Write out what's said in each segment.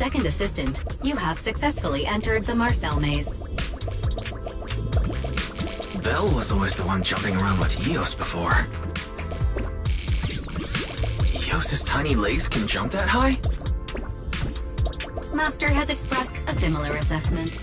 second assistant, you have successfully entered the Marcel maze. Belle was always the one jumping around with Eos before. Eos's tiny legs can jump that high? Master has expressed a similar assessment.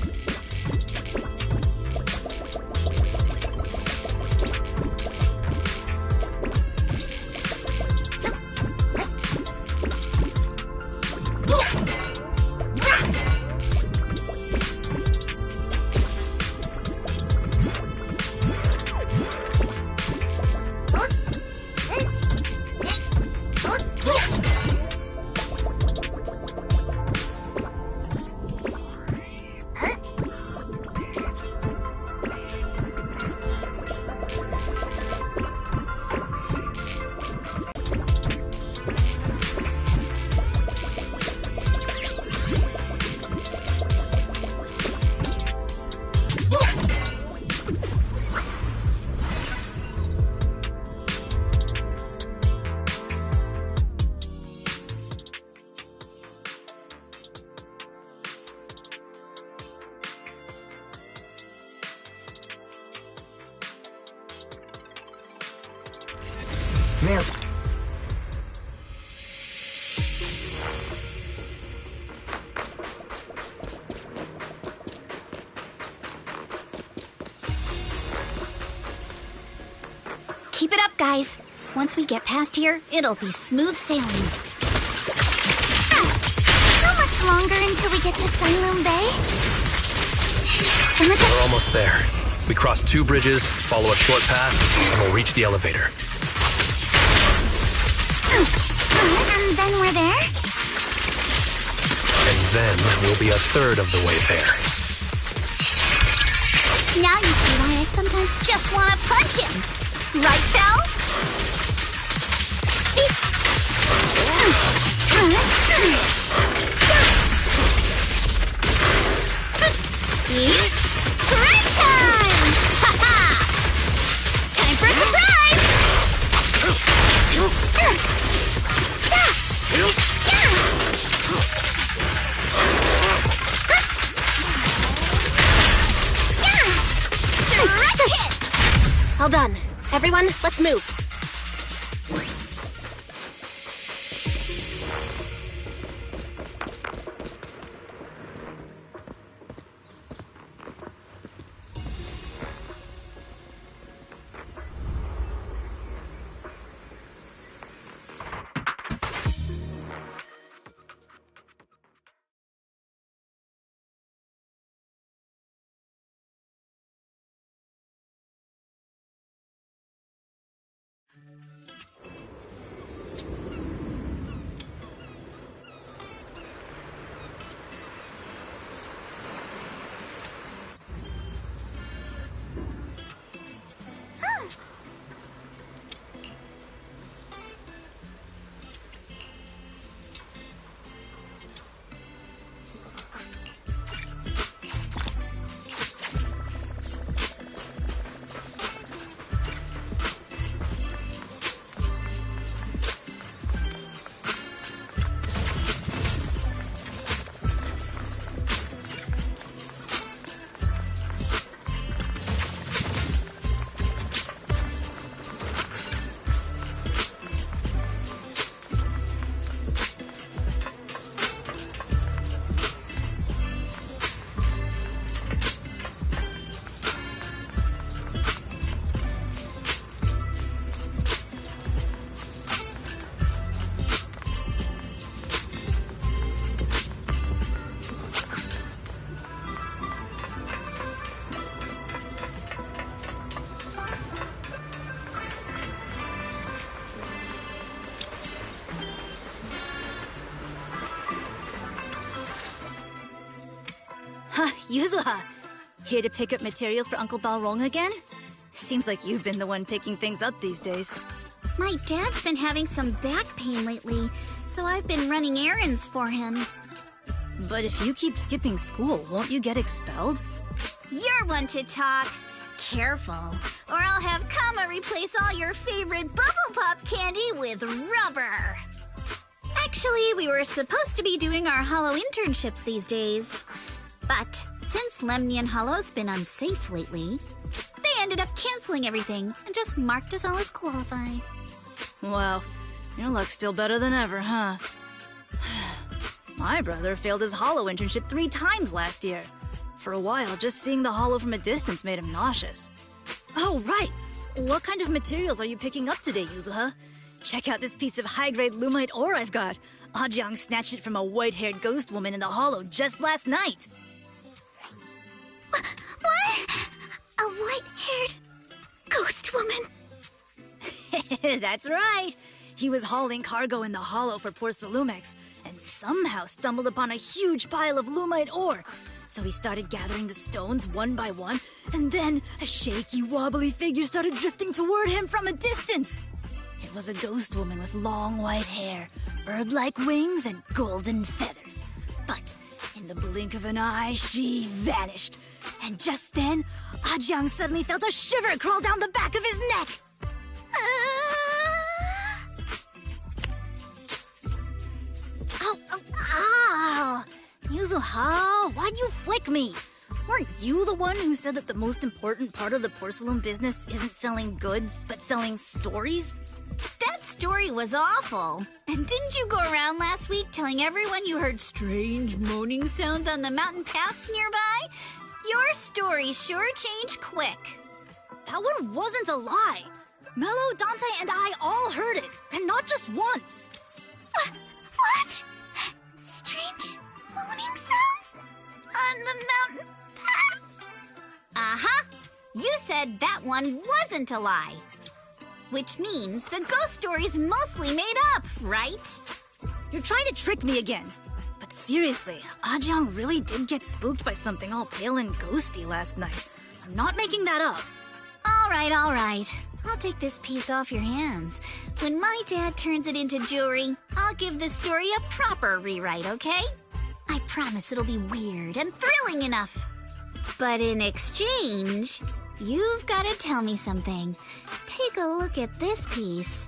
Man. Keep it up, guys. Once we get past here, it'll be smooth sailing. How much longer until we get to Sunloom Bay? We're almost there. We cross 2 bridges, follow a short path, and we'll reach the elevator. And then we're there? And then we'll be a third of the way there. Now you see why I sometimes just want to punch him. Right, Belle? Break time! Ha-ha! Time for a surprise! All done. Everyone, let's move. Yuzuha, here to pick up materials for Uncle Balrog again? Seems like you've been the one picking things up these days. My dad's been having some back pain lately, so I've been running errands for him. But if you keep skipping school, won't you get expelled? You're one to talk. Careful, or I'll have Kama replace all your favorite Bubble Pop candy with rubber. Actually, we were supposed to be doing our Hollow internships these days. But since Lemnian Hollow's been unsafe lately, they ended up canceling everything and just marked us all as qualified. Wow, your luck's still better than ever, huh? My brother failed his Hollow internship 3 times last year. For a while, just seeing the Hollow from a distance made him nauseous. Oh, right! What kind of materials are you picking up today, Yuzuha? Check out this piece of high-grade lumite ore I've got. Ajiang snatched it from a white-haired ghost woman in the Hollow just last night. What? A white-haired ghost woman? That's right. He was hauling cargo in the Hollow for poor Salumex, and somehow stumbled upon a huge pile of lumite ore. So he started gathering the stones one by one, and then a shaky, wobbly figure started drifting toward him from a distance. It was a ghost woman with long white hair, bird-like wings, and golden feathers. But in the blink of an eye, she vanished. And just then, Ajiang suddenly felt a shiver crawl down the back of his neck. Ow! Yuzuha, why'd you flick me? Weren't you the one who said that the most important part of the porcelain business isn't selling goods, but selling stories? That story was awful. And didn't you go around last week telling everyone you heard strange moaning sounds on the mountain paths nearby? Your story sure changed quick. That one wasn't a lie. Mello, Dante, and I all heard it, and not just once. What? Strange moaning sounds on the mountain path? Uh-huh. You said that one wasn't a lie. Which means the ghost story's mostly made up, right? You're trying to trick me again. But seriously, Ajiang really did get spooked by something all pale and ghosty last night. I'm not making that up. All right. I'll take this piece off your hands. When my dad turns it into jewelry, I'll give this story a proper rewrite, okay? I promise it'll be weird and thrilling enough. But in exchange, you've got to tell me something. Take a look at this piece.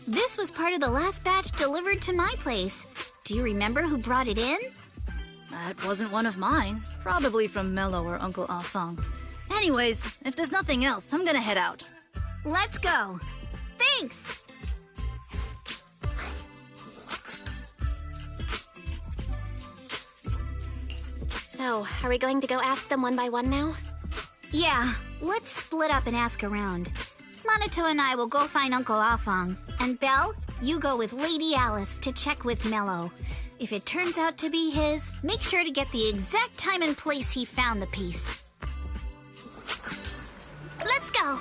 This was part of the last batch delivered to my place. Do you remember who brought it in? That wasn't one of mine. Probably from Mello or Uncle Afang. Anyways, if there's nothing else, I'm gonna head out. Let's go. Thanks! So, are we going to go ask them one by one now? Yeah, let's split up and ask around. Monato and I will go find Uncle Afang. And Belle, you go with Lady Alice to check with Mello. If it turns out to be his, make sure to get the exact time and place he found the piece. Let's go!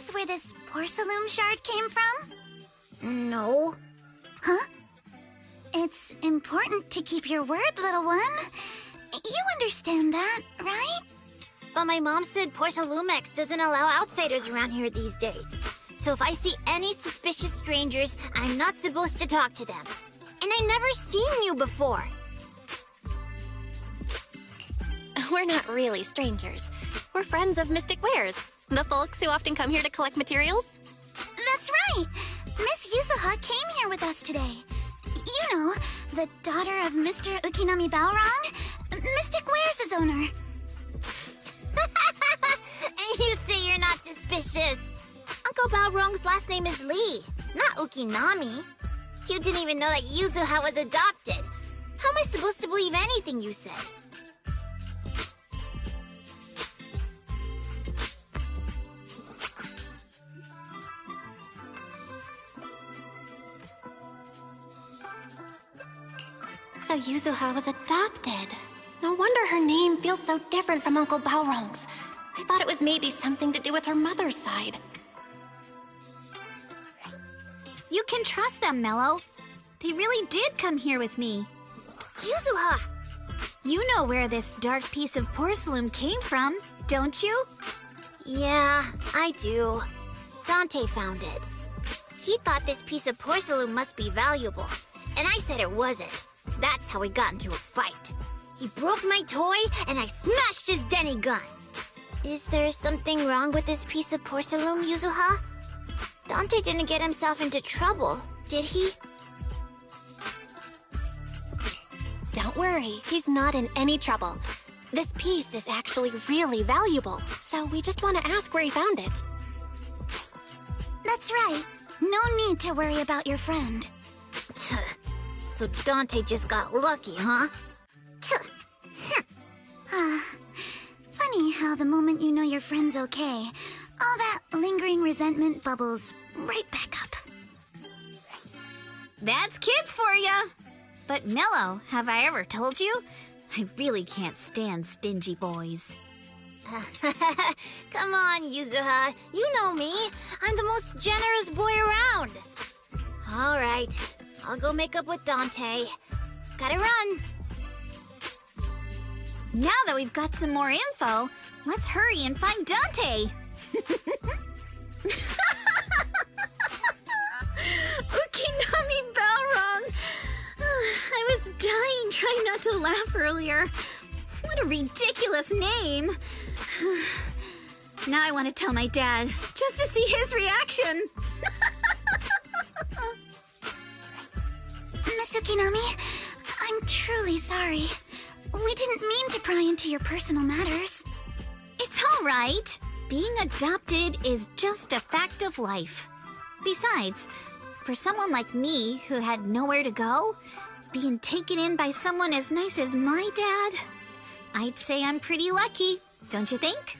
knows where this porcelain shard came from? No. Huh? It's important to keep your word, little one. You understand that, right? But my mom said Porcelumex doesn't allow outsiders around here these days. So if I see any suspicious strangers, I'm not supposed to talk to them. And I never seen you before. We're not really strangers. We're friends of Mystic Wares, the folks who often come here to collect materials. That's right! Miss Yuzuha came here with us today. You know, the daughter of Mr. Ukinami Balrong, Mystic Wares' owner. And you say you're not suspicious. Uncle Balrong's last name is Lee, not Ukinami. You didn't even know that Yuzuha was adopted. How am I supposed to believe anything you say? So Yuzuha was adopted. No wonder her name feels so different from Uncle Balrong's. I thought it was maybe something to do with her mother's side. You can trust them, Mello. They really did come here with me. Yuzuha! You know where this dark piece of porcelain came from, don't you? Yeah, I do. Dante found it. He thought this piece of porcelain must be valuable, and I said it wasn't. That's how we got into a fight. He broke my toy, and I smashed his Denny gun. Is there something wrong with this piece of porcelain, Yuzuha? Dante didn't get himself into trouble, did he? Don't worry, he's not in any trouble. This piece is actually really valuable, so we just want to ask where he found it. That's right. No need to worry about your friend. So Dante just got lucky, huh? Funny how the moment you know your friend's okay, all that lingering resentment bubbles right back up. That's kids for ya! But Mello, have I ever told you? I really can't stand stingy boys. Come on, Yuzuha. You know me. I'm the most generous boy around. All right. I'll go make up with Dante. Gotta run. Now that we've got some more info, let's hurry and find Dante! Ukinami Balrong! I was dying trying not to laugh earlier. What a ridiculous name! Now I want to tell my dad, just to see his reaction! Miss Ukinami, I'm truly sorry. We didn't mean to pry into your personal matters. It's all right. Being adopted is just a fact of life. Besides, for someone like me who had nowhere to go, being taken in by someone as nice as my dad, I'd say I'm pretty lucky, don't you think?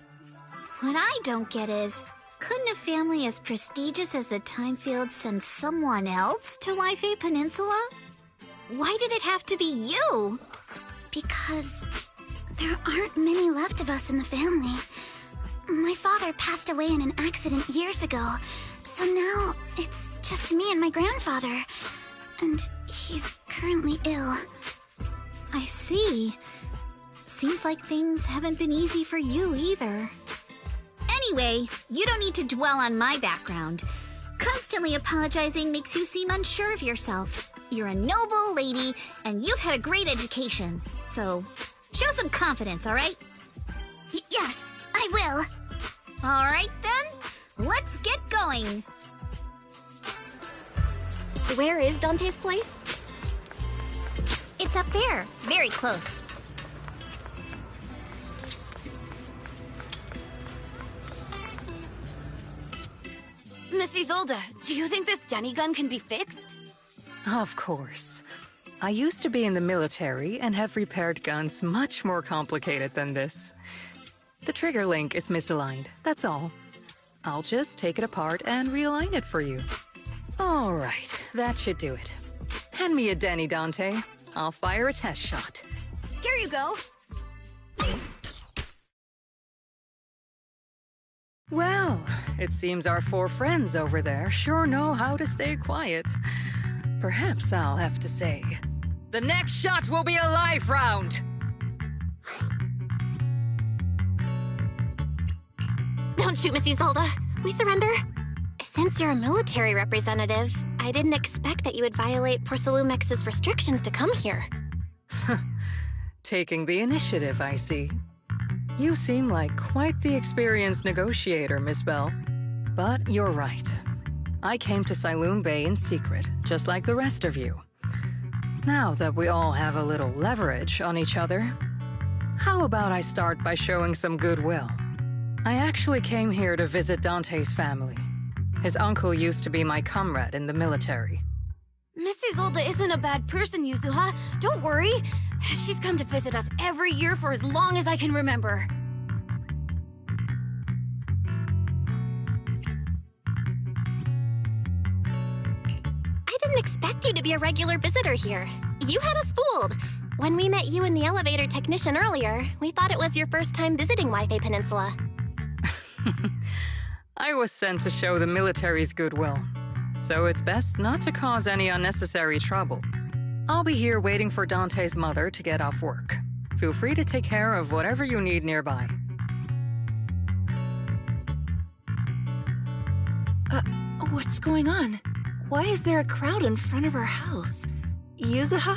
What I don't get is, couldn't a family as prestigious as the Timefields send someone else to Waifei Peninsula? Why did it have to be you? Because there aren't many left of us in the family. My father passed away in an accident years ago, so now it's just me and my grandfather. And he's currently ill. I see. Seems like things haven't been easy for you either. Anyway, you don't need to dwell on my background. Constantly apologizing makes you seem unsure of yourself. You're a noble lady, and you've had a great education. So, show some confidence, all right? Yes, I will. All right, then. Let's get going. Where is Dante's place? It's up there, very close. Miss Isolde, do you think this Denny gun can be fixed? Of course. I used to be in the military and have repaired guns much more complicated than this. The trigger link is misaligned, that's all. I'll just take it apart and realign it for you. All right, that should do it. Hand me a Denny, Dante. I'll fire a test shot. Here you go. Well, It seems our four friends over there sure know how to stay quiet. Perhaps I'll have to say, the next shot will be a life round! Don't shoot, Miss Isolde. We surrender. Since you're a military representative, I didn't expect that you would violate Porcelumex's restrictions to come here. Taking the initiative, I see. You seem like quite the experienced negotiator, Miss Bell. But you're right. I came to Saloon Bay in secret, just like the rest of you. Now that we all have a little leverage on each other, how about I start by showing some goodwill? I actually came here to visit Dante's family. His uncle used to be my comrade in the military. Miss Isolde isn't a bad person, Yuzuha. Don't worry. She's come to visit us every year for as long as I can remember. I didn't expect you to be a regular visitor here. You had us fooled. When we met you and the elevator technician earlier, we thought it was your first time visiting Waifei Peninsula. I was sent to show the military's goodwill, so it's best not to cause any unnecessary trouble. I'll be here waiting for Dante's mother to get off work. Feel free to take care of whatever you need nearby. What's going on? Why is there a crowd in front of our house? Yuzuha?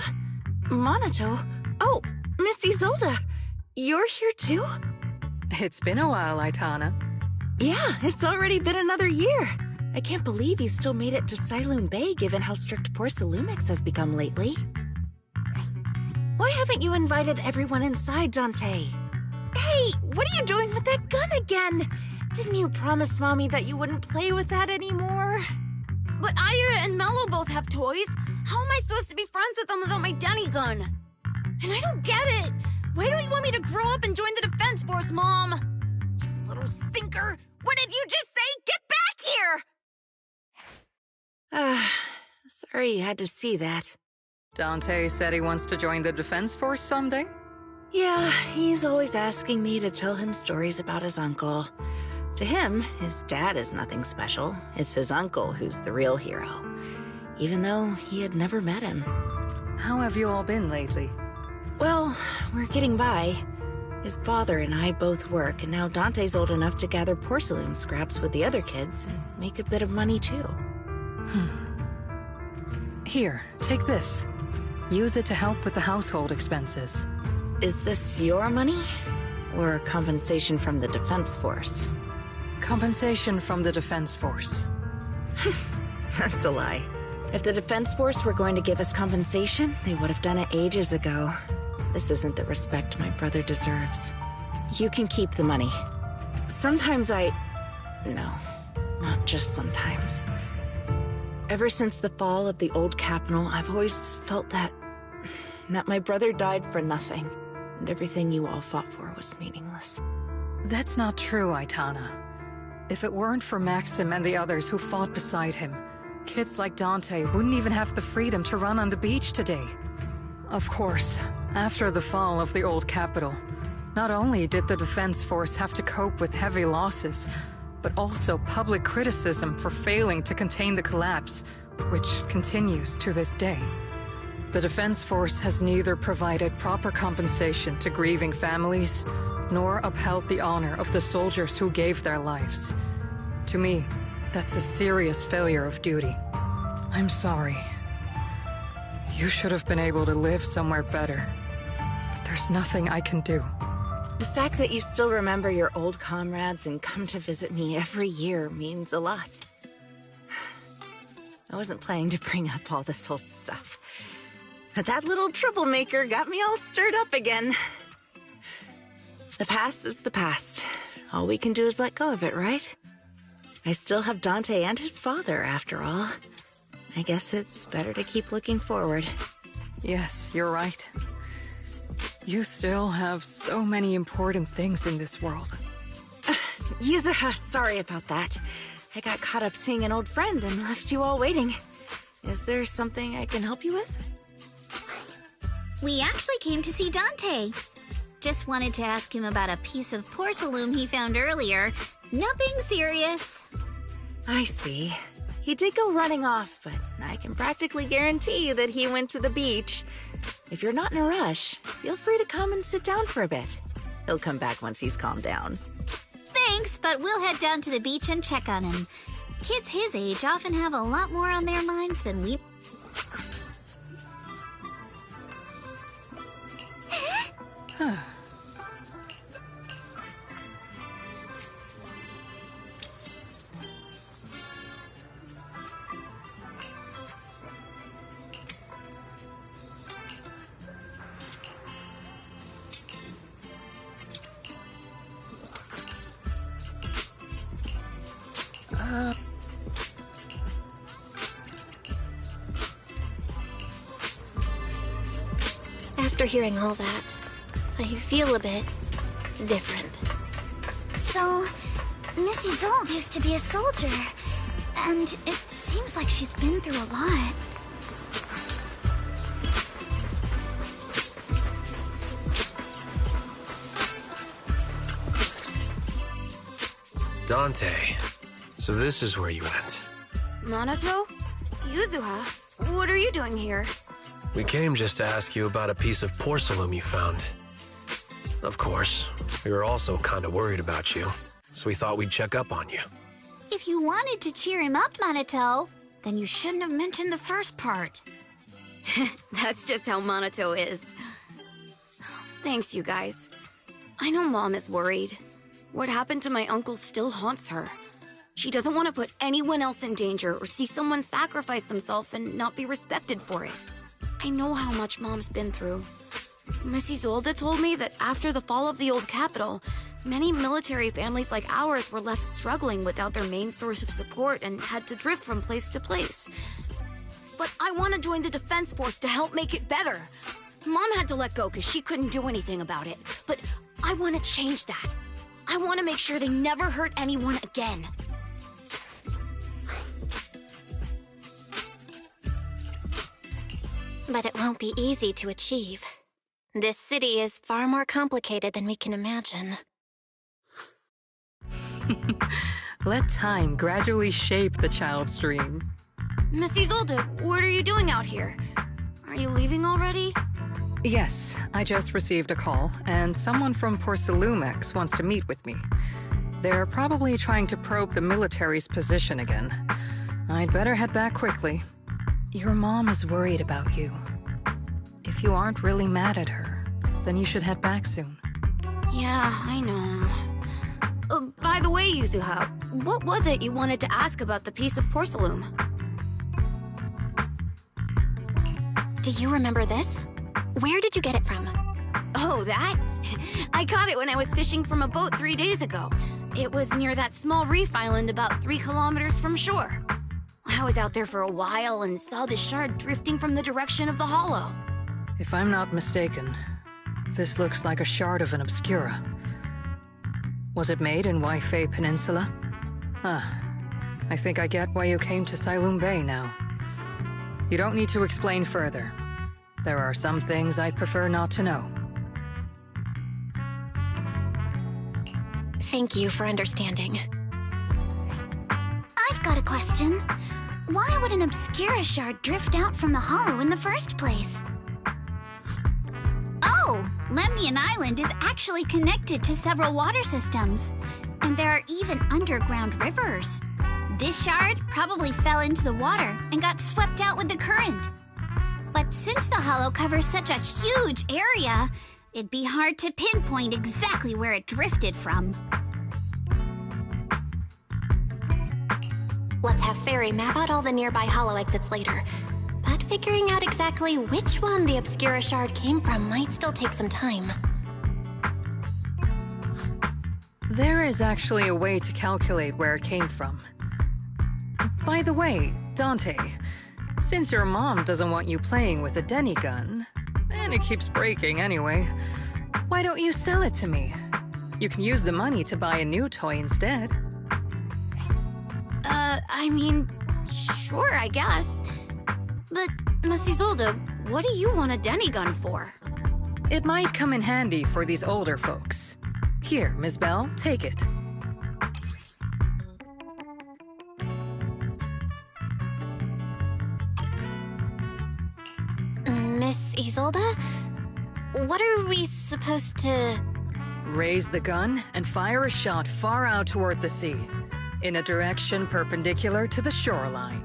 Monato? Oh, Miss Isolde! You're here too? It's been a while, Aitana. Yeah, it's already been another year. I can't believe you still made it to Saloon Bay given how strict Porcelumex has become lately. Why haven't you invited everyone inside, Dante? Hey, what are you doing with that gun again? Didn't you promise Mommy that you wouldn't play with that anymore? But Aya and Mello both have toys. How am I supposed to be friends with them without my Denny gun? And I don't get it. Why don't you want me to grow up and join the Defense Force, Mom? You little stinker! What did you just say? Get back here! Sorry you had to see that. Dante said he wants to join the Defense Force someday? Yeah, he's always asking me to tell him stories about his uncle. To him, his dad is nothing special. It's his uncle who's the real hero, even though he had never met him. How have you all been lately? Well, we're getting by. His father and I both work, and now Dante's old enough to gather porcelain scraps with the other kids and make a bit of money too. Here, take this. Use it to help with the household expenses. Is this your money? Or compensation from the Defense Force? Compensation from the Defense Force. That's a lie. If the Defense Force were going to give us compensation, they would have done it ages ago. This isn't the respect my brother deserves. You can keep the money. Sometimes No, not just sometimes. Ever since the fall of the old capital, I've always felt that my brother died for nothing, and everything you all fought for was meaningless. That's not true, Aitana. If it weren't for Maxim and the others who fought beside him, kids like Dante wouldn't even have the freedom to run on the beach today. Of course, after the fall of the old capital, not only did the Defense Force have to cope with heavy losses, but also public criticism for failing to contain the collapse, which continues to this day. The Defense Force has neither provided proper compensation to grieving families, nor upheld the honor of the soldiers who gave their lives. To me, that's a serious failure of duty. I'm sorry. You should have been able to live somewhere better, but there's nothing I can do. The fact that you still remember your old comrades and come to visit me every year means a lot. I wasn't planning to bring up all this old stuff, but that little troublemaker got me all stirred up again. The past is the past. All we can do is let go of it, right? I still have Dante and his father, after all. I guess it's better to keep looking forward. Yes, you're right. You still have so many important things in this world. Yuzuha, sorry about that. I got caught up seeing an old friend and left you all waiting. Is there something I can help you with? We actually came to see Dante. Just wanted to ask him about a piece of porcelain he found earlier. Nothing serious. I see. He did go running off, but I can practically guarantee that he went to the beach. If you're not in a rush, feel free to come and sit down for a bit. He'll come back once he's calmed down. Thanks, but we'll head down to the beach and check on him. Kids his age often have a lot more on their minds than we... After hearing all that, I feel a bit different. So, Miss Isolde used to be a soldier, and it seems like she's been through a lot. Dante, so this is where you went. Minato? Yuzuha? What are you doing here? We came just to ask you about a piece of porcelain you found. Of course, we were also kind of worried about you, so we thought we'd check up on you. If you wanted to cheer him up, Minato, then you shouldn't have mentioned the first part. That's just how Minato is. Thanks, you guys. I know Mom is worried. What happened to my uncle still haunts her. She doesn't want to put anyone else in danger or see someone sacrifice themselves and not be respected for it. I know how much Mom's been through. Miss Isolde told me that after the fall of the old capital, many military families like ours were left struggling without their main source of support and had to drift from place to place. But I want to join the defense force to help make it better. Mom had to let go because she couldn't do anything about it. But I want to change that. I want to make sure they never hurt anyone again. But it won't be easy to achieve. This city is far more complicated than we can imagine. Let time gradually shape the child's dream. Miss Isolde, what are you doing out here? Are you leaving already? Yes, I just received a call, and someone from Porcelumex wants to meet with me. They're probably trying to probe the military's position again. I'd better head back quickly. Your mom is worried about you. If you aren't really mad at her, then you should head back soon. Yeah, I know. By the way, Yuzuha, what was it you wanted to ask about the piece of porcelain? Do you remember this? Where did you get it from? Oh, that? I caught it when I was fishing from a boat 3 days ago. It was near that small reef island about 3 kilometers from shore. I was out there for a while and saw the shard drifting from the direction of the hollow. If I'm not mistaken, this looks like a shard of an Obscura. Was it made in Waifei Peninsula? I think I get why you came to Silum Bay now. You don't need to explain further. There are some things I'd prefer not to know. Thank you for understanding. I've got a question. Why would an Obscura shard drift out from the hollow in the first place? Oh, Lemnian Island is actually connected to several water systems. And there are even underground rivers. This shard probably fell into the water and got swept out with the current. But since the hollow covers such a huge area, it'd be hard to pinpoint exactly where it drifted from. Let's have Fairy map out all the nearby hollow exits later. But figuring out exactly which one the Obscura shard came from might still take some time. There is actually a way to calculate where it came from. By the way, Dante, since your mom doesn't want you playing with a Denny gun, and it keeps breaking anyway, why don't you sell it to me? You can use the money to buy a new toy instead. I mean, sure, I guess. But, Miss Isolde, what do you want a Denny gun for? It might come in handy for these older folks. Here, Miss Bell, take it. Miss Isolde? What are we supposed to... Raise the gun and fire a shot far out toward the sea, in a direction perpendicular to the shoreline.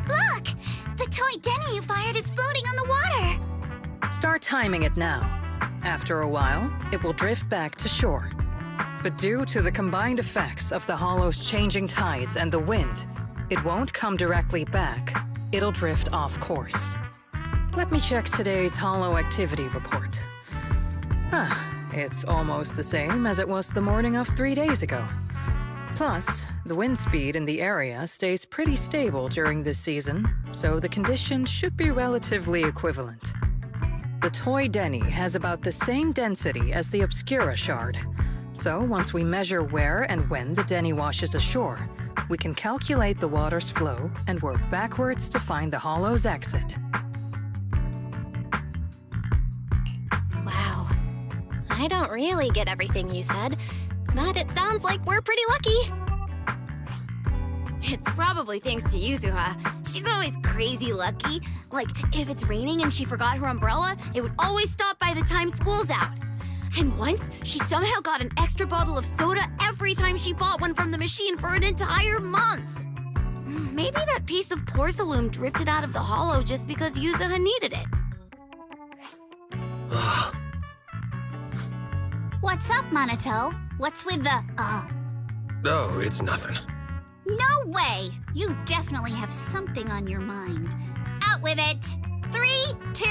Look! The toy Denny you fired is floating on the water! Start timing it now. After a while, it will drift back to shore. But due to the combined effects of the hollow's changing tides and the wind, it won't come directly back. It'll drift off course. Let me check today's hollow activity report. It's almost the same as it was the morning of 3 days ago. Plus, the wind speed in the area stays pretty stable during this season, so the conditions should be relatively equivalent. The toy Denny has about the same density as the Obscura shard, so once we measure where and when the Denny washes ashore, we can calculate the water's flow and work backwards to find the hollow's exit. Wow. I don't really get everything you said, but it sounds like we're pretty lucky. It's probably thanks to Yuzuha. She's always crazy lucky. Like, if it's raining and she forgot her umbrella, it would always stop by the time school's out. And once, she somehow got an extra bottle of soda every time she bought one from the machine for an entire month. Maybe that piece of porcelain drifted out of the hollow just because Yuzuha needed it. What's up, Monato? What's with the, Oh, it's nothing. No way! You definitely have something on your mind. Out with it! 3, 2,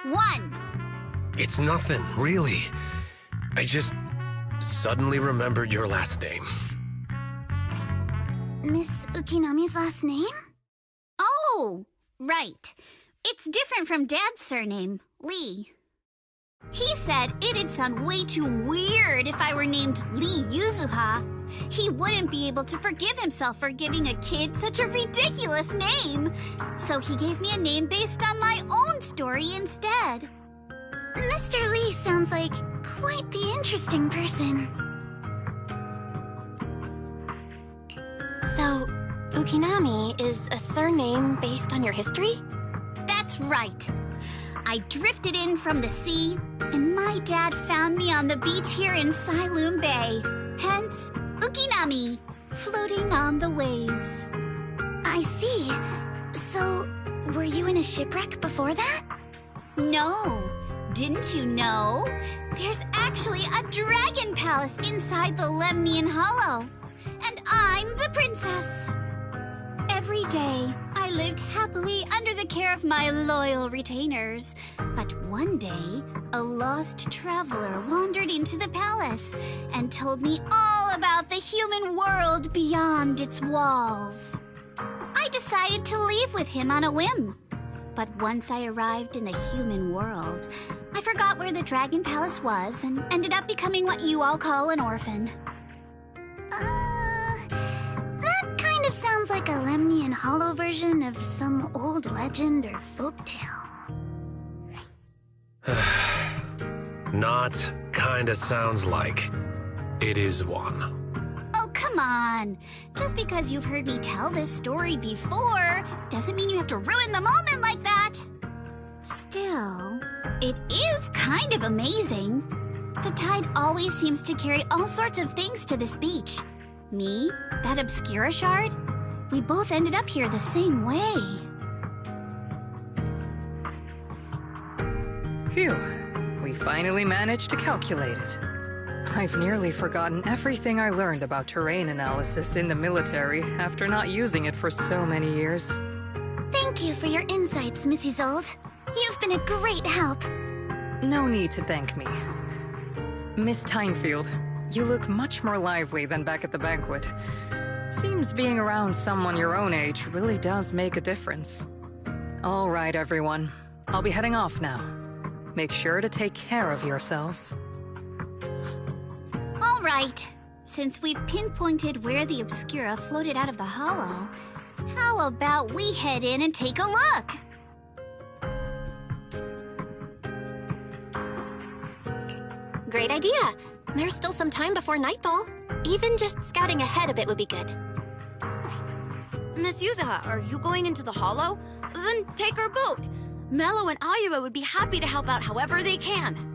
1! It's nothing, really. I just suddenly remembered your last name. Miss Ukinami's last name? Oh, right. It's different from Dad's surname, Lee. He said it'd sound way too weird if I were named Lee Yuzuha. He wouldn't be able to forgive himself for giving a kid such a ridiculous name. So he gave me a name based on my own story instead. Mr. Lee sounds like quite the interesting person. So, Ukinami is a surname based on your history? That's right. I drifted in from the sea, and my dad found me on the beach here in Sailoon Bay. Hence, Ukinami, floating on the waves. I see. So, were you in a shipwreck before that? No. Didn't you know? There's actually a dragon palace inside the Lemnian Hollow. And I'm the princess. Every day, I lived happily under the care of my loyal retainers. But one day, a lost traveler wandered into the palace and told me all about the human world beyond its walls. I decided to leave with him on a whim. But once I arrived in the human world, I forgot where the Dragon Palace was and ended up becoming what you all call an orphan. That kind of sounds like a Lemnian Hollow version of some old legend or folktale. Not kinda sounds like. It is one. Oh, come on. Just because you've heard me tell this story before doesn't mean you have to ruin the moment like that. Still, it is kind of amazing. The tide always seems to carry all sorts of things to this beach. Me, that Obscura shard, we both ended up here the same way. Phew, we finally managed to calculate it. I've nearly forgotten everything I learned about terrain analysis in the military after not using it for so many years. Thank you for your insights, Miss Isolde. You've been a great help. No need to thank me. Miss Tynefield, you look much more lively than back at the banquet. Seems being around someone your own age really does make a difference. All right, everyone. I'll be heading off now. Make sure to take care of yourselves. All right. Since we've pinpointed where the Obscura floated out of the hollow, how How about we head in and take a look? Great idea. There's still some time before nightfall. Even just scouting ahead a bit would be good. Miss Yuzaha, are you going into the hollow? Then take our boat. Mello and Ayuba would be happy to help out however they can.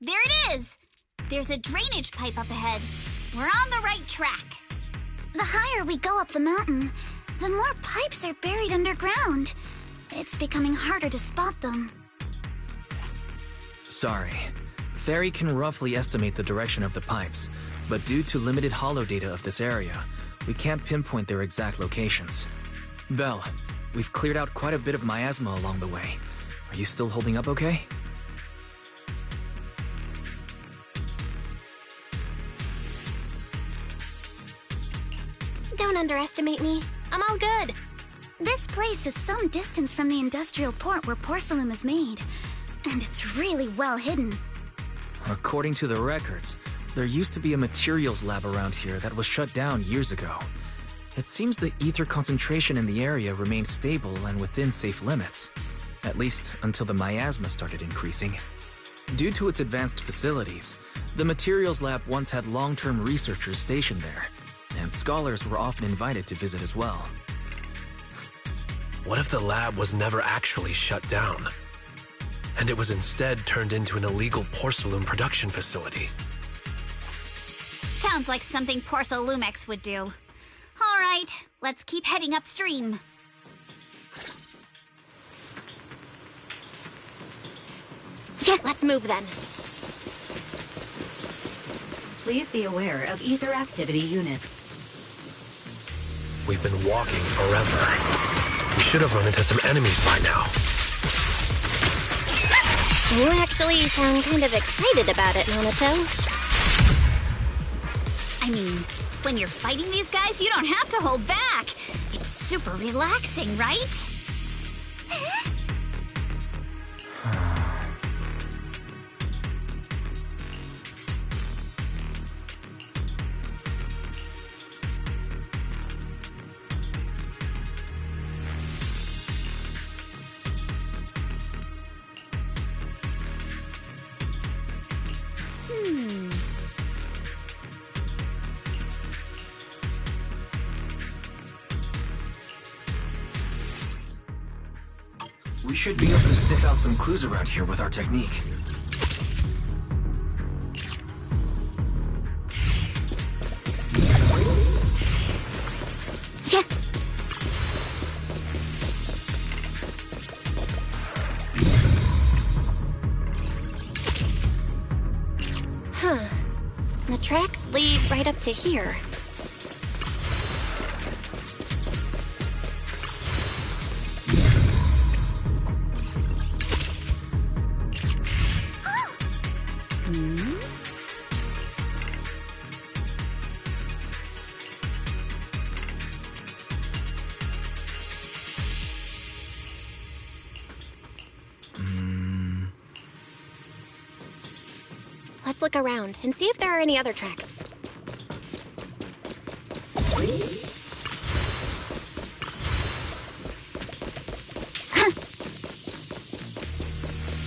There it is! There's a drainage pipe up ahead. We're on the right track. The higher we go up the mountain, the more pipes are buried underground. It's becoming harder to spot them. Sorry. Fairy can roughly estimate the direction of the pipes, but due to limited holo data of this area, we can't pinpoint their exact locations. Belle, we've cleared out quite a bit of miasma along the way. Are you still holding up okay? Don't underestimate me. I'm all good. This place is some distance from the industrial port where porcelain is made, and it's really well hidden. According to the records, there used to be a materials lab around here that was shut down years ago. It seems the ether concentration in the area remained stable and within safe limits, at least until the miasma started increasing. Due to its advanced facilities, the materials lab once had long-term researchers stationed there, and scholars were often invited to visit as well. What if the lab was never actually shut down, and it was instead turned into an illegal porcelain production facility? Sounds like something Porcelumex would do. All right, let's keep heading upstream. Yeah, let's move then. Please be aware of ether activity units. We've been walking forever. We should have run into some enemies by now. You actually sound kind of excited about it, Minato. I mean, when you're fighting these guys, you don't have to hold back. It's super relaxing, right? We should be able to sniff out some clues around here with our technique. Yeah. Huh. The tracks lead right up to here. Let's look around and see if there are any other tracks.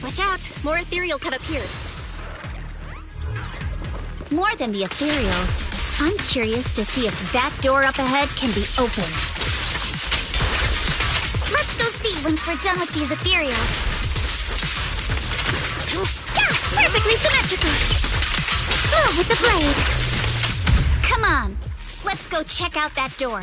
Watch out! More ethereals have appeared. More than the ethereals, I'm curious to see if that door up ahead can be opened. Let's go see once we're done with these ethereals. Yeah! Perfectly symmetrical! Oh, with the blade! Come on, let's go check out that door.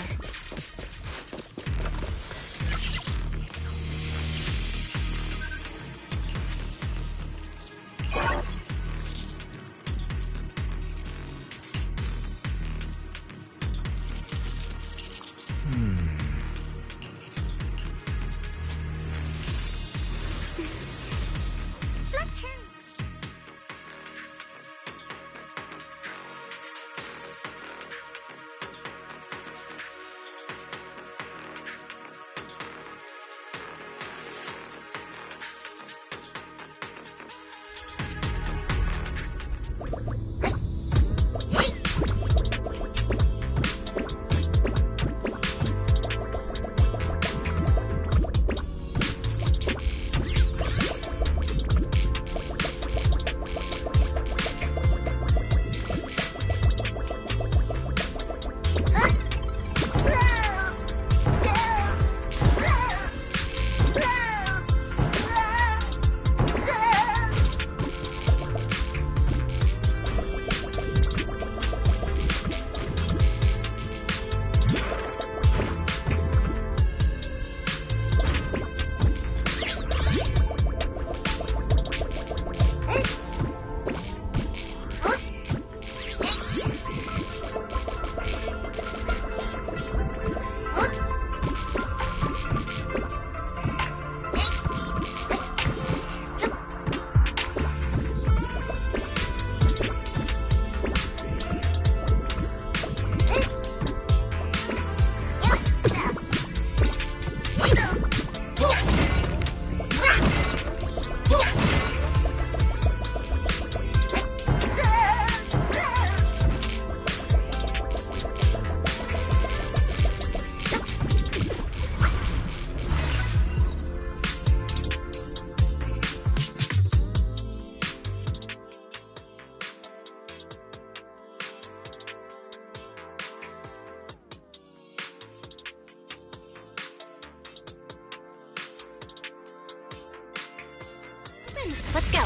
Let's go.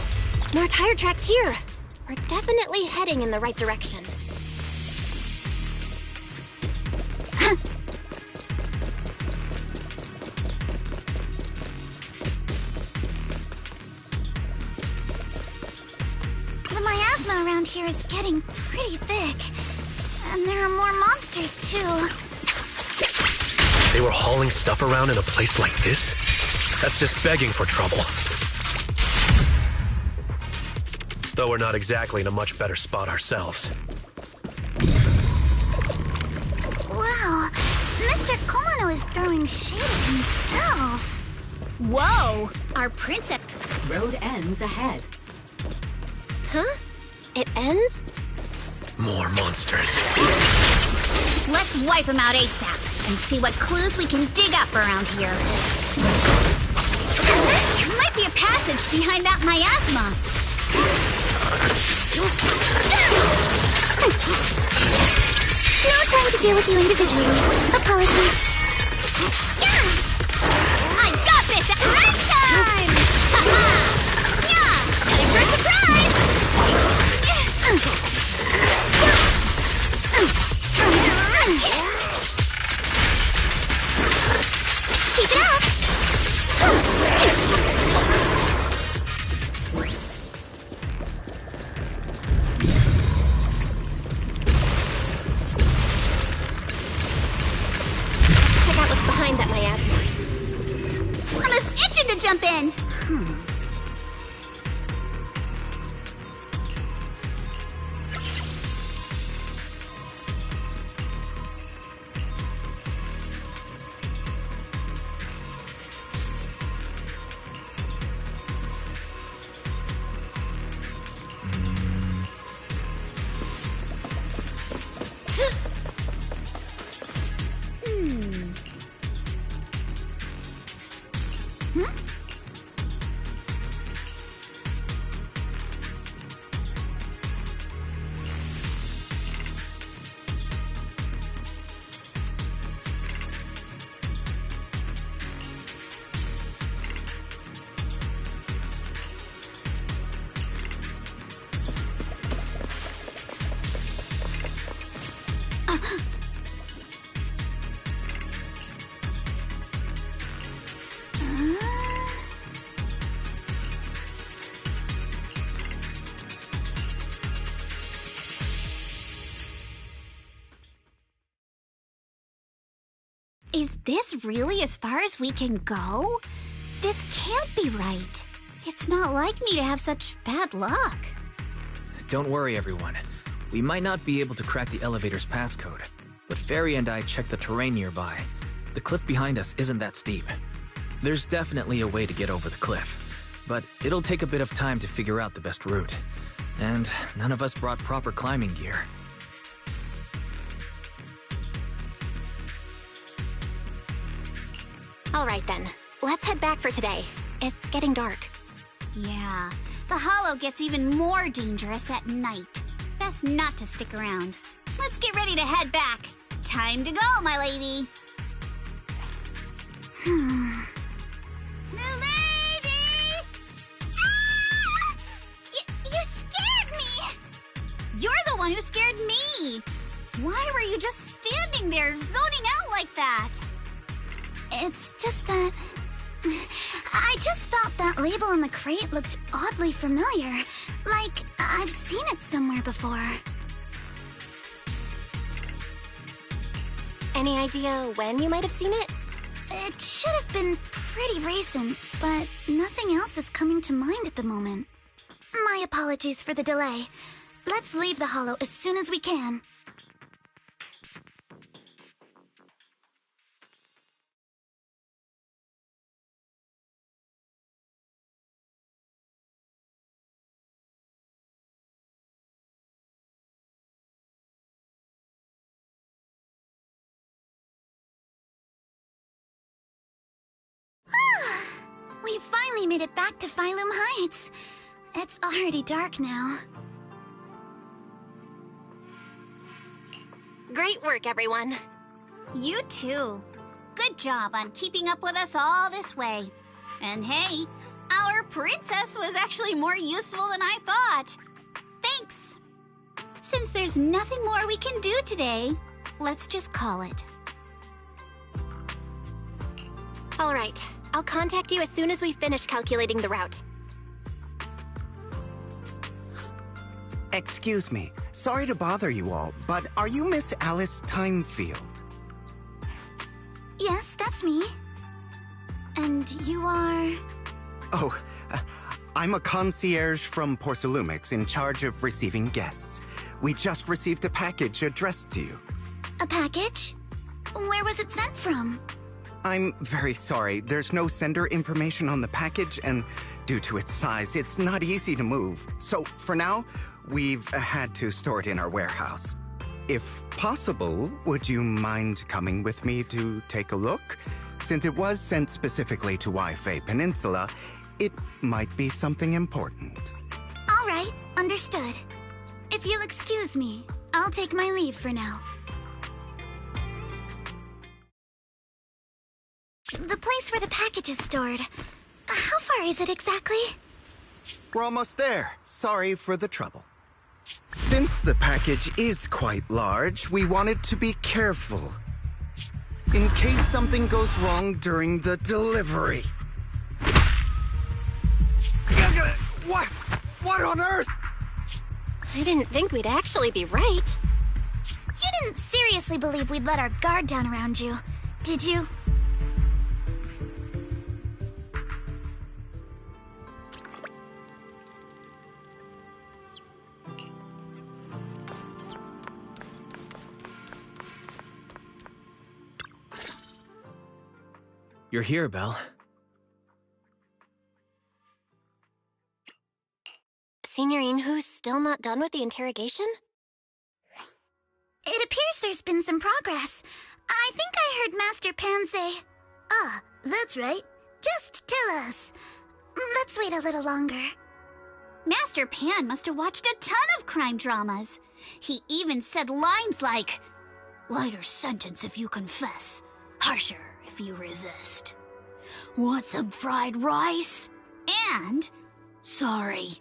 More tire tracks here. We're definitely heading in the right direction. The miasma around here is getting pretty thick. And there are more monsters, too. They were hauling stuff around in a place like this? That's just begging for trouble. Though we're not exactly in a much better spot ourselves. Wow, Mr. Komono is throwing shade at himself. Whoa! Our princess... Road ends ahead. Huh? It ends? More monsters. Let's wipe them out ASAP and see what clues we can dig up around here. There might be a passage behind that miasma. No time to deal with you individually. Apologies. Yeah! I got this at the right time! Ha-ha! Yeah! Time for a surprise! Keep it up! Check out what's behind that miasma. I'm just itching to jump in. Is this really as far as we can go? This can't be right. It's not like me to have such bad luck. Don't worry, everyone. We might not be able to crack the elevator's passcode, but Fairy and I checked the terrain nearby. The cliff behind us isn't that steep. There's definitely a way to get over the cliff, but it'll take a bit of time to figure out the best route. And none of us brought proper climbing gear. All right then, let's head back for today. It's getting dark. Yeah, the hollow gets even more dangerous at night. Best not to stick around. Let's get ready to head back. Time to go, my lady. Milady! Ah! You scared me! You're the one who scared me! Why were you just standing there, zoning out like that? It's just that... I just felt that label in the crate looked oddly familiar. Like, I've seen it somewhere before. Any idea when you might have seen it? It should have been pretty recent, but nothing else is coming to mind at the moment. My apologies for the delay. Let's leave the hollow as soon as we can. We finally made it back to Phylum Heights. It's already dark now. Great work, everyone. You too. Good job on keeping up with us all this way. And hey, Our princess was actually more useful than I thought. Thanks. Since there's nothing more we can do today, let's just call it. All right. I'll contact you as soon as we finish calculating the route. Excuse me. Sorry to bother you all, but are you Miss Alice Timefield? Yes, that's me. And you are... Oh, I'm a concierge from Porcelumix in charge of receiving guests. We just received a package addressed to you. A package? Where was it sent from? I'm very sorry. There's no sender information on the package, and due to its size, it's not easy to move. So, for now, we've had to store it in our warehouse. If possible, would you mind coming with me to take a look? Since it was sent specifically to Wi-Fi Peninsula, it might be something important. All right, understood. If you'll excuse me, I'll take my leave for now. The place where the package is stored. How far is it exactly? We're almost there. Sorry for the trouble. Since the package is quite large, we wanted to be careful. In case something goes wrong during the delivery. What on earth? I didn't think we'd actually be right. You didn't seriously believe we'd let our guard down around you, did you? You're here, Belle. Signorine who's still not done with the interrogation? It appears there's been some progress. I think I heard Master Pan say... Ah, that's right. Just tell us. Let's wait a little longer. Master Pan must have watched a ton of crime dramas. He even said lines like, "Lighter sentence if you confess, harsher if you resist. Want some fried rice?" And, "Sorry,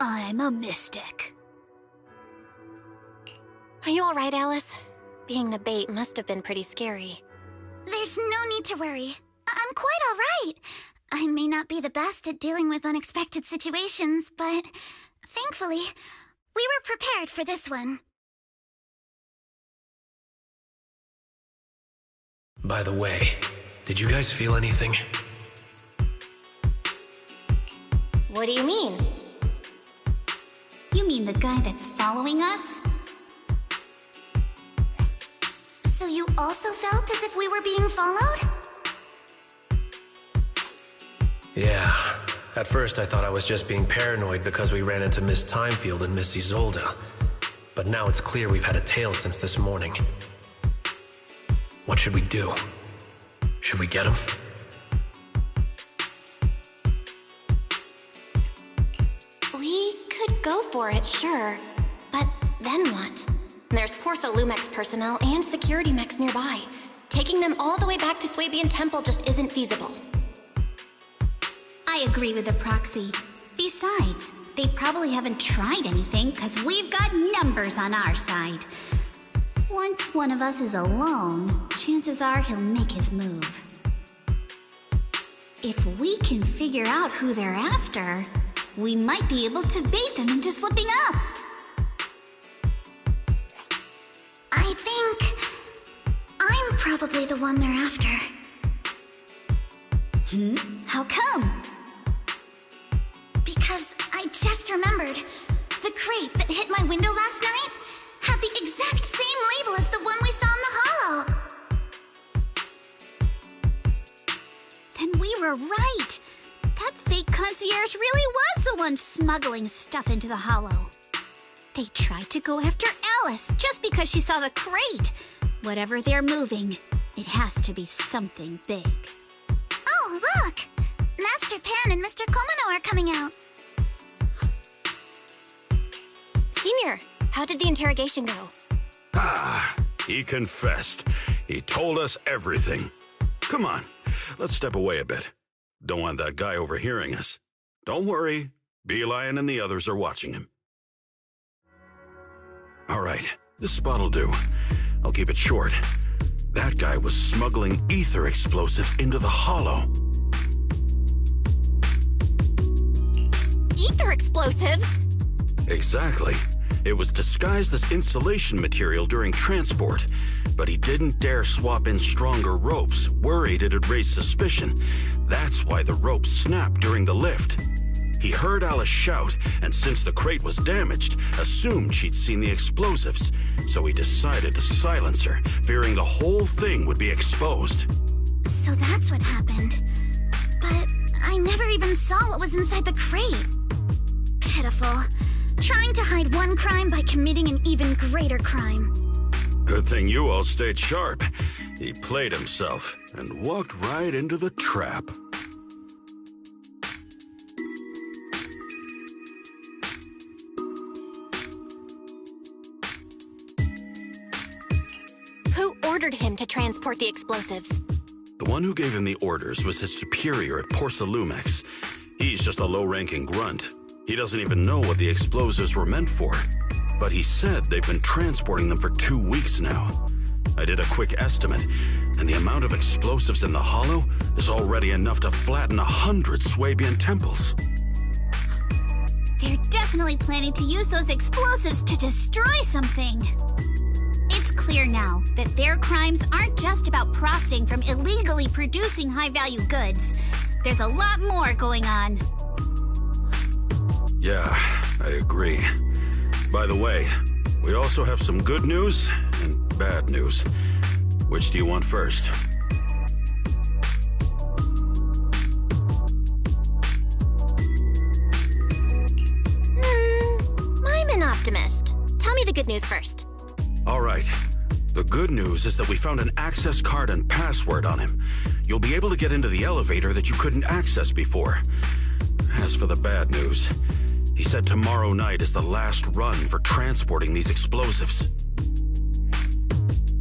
I'm a mystic." Are you all right, Alice? Being the bait must have been pretty scary. There's no need to worry. I'm quite all right. I may not be the best at dealing with unexpected situations, but thankfully, we were prepared for this one. By the way, did you guys feel anything? What do you mean? You mean the guy that's following us? So you also felt as if we were being followed? Yeah. At first I thought I was just being paranoid because we ran into Miss Timefield and Miss Isolde. But now it's clear we've had a tail since this morning. What should we do? Should we get him? We could go for it, sure. But then what? There's Porcelumix personnel and security mechs nearby. Taking them all the way back to Swabian Temple just isn't feasible. I agree with the proxy. Besides, they probably haven't tried anything because we've got numbers on our side. Once one of us is alone, chances are he'll make his move. If we can figure out who they're after, we might be able to bait them into slipping up. I think I'm probably the one they're after. How come? Because I just remembered. The crate that hit my window last night had the exact same label as the one we saw in the hollow. Then we were right. That fake concierge really was the one smuggling stuff into the hollow. They tried to go after Alice just because she saw the crate. Whatever they're moving, it has to be something big. Oh, look! Master Pan and Mr. Komino are coming out. Senior, how did the interrogation go? He confessed. He told us everything. Come on, let's step away a bit. Don't want that guy overhearing us. Don't worry. Beelion and the others are watching him. All right, this spot'll do. I'll keep it short. That guy was smuggling ether explosives into the hollow. Ether explosives? Exactly. It was disguised as insulation material during transport, but he didn't dare swap in stronger ropes, worried it'd raise suspicion. That's why the ropes snapped during the lift. He heard Alice shout, and since the crate was damaged, assumed she'd seen the explosives, so he decided to silence her, fearing the whole thing would be exposed. So that's what happened. But I never even saw what was inside the crate. Pitiful. Trying to hide one crime by committing an even greater crime. Good thing you all stayed sharp. He played himself and walked right into the trap. Who ordered him to transport the explosives? The one who gave him the orders was his superior at Porsalumex. He's just a low-ranking grunt. He doesn't even know what the explosives were meant for. But he said they've been transporting them for 2 weeks now. I did a quick estimate, and the amount of explosives in the hollow is already enough to flatten 100 Swabian temples. They're definitely planning to use those explosives to destroy something. It's clear now that their crimes aren't just about profiting from illegally producing high-value goods. There's a lot more going on. Yeah, I agree. By the way, we also have some good news and bad news. Which do you want first? I'm an optimist. Tell me the good news first. All right. The good news is that we found an access card and password on him. You'll be able to get into the elevator that you couldn't access before. As for the bad news, he said tomorrow night is the last run for transporting these explosives.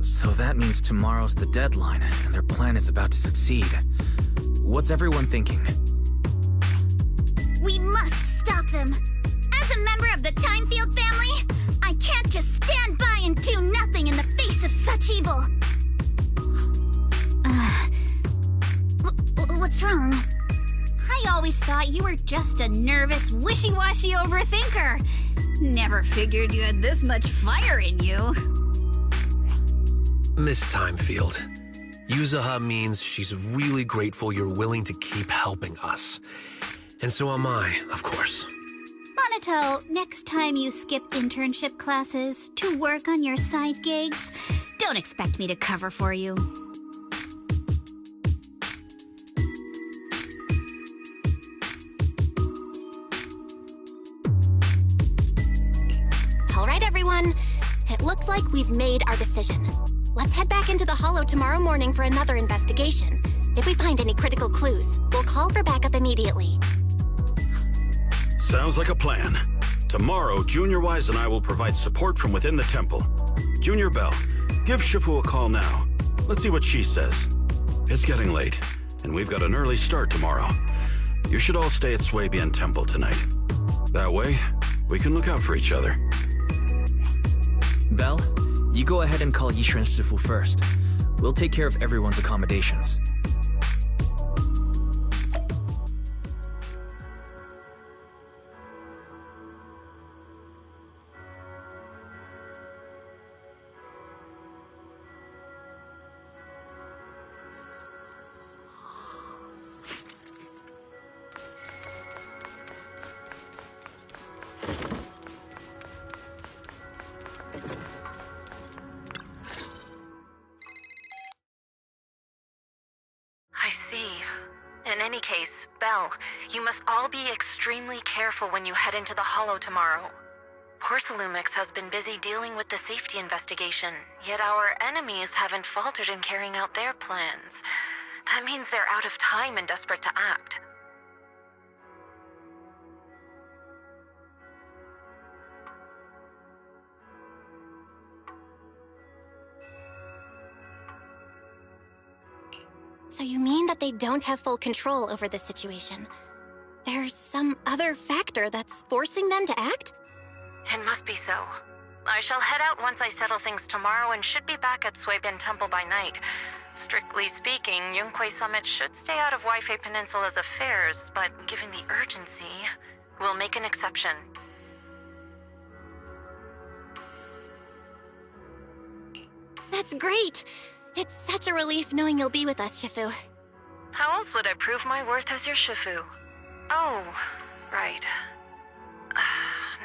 So that means tomorrow's the deadline, and their plan is about to succeed. What's everyone thinking? We must stop them. As a member of the Timefield family, I can't just stand by and do nothing in the face of such evil. What's wrong? I always thought you were just a nervous, wishy-washy overthinker. Never figured you had this much fire in you. Miss Timefield, Yuzaha means she's really grateful you're willing to keep helping us. And so am I, of course. Monato, next time you skip internship classes to work on your side gigs, don't expect me to cover for you. All right, everyone. It looks like we've made our decision. Let's head back into the Hollow tomorrow morning for another investigation. If we find any critical clues, we'll call for backup immediately. Sounds like a plan. Tomorrow, Junior Wise and I will provide support from within the temple. Junior Bell, give Shifu a call now. Let's see what she says. It's getting late, and we've got an early start tomorrow. You should all stay at Swabian Temple tonight. That way, we can look out for each other. Belle, you go ahead and call Yishuan Shifu first. We'll take care of everyone's accommodations. I see. In any case, Belle, you must all be extremely careful when you head into the Hollow tomorrow. Porsalumix has been busy dealing with the safety investigation, yet our enemies haven't faltered in carrying out their plans. That means they're out of time and desperate to act. So you mean that they don't have full control over this situation? There's some other factor that's forcing them to act? It must be so. I shall head out once I settle things tomorrow and should be back at Suibin Temple by night. Strictly speaking, Yunquei Summit should stay out of Waifei Peninsula's affairs, but given the urgency, we'll make an exception. That's great! It's such a relief knowing you'll be with us, Shifu. How else would I prove my worth as your Shifu? Oh, right.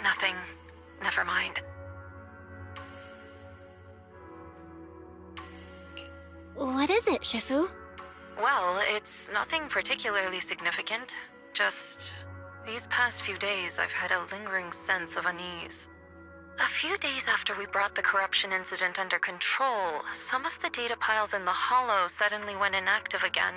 Nothing. Never mind. What is it, Shifu? Well, it's nothing particularly significant. Just these past few days I've had a lingering sense of unease. A few days after we brought the corruption incident under control, some of the data piles in the Hollow suddenly went inactive again.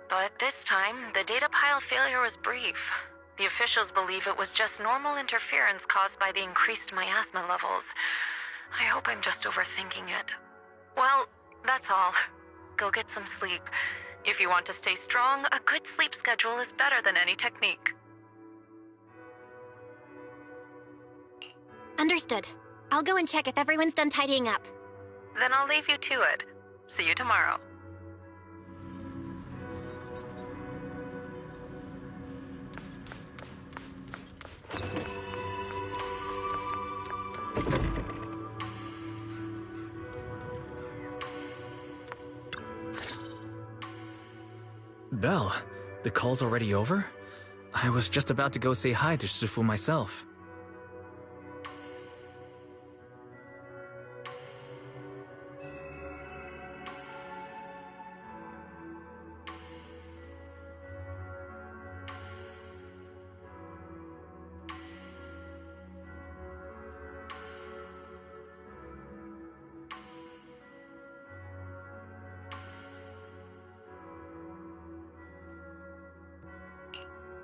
But this time, the data pile failure was brief. The officials believe it was just normal interference caused by the increased miasma levels. I hope I'm just overthinking it. Well, that's all. Go get some sleep. If you want to stay strong, a good sleep schedule is better than any technique. Understood. I'll go and check if everyone's done tidying up. Then I'll leave you to it. See you tomorrow. Belle, the call's already over? I was just about to go say hi to Shifu myself.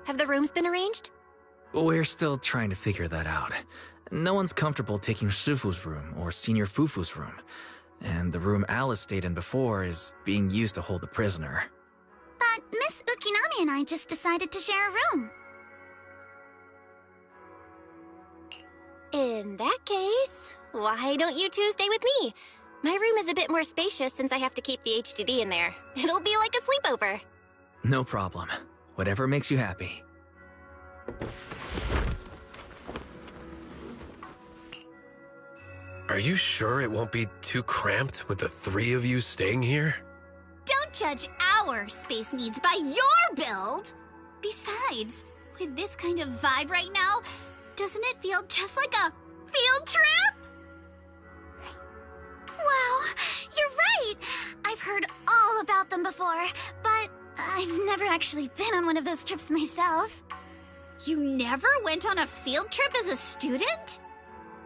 Have the rooms been arranged? We're still trying to figure that out. No one's comfortable taking Shifu's room or Senior Fufu's room. And the room Alice stayed in before is being used to hold the prisoner. But Miss Ukinami and I just decided to share a room. In that case, why don't you two stay with me? My room is a bit more spacious since I have to keep the HDD in there. It'll be like a sleepover. No problem. Whatever makes you happy. Are you sure it won't be too cramped with the three of you staying here? Don't judge our space needs by your build! Besides, with this kind of vibe right now, doesn't it feel just like a field trip? Wow, you're right! I've heard all about them before, but I've never actually been on one of those trips myself. You never went on a field trip as a student?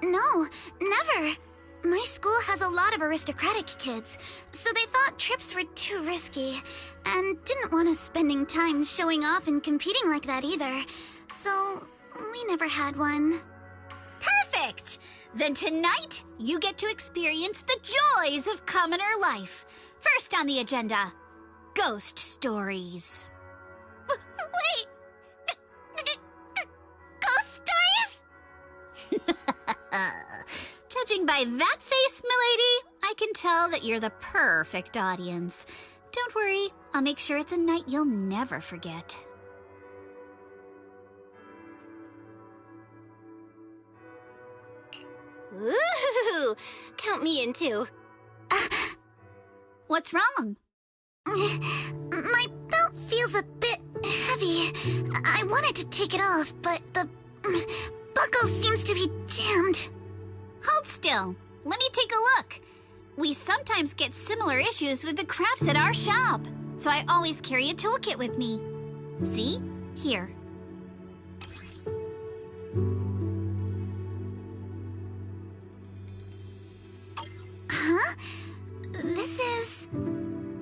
No, never. My school has a lot of aristocratic kids, so they thought trips were too risky, and didn't want us spending time showing off and competing like that either. So, we never had one. Perfect! Then tonight, you get to experience the joys of commoner life. First on the agenda, ghost stories. Wait! Ghost stories? Judging by that face, milady, I can tell that you're the perfect audience. Don't worry, I'll make sure it's a night you'll never forget. Ooh, count me in too. What's wrong? My belt feels a bit heavy. I wanted to take it off, but the buckle seems to be jammed. Hold still. Let me take a look. We sometimes get similar issues with the crafts at our shop, so I always carry a toolkit with me. See? Here. Huh? This is...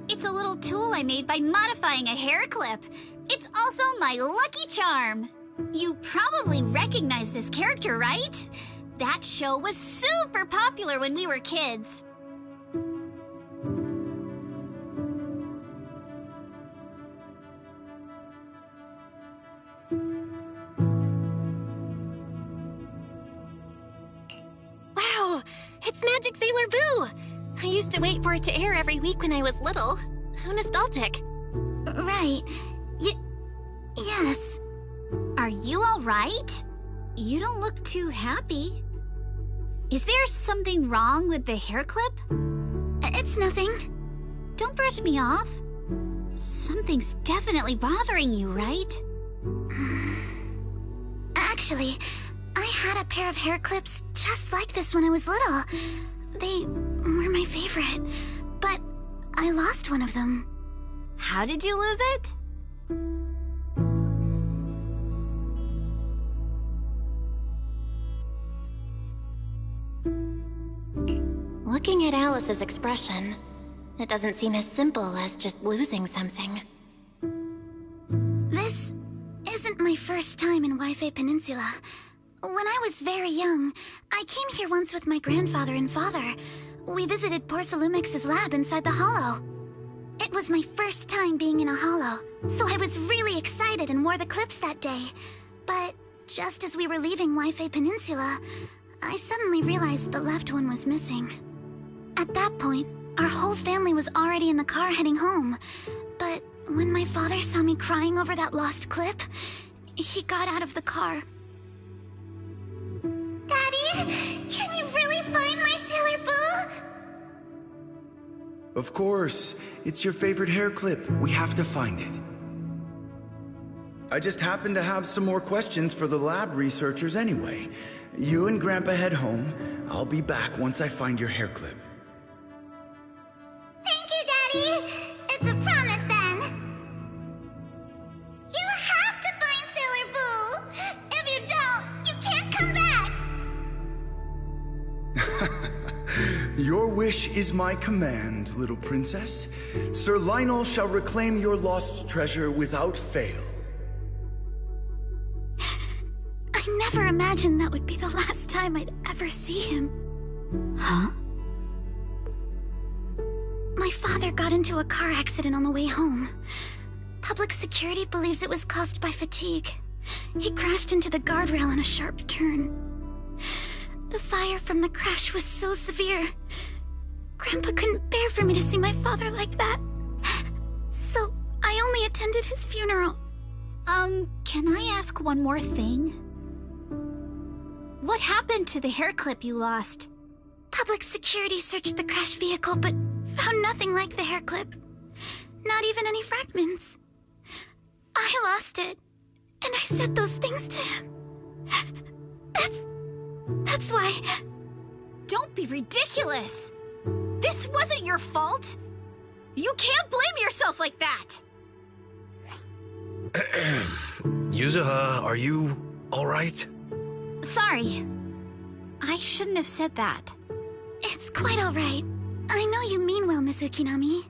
It's a little tool I made by modifying a hair clip. It's also my lucky charm. You probably recognize this character, right? That show was super popular when we were kids. It's Magic Sailor Boo! I used to wait for it to air every week when I was little. How nostalgic. Right. Yes. Are you all right? You don't look too happy. Is there something wrong with the hair clip? It's nothing. Don't brush me off. Something's definitely bothering you, right? Actually, I had a pair of hair clips just like this when I was little. They were my favorite, but I lost one of them. How did you lose it? Looking at Alice's expression, it doesn't seem as simple as just losing something. This isn't my first time in Wi-Fi Peninsula. When I was very young, I came here once with my grandfather and father. We visited Porcelumix's lab inside the Hollow. It was my first time being in a Hollow, so I was really excited and wore the clips that day. But just as we were leaving Wi-Fi Peninsula, I suddenly realized the left one was missing. At that point, our whole family was already in the car heading home. But when my father saw me crying over that lost clip, he got out of the car. Daddy, can you really find my Sailor Boo? Of course. It's your favorite hair clip. We have to find it. I just happen to have some more questions for the lab researchers anyway. You and Grandpa head home. I'll be back once I find your hair clip. Thank you, Daddy. It's a promise then. You have to find Sailor Boo. If you don't, you can't come back. Your wish is my command, little princess. Sir Lionel shall reclaim your lost treasure without fail. I never imagined that would be the last time I'd ever see him. Huh? My father got into a car accident on the way home. Public security believes it was caused by fatigue. He crashed into the guardrail on a sharp turn. The fire from the crash was so severe. Grandpa couldn't bear for me to see my father like that. So I only attended his funeral. Can I ask one more thing? What happened to the hair clip you lost? Public security searched the crash vehicle, but found nothing like the hair clip. Not even any fragments. I lost it, and I said those things to him. That's why... Don't be ridiculous! This wasn't your fault! You can't blame yourself like that! Yuzuha, are you alright? Sorry. I shouldn't have said that. It's quite alright. I know you mean well, Miss Ukinami.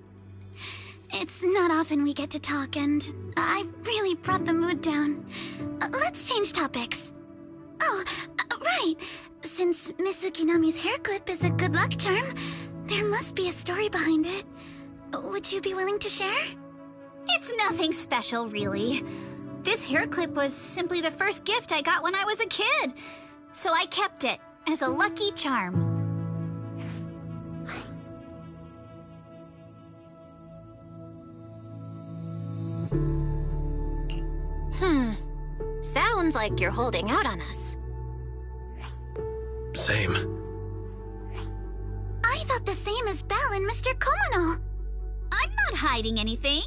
It's not often we get to talk, and I really brought the mood down. Let's change topics. Oh, right. Since Miss Ukinami's hair clip is a good luck charm, there must be a story behind it. Would you be willing to share? It's nothing special, really. This hair clip was simply the first gift I got when I was a kid. So I kept it as a lucky charm. Sounds like you're holding out on us. Same. I thought the same as Belle and Mr. Komono. I'm not hiding anything.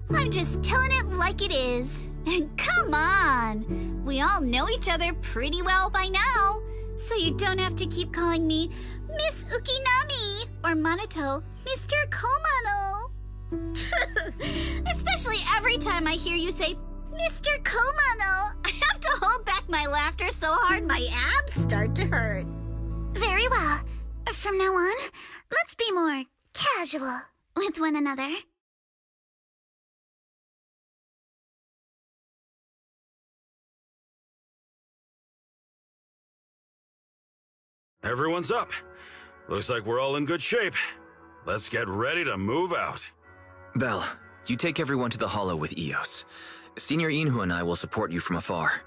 I'm just telling it like it is. And come on! We all know each other pretty well by now. So you don't have to keep calling me Miss Ukinami or Manato Mr. Komono. Especially every time I hear you say Mr. Komono. I have to hold back my laughter so hard my abs start to hurt. Very well. From now on, let's be more casual with one another. Everyone's up. Looks like we're all in good shape. Let's get ready to move out. Belle, you take everyone to the Hollow with Eos. Senior Inhu and I will support you from afar.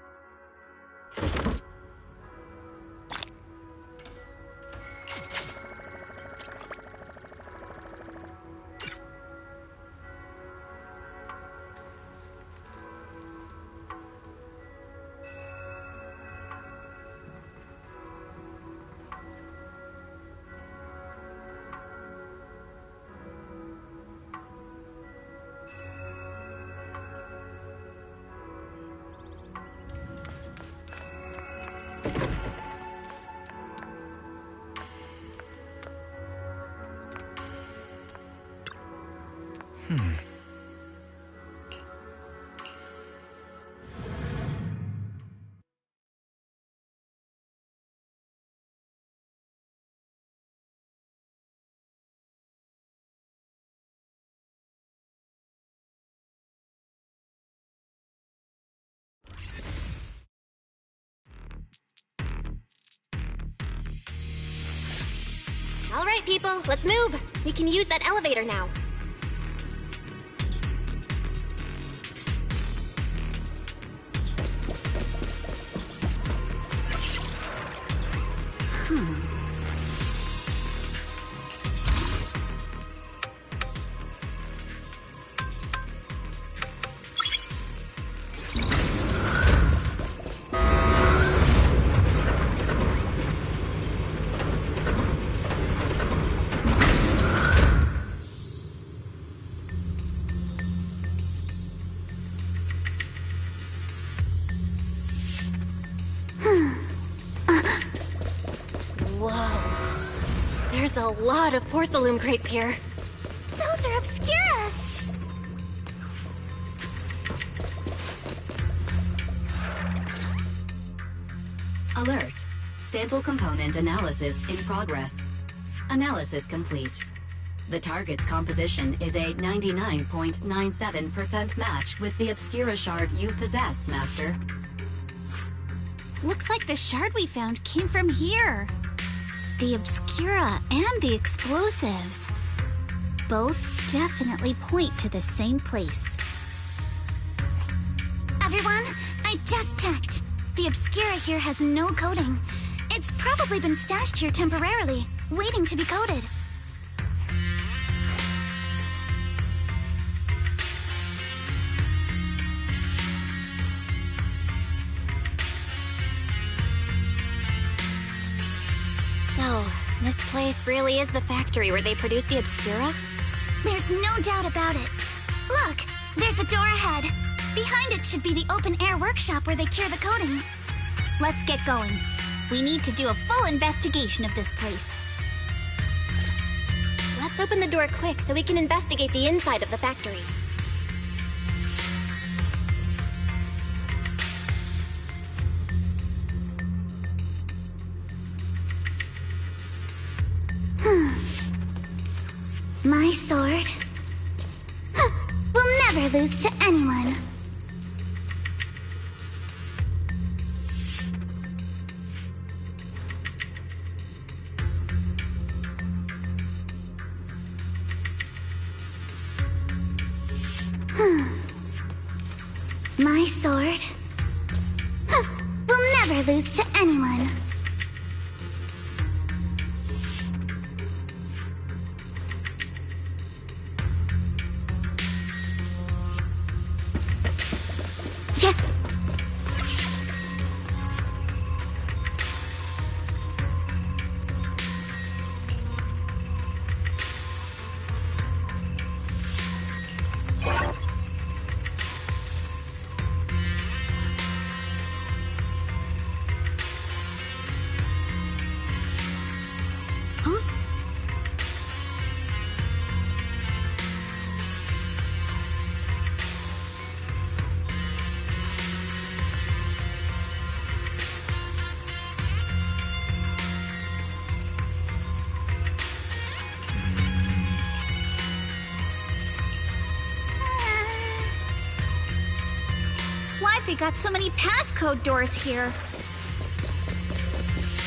All right, people, let's move. We can use that elevator now. Whoa. There's a lot of porcelain crates here. Those are Obscuras! Alert. Sample component analysis in progress. Analysis complete. The target's composition is a 99.97% match with the Obscura shard you possess, Master. Looks like the shard we found came from here. The Obscura and the explosives. Both definitely point to the same place. Everyone, I just checked. The Obscura here has no coating. It's probably been stashed here temporarily, waiting to be coated. So, this place really is the factory where they produce the Obscura? There's no doubt about it. Look, there's a door ahead. Behind it should be the open-air workshop where they cure the coatings. Let's get going. We need to do a full investigation of this place. Let's open the door quick so we can investigate the inside of the factory. My sword will never lose to anyone. My sword will never lose to anyone. Yeah. Why've they got so many passcode doors here?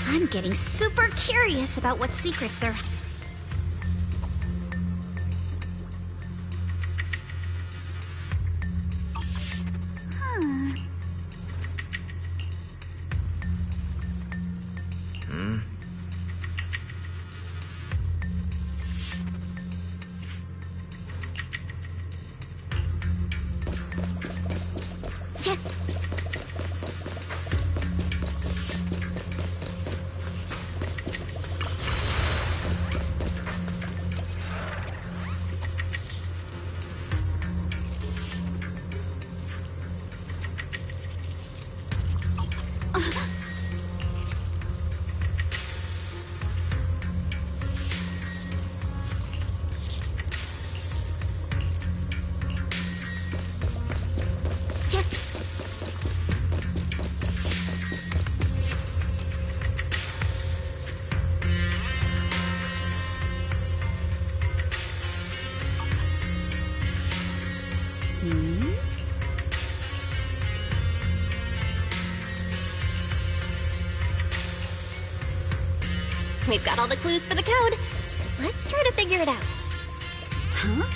I'm getting super curious about what secrets they're... Yeah. We've got all the clues for the code. Let's try to figure it out. Huh?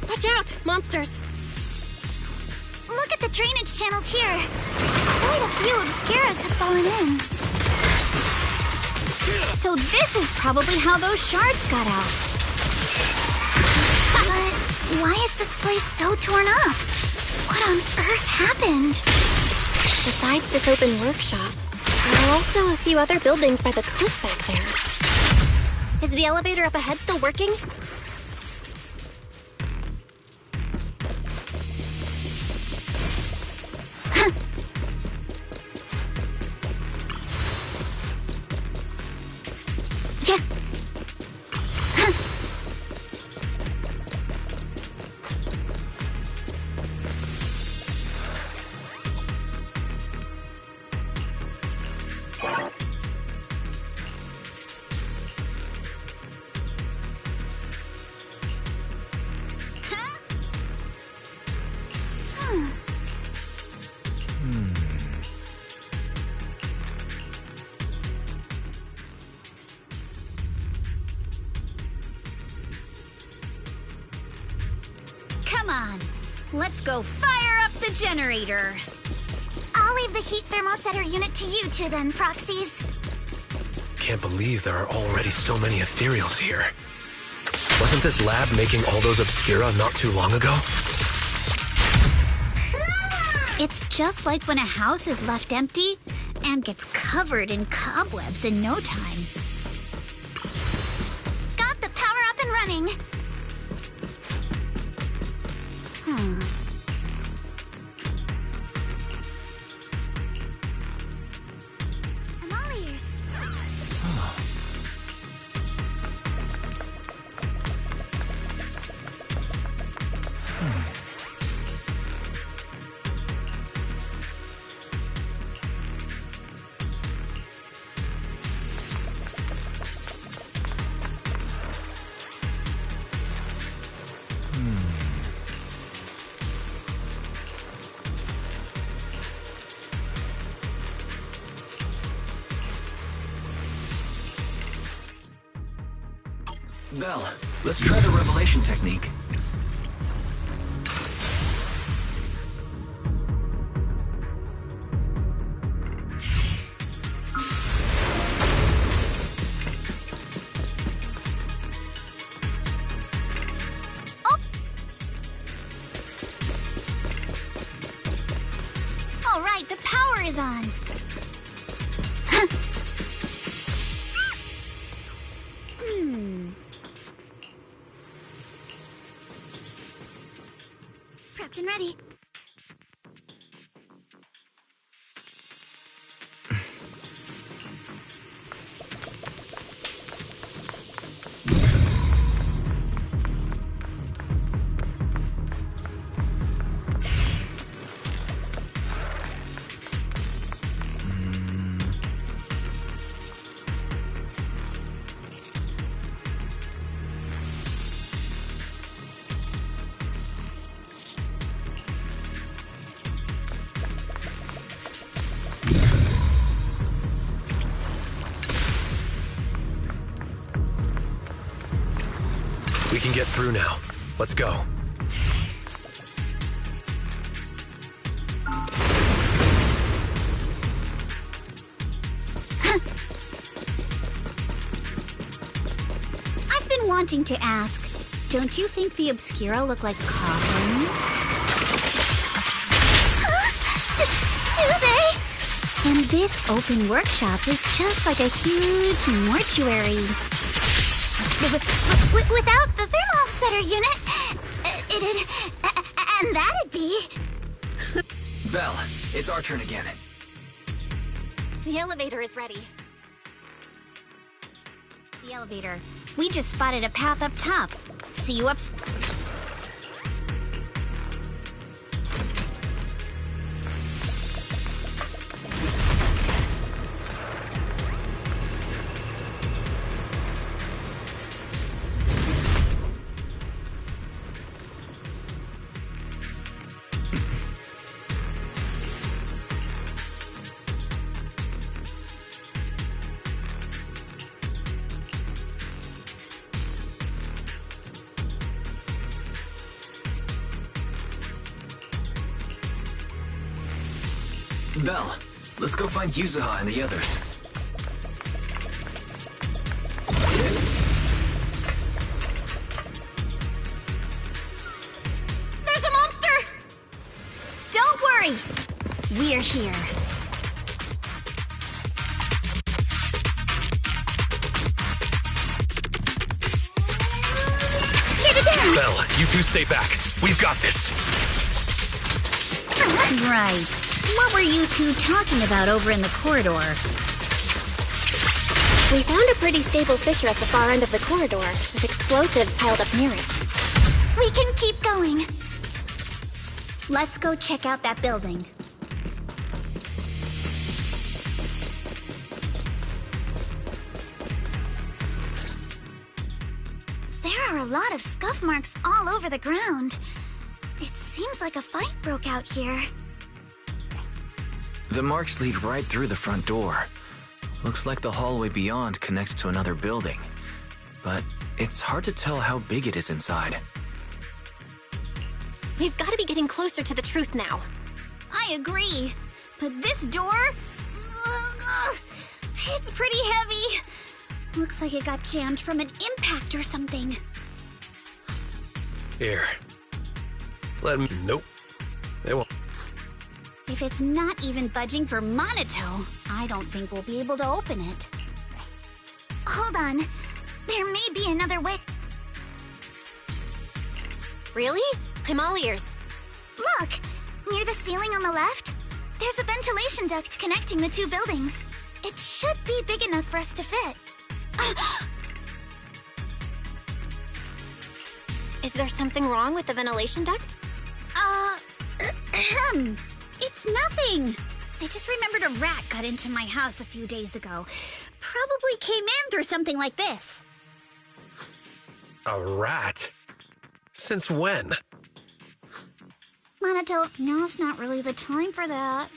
Watch out, monsters! Look at the drainage channels here. Quite a few obscuras have fallen in. So this is probably how those shards got out. But why is this place so torn up? What on earth happened? Besides this open workshop, there are also a few other buildings by the cliff back there. Is the elevator up ahead still working? Yeah. Come on, let's go fire up the generator. I'll leave the heat thermosetter unit to you two then, Proxies. Can't believe there are already so many ethereals here. Wasn't this lab making all those obscura not too long ago? It's just like when a house is left empty and gets covered in cobwebs in no time. Got the power up and running. I'm all ears. Belle, let's try the revelation technique. All right, the power is on. Prepped and ready. We can get through now. Let's go. I've been wanting to ask, don't you think the Obscura look like coffins? Do they? And this open workshop is just like a huge mortuary. Without the thermosetter unit, it'd... and that'd be... Belle, it's our turn again. The elevator is ready. The elevator. We just spotted a path up top. See you up. Belle, let's go find Yuzuha and the others. There's a monster! Don't worry. We're here. Belle, you two stay back. We've got this. Right. What were you two talking about over in the corridor? We found a pretty stable fissure at the far end of the corridor, with explosives piled up near it. We can keep going. Let's go check out that building. There are a lot of scuff marks all over the ground. It seems like a fight broke out here. The marks lead right through the front door. Looks like the hallway beyond connects to another building. But it's hard to tell how big it is inside. We've got to be getting closer to the truth now. I agree. But this door... it's pretty heavy. Looks like it got jammed from an impact or something. Here. Let me... Nope. They won't. If it's not even budging for Monito, I don't think we'll be able to open it. Hold on. There may be another way. Really? I'm all ears. Look! Near the ceiling on the left, there's a ventilation duct connecting the two buildings. It should be big enough for us to fit. Is there something wrong with the ventilation duct? It's nothing. I just remembered a rat got into my house a few days ago. Probably came in through something like this. A rat? Since when? Monito, now's not really the time for that.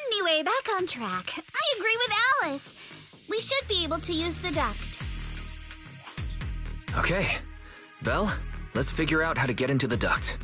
Anyway, back on track. I agree with Alice. We should be able to use the duct. Okay. Belle, let's figure out how to get into the duct.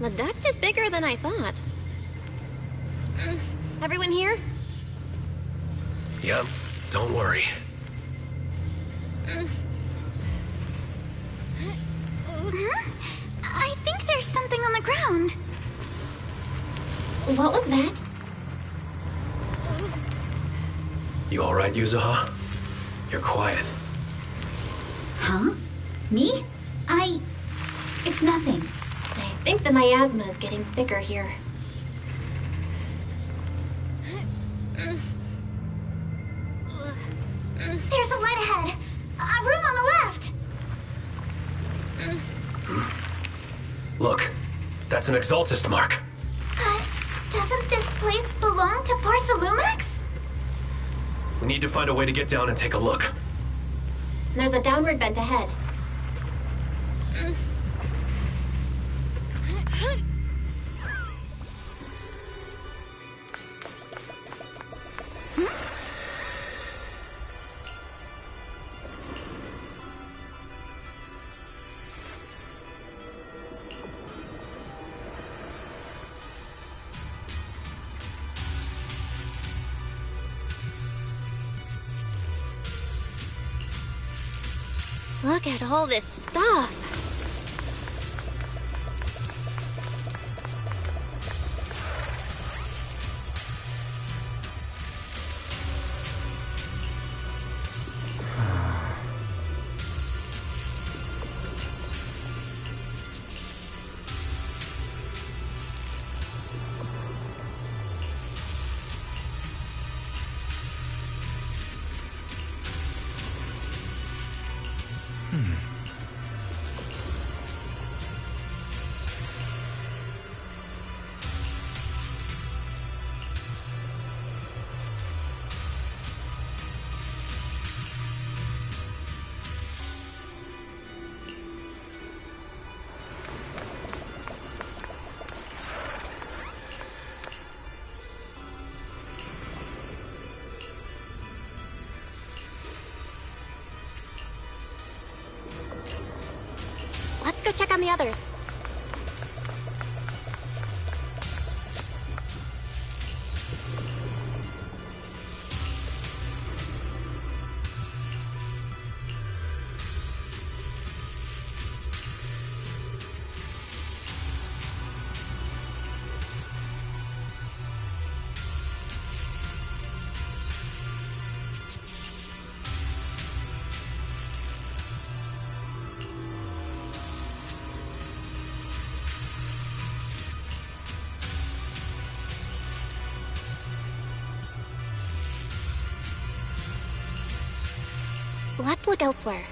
The duct is bigger than I thought. Everyone here? Yep, don't worry. I think there's something on the ground. What was that? You alright, Yuzuha? You're quiet. Huh? Me? It's nothing. I think the miasma is getting thicker here. There's a light ahead. A room on the left. Look, that's an Exaltist mark. Doesn't this place belong to Porcelumex? We need to find a way to get down and take a look. There's a downward vent ahead. Look at all this stuff. Let's go check on the others. Let's look elsewhere.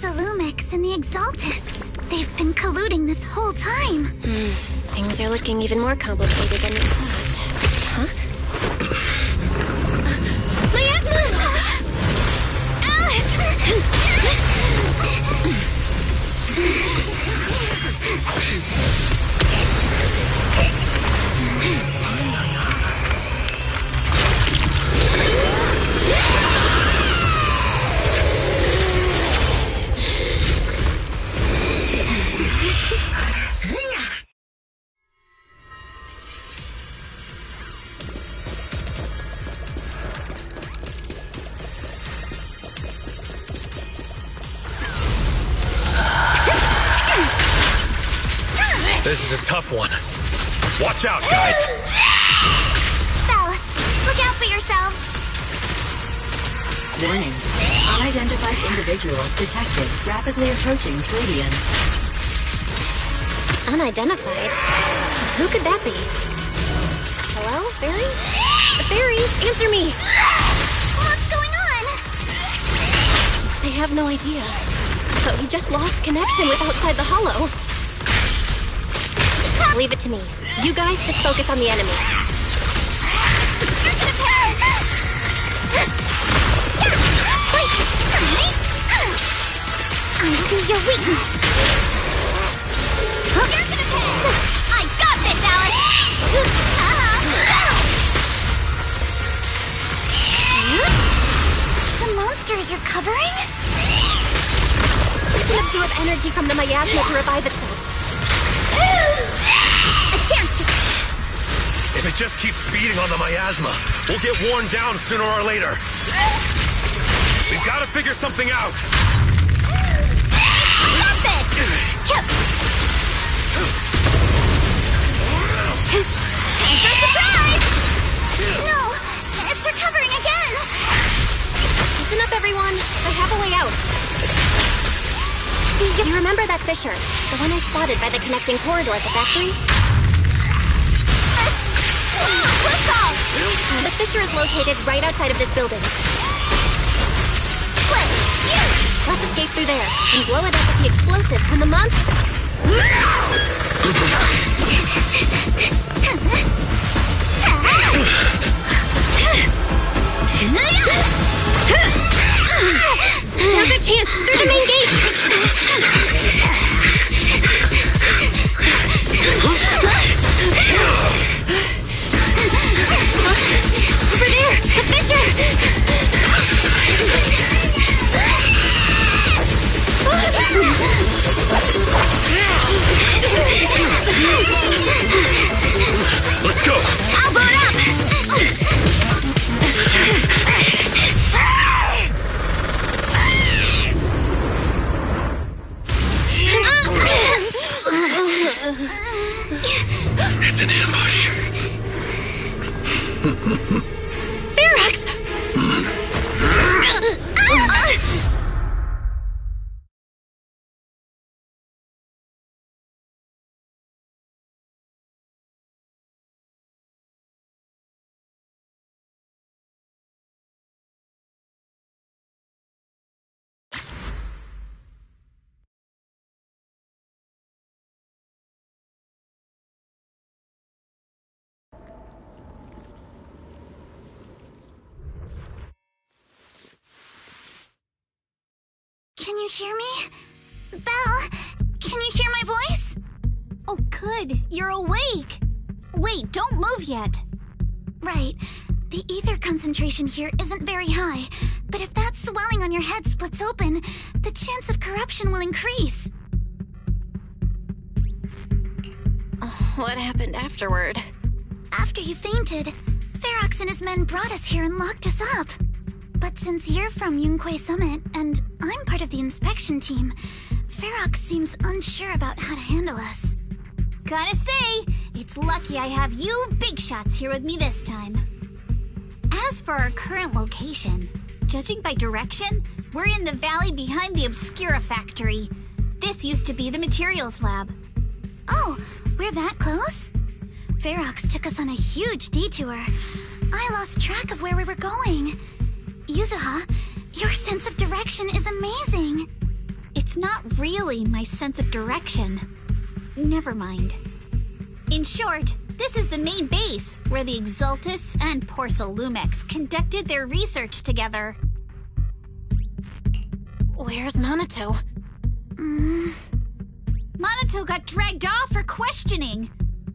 Lumix and the Exaltists. They've been colluding this whole time. Things are looking even more complicated than we thought. Huh? This is a tough one. Watch out, guys! Belle, look out for yourselves! Warning. Unidentified individuals detected rapidly approaching Sladian. Unidentified? Who could that be? Hello, Fairy? Fairy, answer me! What's going on? I have no idea. But we just lost connection with outside the hollow. Leave it to me. You guys just focus on the enemy. I see your weakness. You're gonna pay. I got this, Alice. The monsters are covering? It can absorb energy from the miasma to revive itself. A chance to... If it just keeps feeding on the miasma, we'll get worn down sooner or later. We've got to figure something out. Stop this! Time for a surprise! No, it's recovering again! Listen up, everyone. I have a way out. See, you remember that fissure? The one I spotted by the connecting corridor at the factory? Let's go! The fissure is located right outside of this building. Quick, you! Let the escape through there and blow it up with the explosives when the monster... Now's our chance! Through the main gate! Over there! The fissure! Let's go! I'll boot up! It's an ambush. Ferox! Can you hear me? Belle, can you hear my voice? Oh, good. You're awake. Wait, don't move yet. Right. The ether concentration here isn't very high, but if that swelling on your head splits open, the chance of corruption will increase. What happened afterward? After you fainted, Ferox and his men brought us here and locked us up. But since you're from Yunque Summit, and I'm part of the inspection team, Ferox seems unsure about how to handle us. Gotta say, it's lucky I have you big shots here with me this time. As for our current location, judging by direction, we're in the valley behind the Obscura factory. This used to be the materials lab. Oh, we're that close? Ferox took us on a huge detour. I lost track of where we were going. Yuzuha, your sense of direction is amazing. It's not really my sense of direction. Never mind. In short, this is the main base where the Exultus and Porcelumex conducted their research together. Where's Monato? Monato got dragged off for questioning.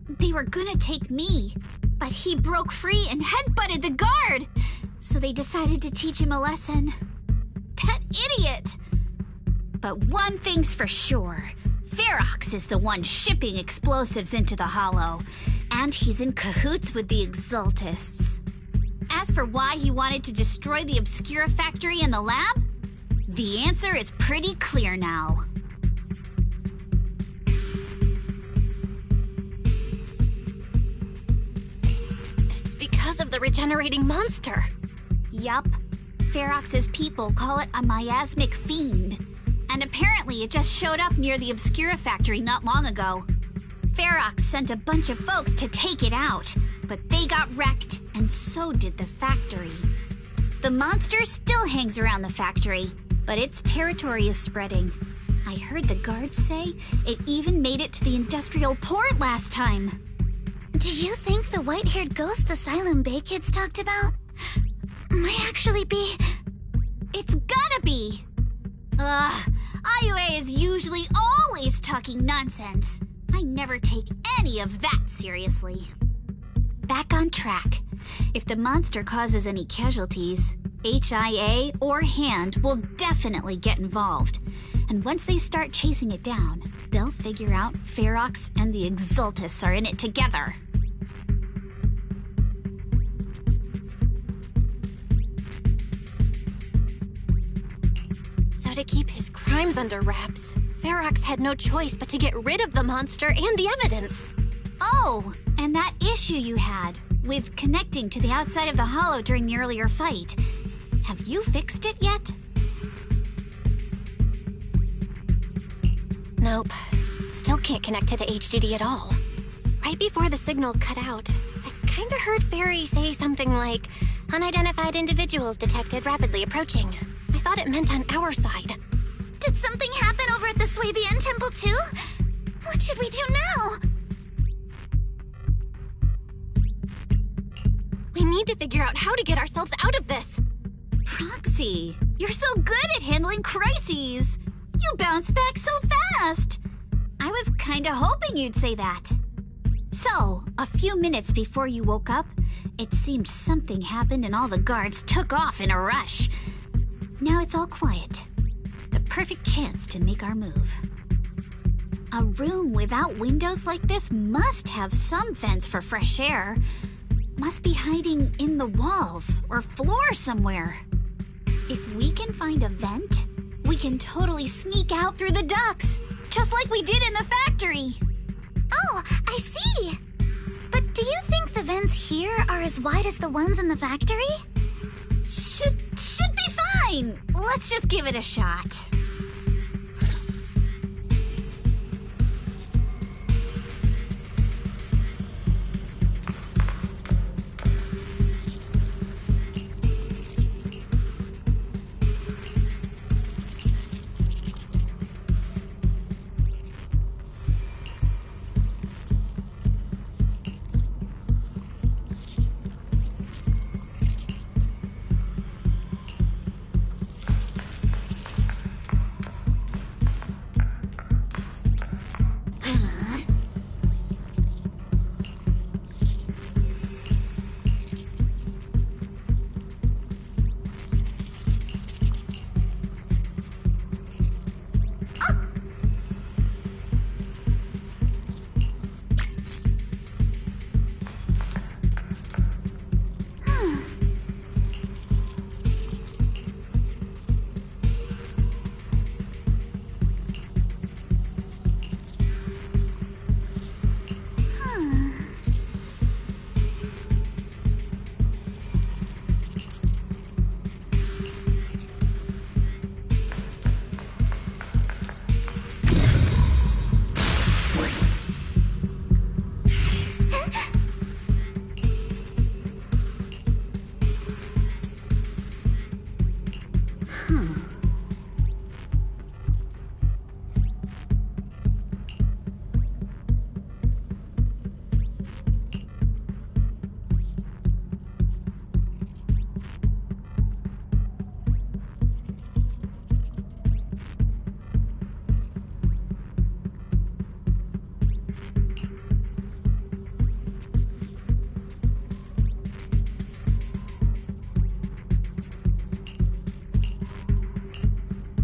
They were gonna take me, but he broke free and headbutted the guard. So they decided to teach him a lesson. That idiot! But one thing's for sure. Ferox is the one shipping explosives into the Hollow, and he's in cahoots with the Exultists. As for why he wanted to destroy the Obscura factory and the lab, the answer is pretty clear now. It's because of the regenerating monster. Yup. Ferox's people call it a miasmic fiend. And apparently it just showed up near the Obscura factory not long ago. Ferox sent a bunch of folks to take it out, but they got wrecked, and so did the factory. The monster still hangs around the factory, but its territory is spreading. I heard the guards say it even made it to the industrial port last time. Do you think the white-haired ghost the Silent Bay kids talked about might actually be... It's gotta be! IUA is usually always talking nonsense. I never take any of that seriously. Back on track. If the monster causes any casualties, HIA or Hand will definitely get involved. And once they start chasing it down, they'll figure out Ferox and the Exultus are in it together. So to keep his crimes under wraps, Ferox had no choice but to get rid of the monster and the evidence. Oh, and that issue you had with connecting to the outside of the Hollow during the earlier fight. Have you fixed it yet? Nope. Still can't connect to the HGD at all. Right before the signal cut out, I kinda heard Fairy say something like, "Unidentified individuals detected rapidly approaching." I thought it meant on our side. Did something happen over at the Swabian Temple too? What should we do now? We need to figure out how to get ourselves out of this. Proxy, you're so good at handling crises. You bounce back so fast. I was kinda hoping you'd say that. So, a few minutes before you woke up, it seemed something happened and all the guards took off in a rush. Now it's all quiet. The perfect chance to make our move. A room without windows like this must have some vents for fresh air. Must be hiding in the walls or floor somewhere. If we can find a vent, we can totally sneak out through the ducts, just like we did in the factory. Oh, I see. But do you think the vents here are as wide as the ones in the factory? Should be fine. Let's just give it a shot.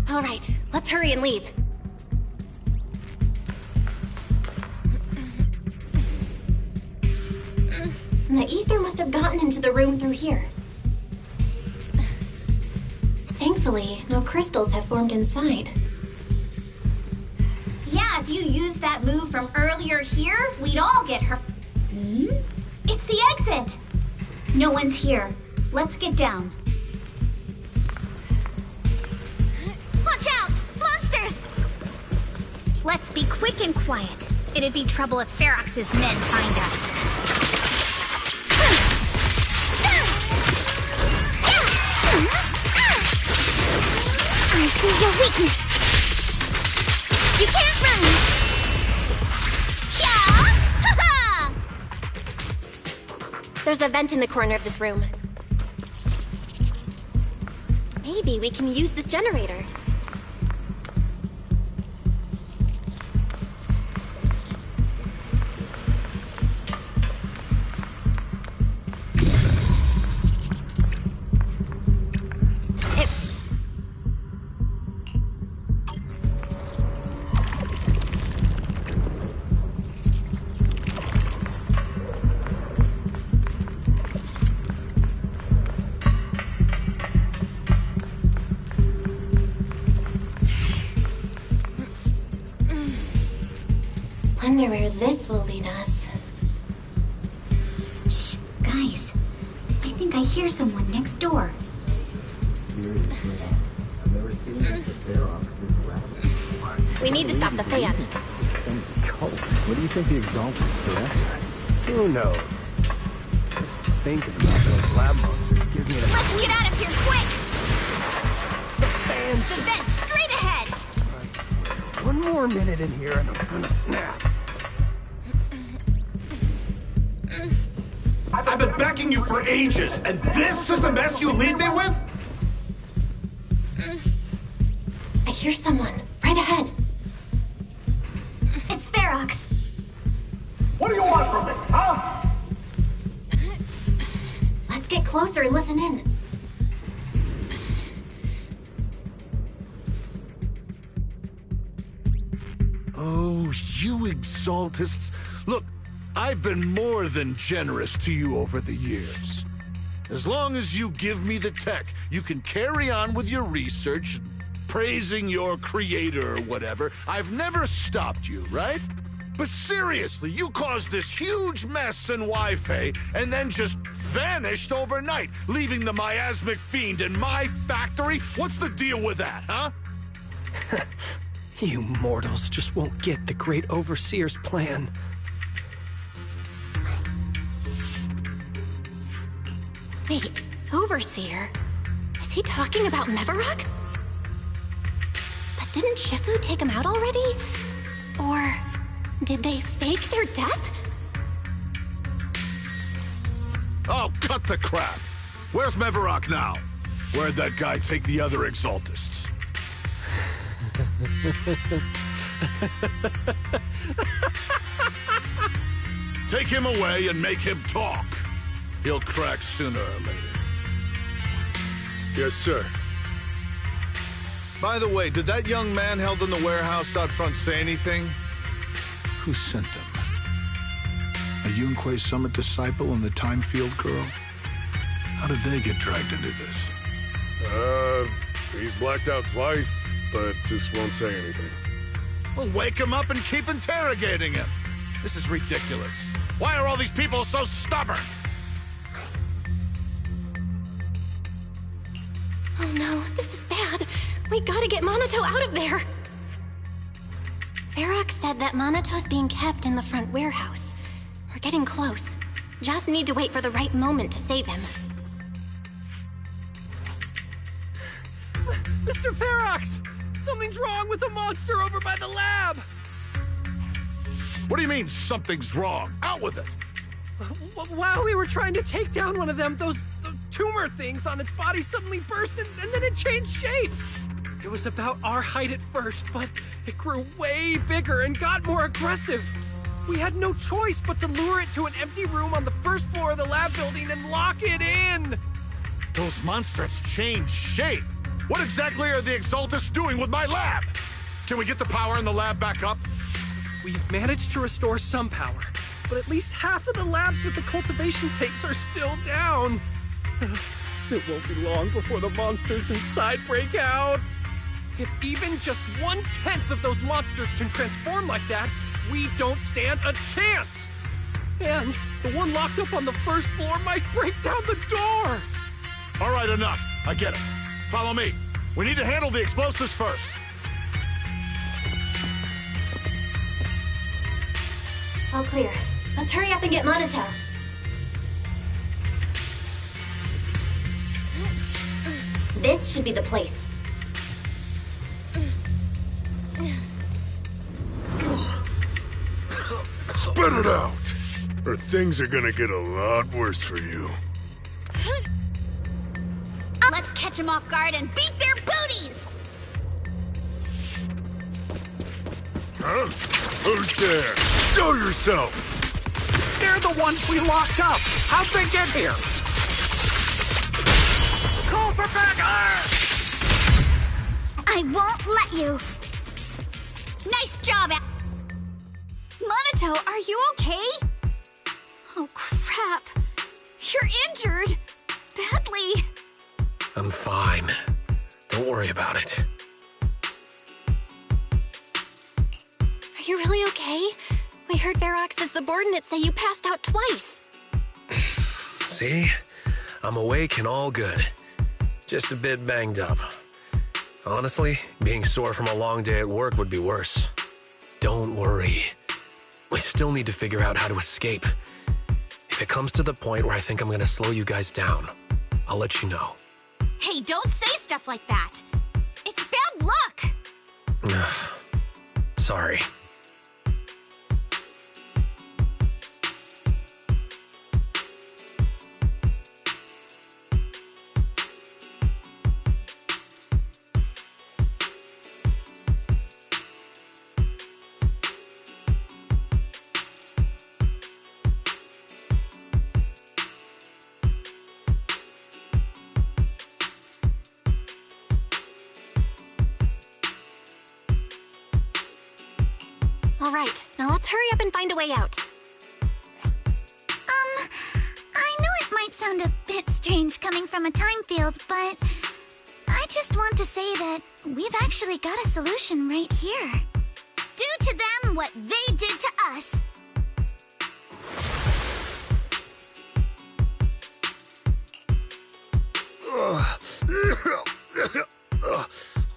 All right, let's hurry and leave. The ether must have gotten into the room through here. Thankfully, no crystals have formed inside. Yeah, if you used that move from earlier here, we'd all get hurt. It's the exit. No one's here. Let's get down. Watch out! Monsters! Let's be quick and quiet. It'd be trouble if Ferox's men find us. I see your weakness. You can't run! Ha-ha! There's a vent in the corner of this room. Maybe we can use this generator. Wonder where this will lead us. Shh, guys. I think I hear someone next door. We need to stop the fan. What do you think the exalted is correct? Who knows? Thinking about those lab monsters gives me the... Let's get out of here quick! fan. The vent straight ahead! One more minute in here and I'm gonna snap. I've been backing you for ages, and this is the mess you leave me with? I hear someone. Right ahead. It's Ferox. What do you want from me, huh? Let's get closer and listen in. Oh, you exaltists. Look, I've been more than generous to you over the years. As long as you give me the tech, you can carry on with your research, praising your creator or whatever. I've never stopped you, right? But seriously, you caused this huge mess in Wi-Fi and then just vanished overnight, leaving the miasmic fiend in my factory? What's the deal with that, huh? You mortals just won't get the Great Overseer's plan. Wait, Overseer? Is he talking about Mevarok? But didn't Shifu take him out already? Or did they fake their death? Oh, cut the crap! Where's Mevarok now? Where'd that guy take the other exaltists? Take him away and make him talk. He'll crack sooner or later. Yes, sir. By the way, did that young man held in the warehouse out front say anything? Who sent them? A Yunque Summit disciple and the Time Field girl? How did they get dragged into this? He's blacked out twice, but just won't say anything. Well, wake him up and keep interrogating him. This is ridiculous. Why are all these people so stubborn? Oh no, this is bad. We gotta get Monato out of there. Ferox said that Monato's being kept in the front warehouse. We're getting close. Just need to wait for the right moment to save him. Mr. Ferox! Something's wrong with the monster over by the lab! What do you mean, something's wrong? Out with it! While we were trying to take down one of them, those tumor things on its body suddenly burst and then it changed shape. It was about our height at first, but it grew way bigger and got more aggressive. We had no choice but to lure it to an empty room on the first floor of the lab building and lock it in. Those monsters changed shape. What exactly are the Exaltists doing with my lab? Can we get the power in the lab back up? We've managed to restore some power, but at least half of the labs with the cultivation tanks are still down. It won't be long before the monsters inside break out. If even just 1/10 of those monsters can transform like that, we don't stand a chance. And the one locked up on the first floor might break down the door. All right, enough. I get it. Follow me. We need to handle the explosives first. All clear. Let's hurry up and get Monato. This should be the place. Spit it out, or things are gonna get a lot worse for you. Let's catch them off guard and beat their booties! Huh? Who's there? Show yourself! They're the ones we locked up. How'd they get here? Call for backup! I won't let you. Nice job, Monato, are you okay? Oh, crap. You're injured. Badly. I'm fine. Don't worry about it. Are you really okay? We heard Ferox's subordinates say you passed out twice. See? I'm awake and all good. Just a bit banged up. Honestly, being sore from a long day at work would be worse. Don't worry. We still need to figure out how to escape. If it comes to the point where I think I'm gonna slow you guys down, I'll let you know. Hey, don't say stuff like that. It's bad luck. Sorry. All right, now let's hurry up and find a way out. I know it might sound a bit strange coming from a time field, but I just want to say that we've actually got a solution right here. Do to them what they did to us.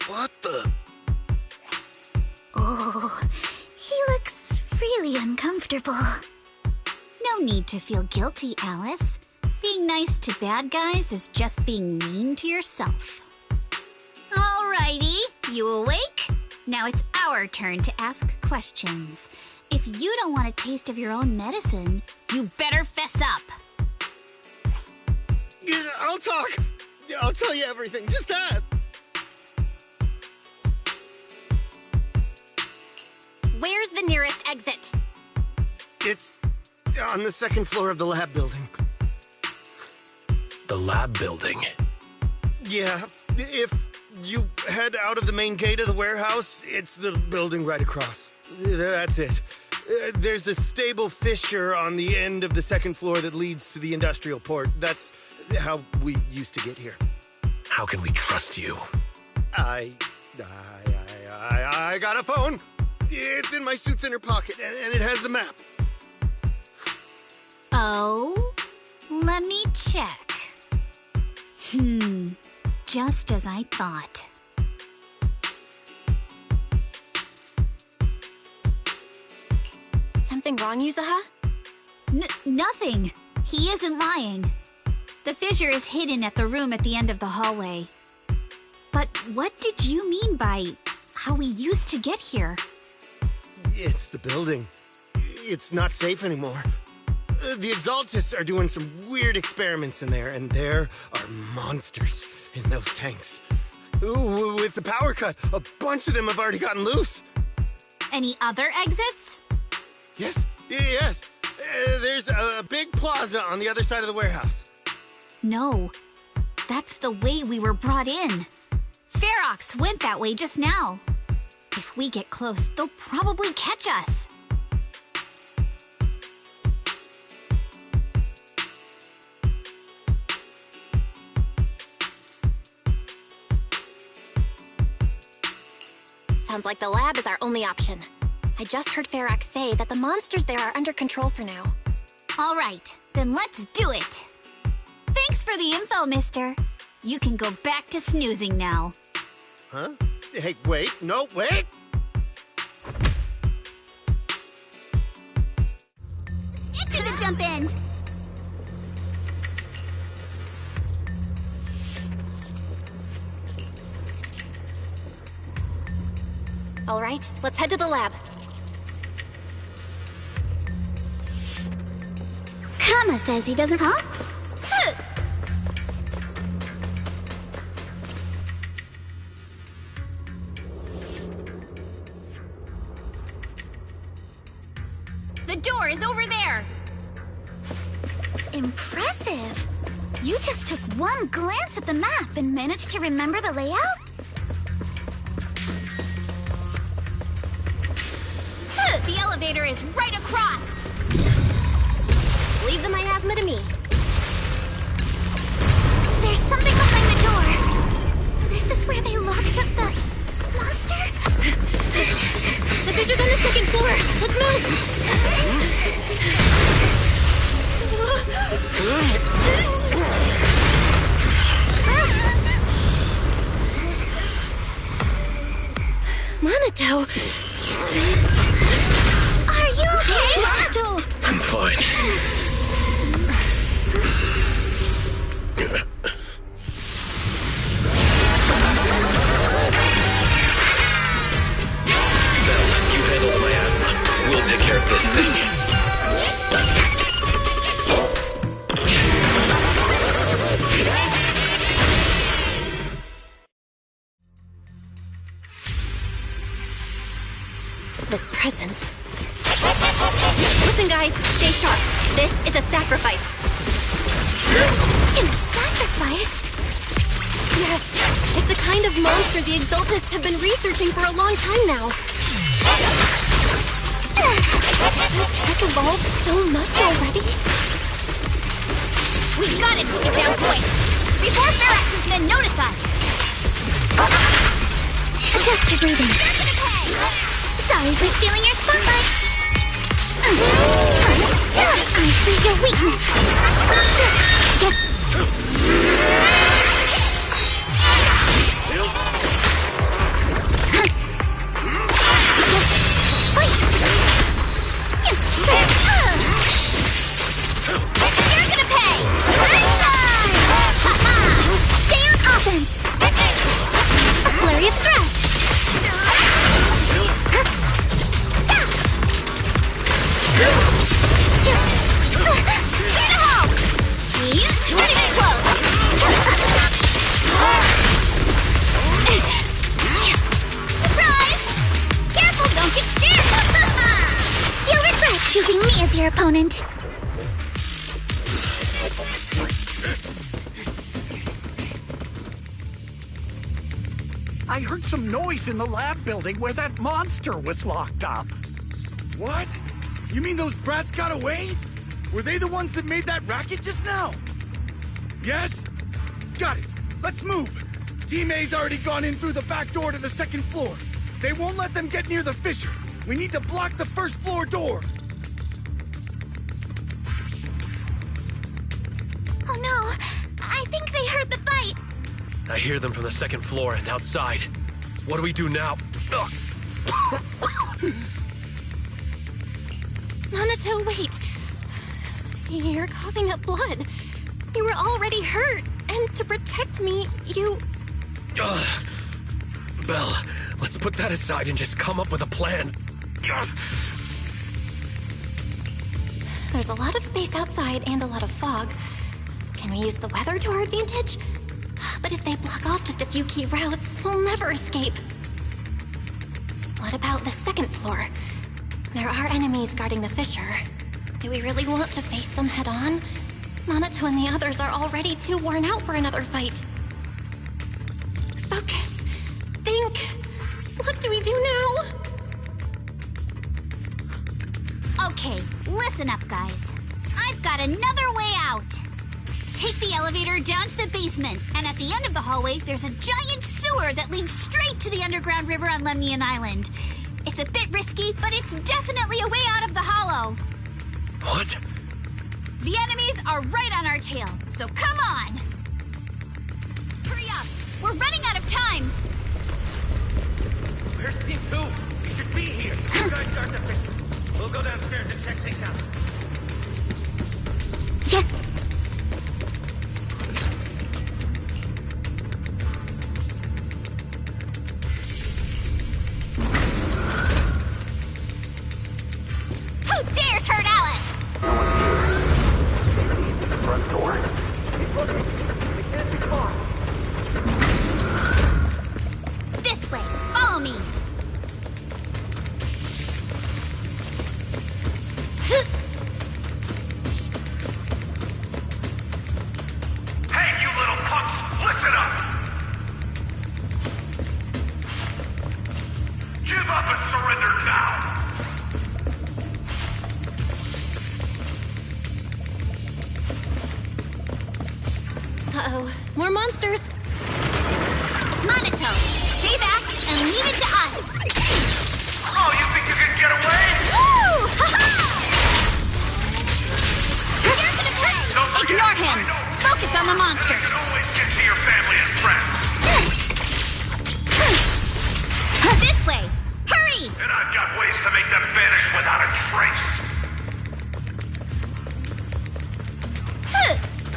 What the? Oh, he looks really uncomfortable. No need to feel guilty, Alice. Being nice to bad guys is just being mean to yourself. Alrighty, you awake? Now it's our turn to ask questions. If you don't want a taste of your own medicine, you better fess up. Yeah, I'll talk. I'll tell you everything. Just ask. Where's the nearest exit? It's on the second floor of the lab building. The lab building? Yeah, if you head out of the main gate of the warehouse, it's the building right across. That's it. There's a stable fissure on the end of the second floor that leads to the industrial port. That's how we used to get here. How can we trust you? I got a phone. It's in my suit's inner pocket, and it has the map. Oh? Let me check. Just as I thought. Something wrong, Yuzuha? Nothing. He isn't lying. The fissure is hidden at the room at the end of the hallway. But what did you mean by how we used to get here? It's the building. It's not safe anymore. The Exaltists are doing some weird experiments in there, and there are monsters in those tanks. Ooh, with the power cut, a bunch of them have already gotten loose. Any other exits? Yes. There's a big plaza on the other side of the warehouse. No. That's the way we were brought in. Ferox went that way just now. If we get close, they'll probably catch us. Sounds like the lab is our only option. I just heard Ferox say that the monsters there are under control for now. All right, then let's do it. Thanks for the info, mister. You can go back to snoozing now. Huh? Hey, wait. No, wait! Into the jump in! All right, let's head to the lab. Kama says he doesn't... Huh? The door is over there! Impressive! You just took one glance at the map and managed to remember the layout? The elevator is right across! Leave the miasma to me. There's something behind the door. This is where they locked up the monster? The fissure's on the second floor. Let's move! Monato! Are you okay, Monato? I'm fine. Belle, you this thing. This presence. Listen, guys, stay sharp. This is a sacrifice. In a sacrifice? Yes, it's the kind of monster the Exaltists have been researching for a long time now. Has tech evolved so much already? We've got to take it down quick, before Ferax's men notice us! Adjust your breathing. Sorry for stealing your spotlight. I see your weakness. You're gonna pay! Stay on offense! A flurry of thrust! Ready to close! Surprise! Careful, don't get scared! You'll regret choosing me as your opponent. I heard some noise in the lab building where that monster was locked up. What? You mean those brats got away? Were they the ones that made that racket just now? Yes? Got it. Let's move. Team A's already gone in through the back door to the second floor. They won't let them get near the fissure. We need to block the first floor door. Oh no, I think they heard the fight. I hear them from the second floor and outside. What do we do now? Monato, wait. You're coughing up blood. You were already hurt, and to protect me, you... Belle, let's put that aside and just come up with a plan. There's a lot of space outside and a lot of fog. Can we use the weather to our advantage? But if they block off just a few key routes, we'll never escape. What about the second floor? There are enemies guarding the fissure. Do we really want to face them head-on? Monato and the others are already too worn out for another fight. Focus. Think. What do we do now? Okay, listen up, guys. I've got another way out. Take the elevator down to the basement, and at the end of the hallway, there's a giant sewer that leads straight to the underground river on Lemnian Island. It's a bit risky, but it's definitely a way out of the hollow. What? The enemies are right on our tail, so come on! Hurry up! We're running out of time! Where's Team 2? You should be here. You guys start the fissure. We'll go downstairs and check things out. Yeah. Who dares hurt Alice? No one here. To the front door. Keep looking. It can't be far. This way. Follow me. Hey, you little punks! Listen up! Give up and surrender now! Uh-oh. More monsters! Monato, stay back and leave it to us! Oh, you think you can get away? Woo! Ha-ha! You're gonna play! Ignore him! Focus on the monsters! You can always get to your family and friends. This way! Hurry! And I've got ways to make them vanish without a trace.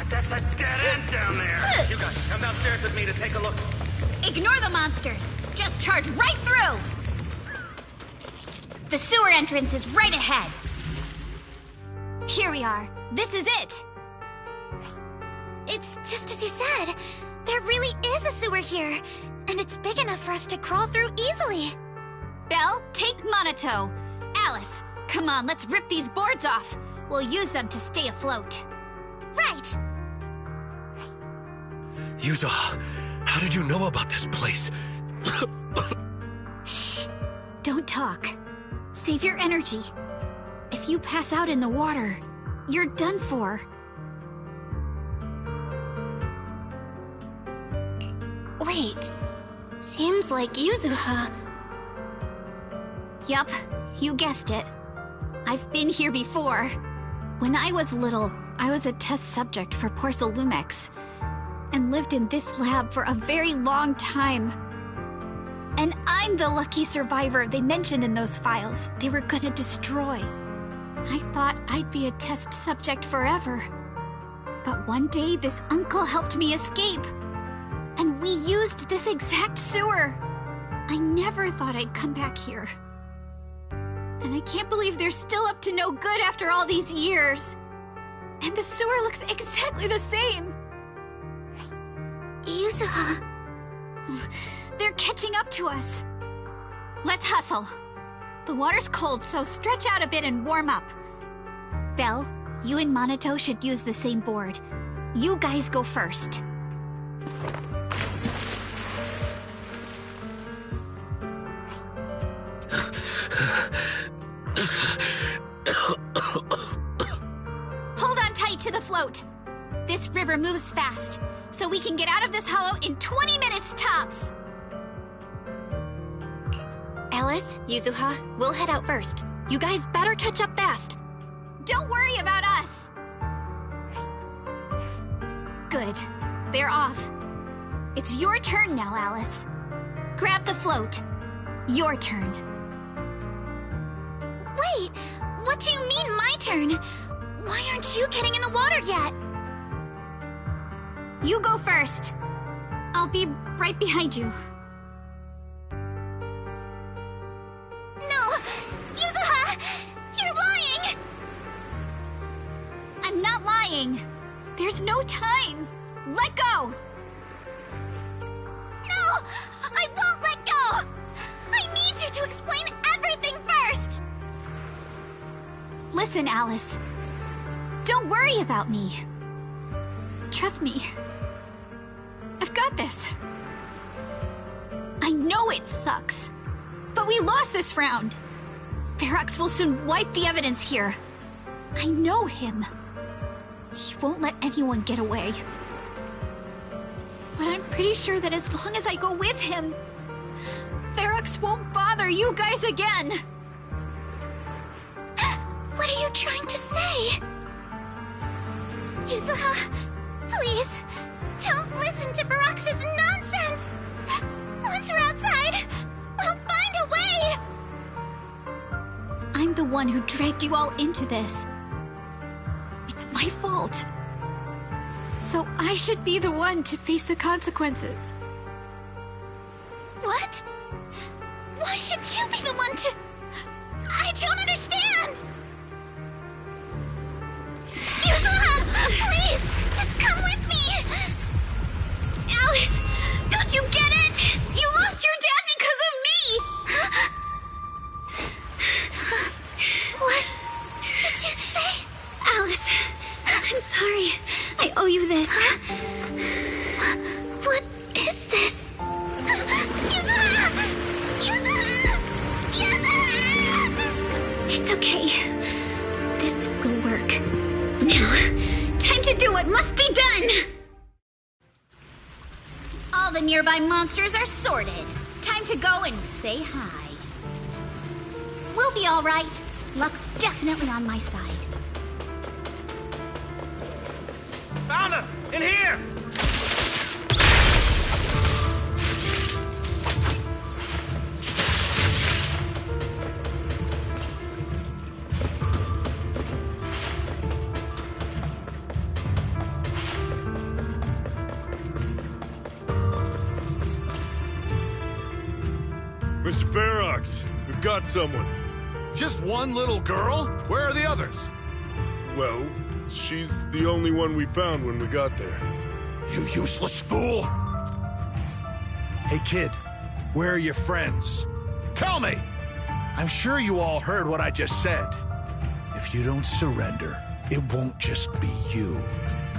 That's a dead end down there. You guys, come downstairs with me to take a look. Ignore the monsters! Just charge right through! The sewer entrance is right ahead. Here we are. This is it. It's just as you said. There really is a sewer here, and it's big enough for us to crawl through easily. Belle, take Monato. Alice, come on, let's rip these boards off. We'll use them to stay afloat. Right. Yuzo, how did you know about this place? Shh. Don't talk. Save your energy. If you pass out in the water, you're done for. Wait. Seems like Yuzuha. Yup, you guessed it. I've been here before. When I was little, I was a test subject for Porcelumex, and lived in this lab for a very long time. And I'm the lucky survivor they mentioned in those files they were gonna destroy. I thought I'd be a test subject forever. But one day this uncle helped me escape. And we used this exact sewer. I never thought I'd come back here. And I can't believe they're still up to no good after all these years. And the sewer looks exactly the same. Yuzuha. They're catching up to us. Let's hustle. The water's cold, so stretch out a bit and warm up. Belle, you and Monato should use the same board. You guys go first. Hold on tight to the float. This river moves fast, so we can get out of this hollow in 20 minutes tops. Alice, Yuzuha, we'll head out first. You guys better catch up fast. Don't worry about us. Good. They're off. It's your turn now, Alice. Grab the float. Your turn. Wait, what do you mean my turn? Why aren't you getting in the water yet? You go first. I'll be right behind you. No! Yuzuha! You're lying! I'm not lying. There's no time. Let go! No! I won't let go! I need you to explain everything first! Listen, Alice. Don't worry about me. Trust me. I've got this. I know it sucks, but we lost this round. Ferox will soon wipe the evidence here. I know him. He won't let anyone get away. But I'm pretty sure that as long as I go with him, Ferox won't bother you guys again. What are you trying to say? Yuzuha, please, don't listen to Ferox's nonsense! Once we're outside, we'll find a way! I'm the one who dragged you all into this. It's my fault. So I should be the one to face the consequences. What? Why should you be the one to... I don't understand! Yuzuha, please, just come with me! Alice, don't you get it? You lost your dad because of me! What did you say? Alice, I'm sorry. I owe you this. What is this? Yuzuha! Yuzuha! Yuzuha! It's okay. This will work. Now, time to do what must be done! All the nearby monsters are sorted. Time to go and say hi. We'll be all right. Luck's definitely on my side. Found him! In here! Mr. Ferox, we've got someone. Just one little girl? Where are the others? Well, she's the only one we found when we got there. You useless fool! Hey, kid, where are your friends? Tell me! I'm sure you all heard what I just said. If you don't surrender, it won't just be you.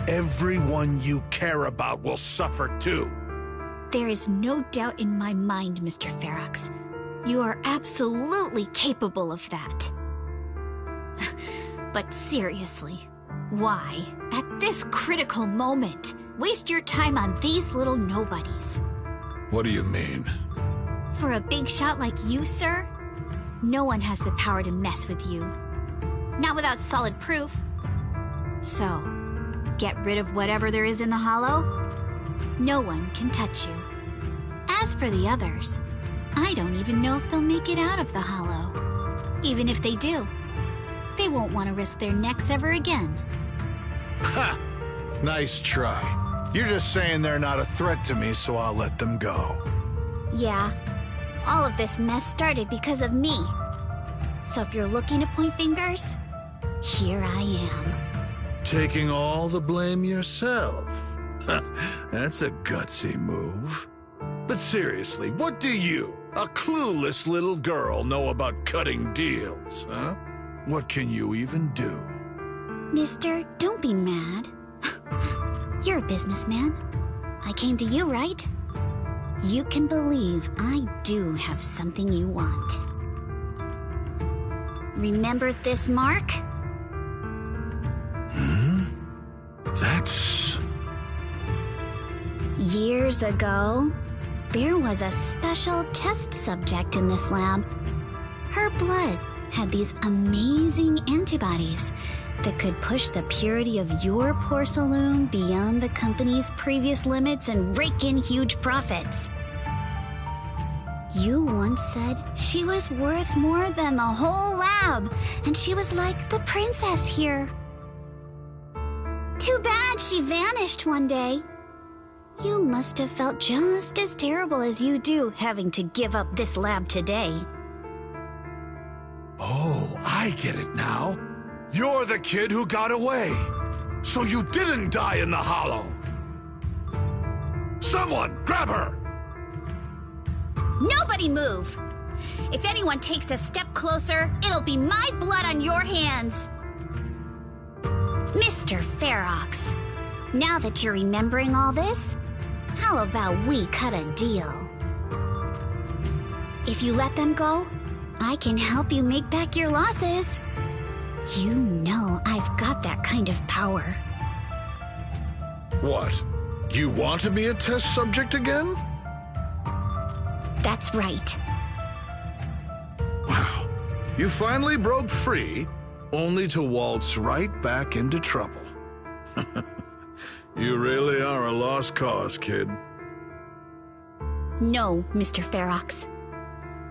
Everyone you care about will suffer too. There is no doubt in my mind, Mr. Ferox. You are absolutely capable of that. But seriously, why, at this critical moment, waste your time on these little nobodies? What do you mean? For a big shot like you, sir, no one has the power to mess with you. Not without solid proof. So, get rid of whatever there is in the hollow. No one can touch you. As for the others, I don't even know if they'll make it out of the hollow. Even if they do, they won't want to risk their necks ever again. Ha! Nice try. You're just saying they're not a threat to me, so I'll let them go. Yeah, all of this mess started because of me. So if you're looking to point fingers, here I am. Taking all the blame yourself. That's a gutsy move. But seriously, what do you, a clueless little girl, know about cutting deals, huh? What can you even do? Mister, don't be mad. You're a businessman. I came to you, right? You can believe I do have something you want. Remember this mark? That's... Years ago, there was a special test subject in this lab. Her blood had these amazing antibodies that could push the purity of your porcelain beyond the company's previous limits and rake in huge profits. You once said she was worth more than the whole lab, and she was like the princess here. Too bad she vanished one day. You must have felt just as terrible as you do having to give up this lab today. Oh, I get it now. You're the kid who got away. So you didn't die in the hollow. Someone, grab her! Nobody move! If anyone takes a step closer, it'll be my blood on your hands. Mr. Ferox, now that you're remembering all this, how about we cut a deal? If you let them go, I can help you make back your losses. You know I've got that kind of power. What? You want to be a test subject again? That's right. Wow. You finally broke free, only to waltz right back into trouble. You really are a lost cause, kid. No, Mr. Ferox.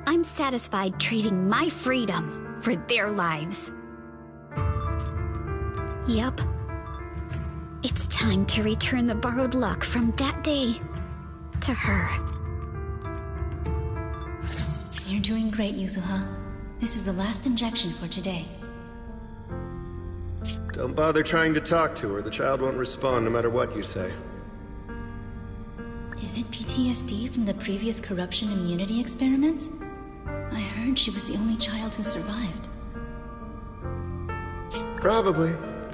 I'm satisfied trading my freedom for their lives. Yup. It's time to return the borrowed luck from that day to her. You're doing great, Yuzuha. This is the last injection for today. Don't bother trying to talk to her. The child won't respond no matter what you say. Is it PTSD from the previous corruption immunity experiments? I heard she was the only child who survived. Probably.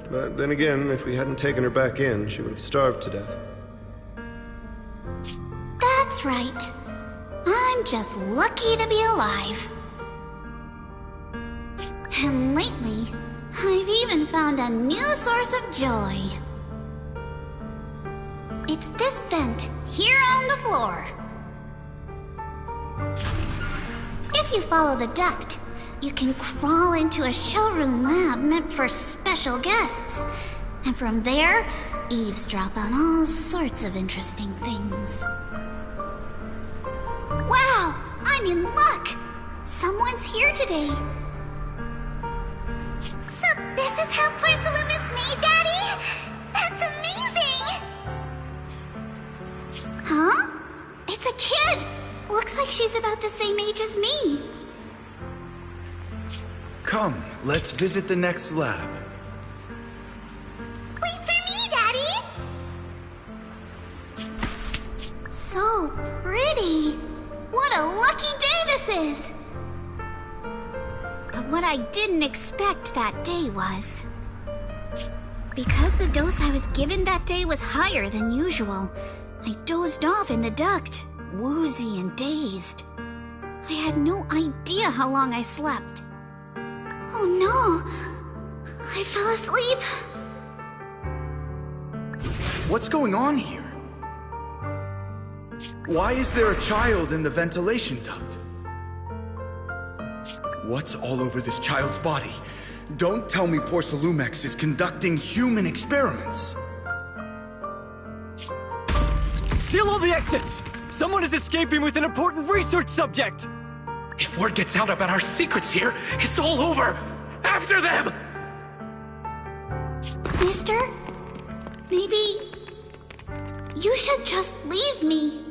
But then again, if we hadn't taken her back in, she would have starved to death. That's right. I'm just lucky to be alive. And lately, I've even found a new source of joy. It's this vent here on the floor. If you follow the duct, you can crawl into a showroom lab meant for special guests. And from there, eavesdrop on all sorts of interesting things. Wow! I'm in luck! Someone's here today. So this is how porcelain is made, Daddy? That's amazing! Huh? It's a kid! Looks like she's about the same age as me. Come, let's visit the next lab. Wait for me, Daddy! So pretty! What a lucky day this is! But what I didn't expect that day was... because the dose I was given that day was higher than usual, I dozed off in the duct, woozy and dazed. I had no idea how long I slept. Oh no! I fell asleep. What's going on here? Why is there a child in the ventilation duct? What's all over this child's body? Don't tell me Porcelumex is conducting human experiments. Seal all the exits! Someone is escaping with an important research subject! If word gets out about our secrets here, it's all over! After them! Mister? Maybe... you should just leave me.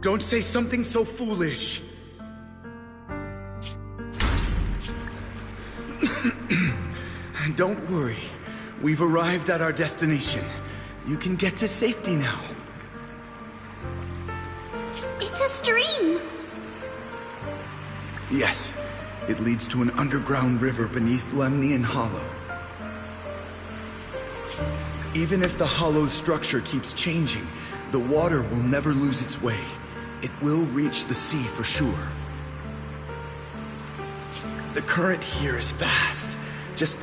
Don't say something so foolish. Don't worry. We've arrived at our destination. You can get to safety now. It's a stream. Yes, it leads to an underground river beneath Lemnian Hollow. Even if the hollow's structure keeps changing, the water will never lose its way. It will reach the sea for sure. The current here is fast. Just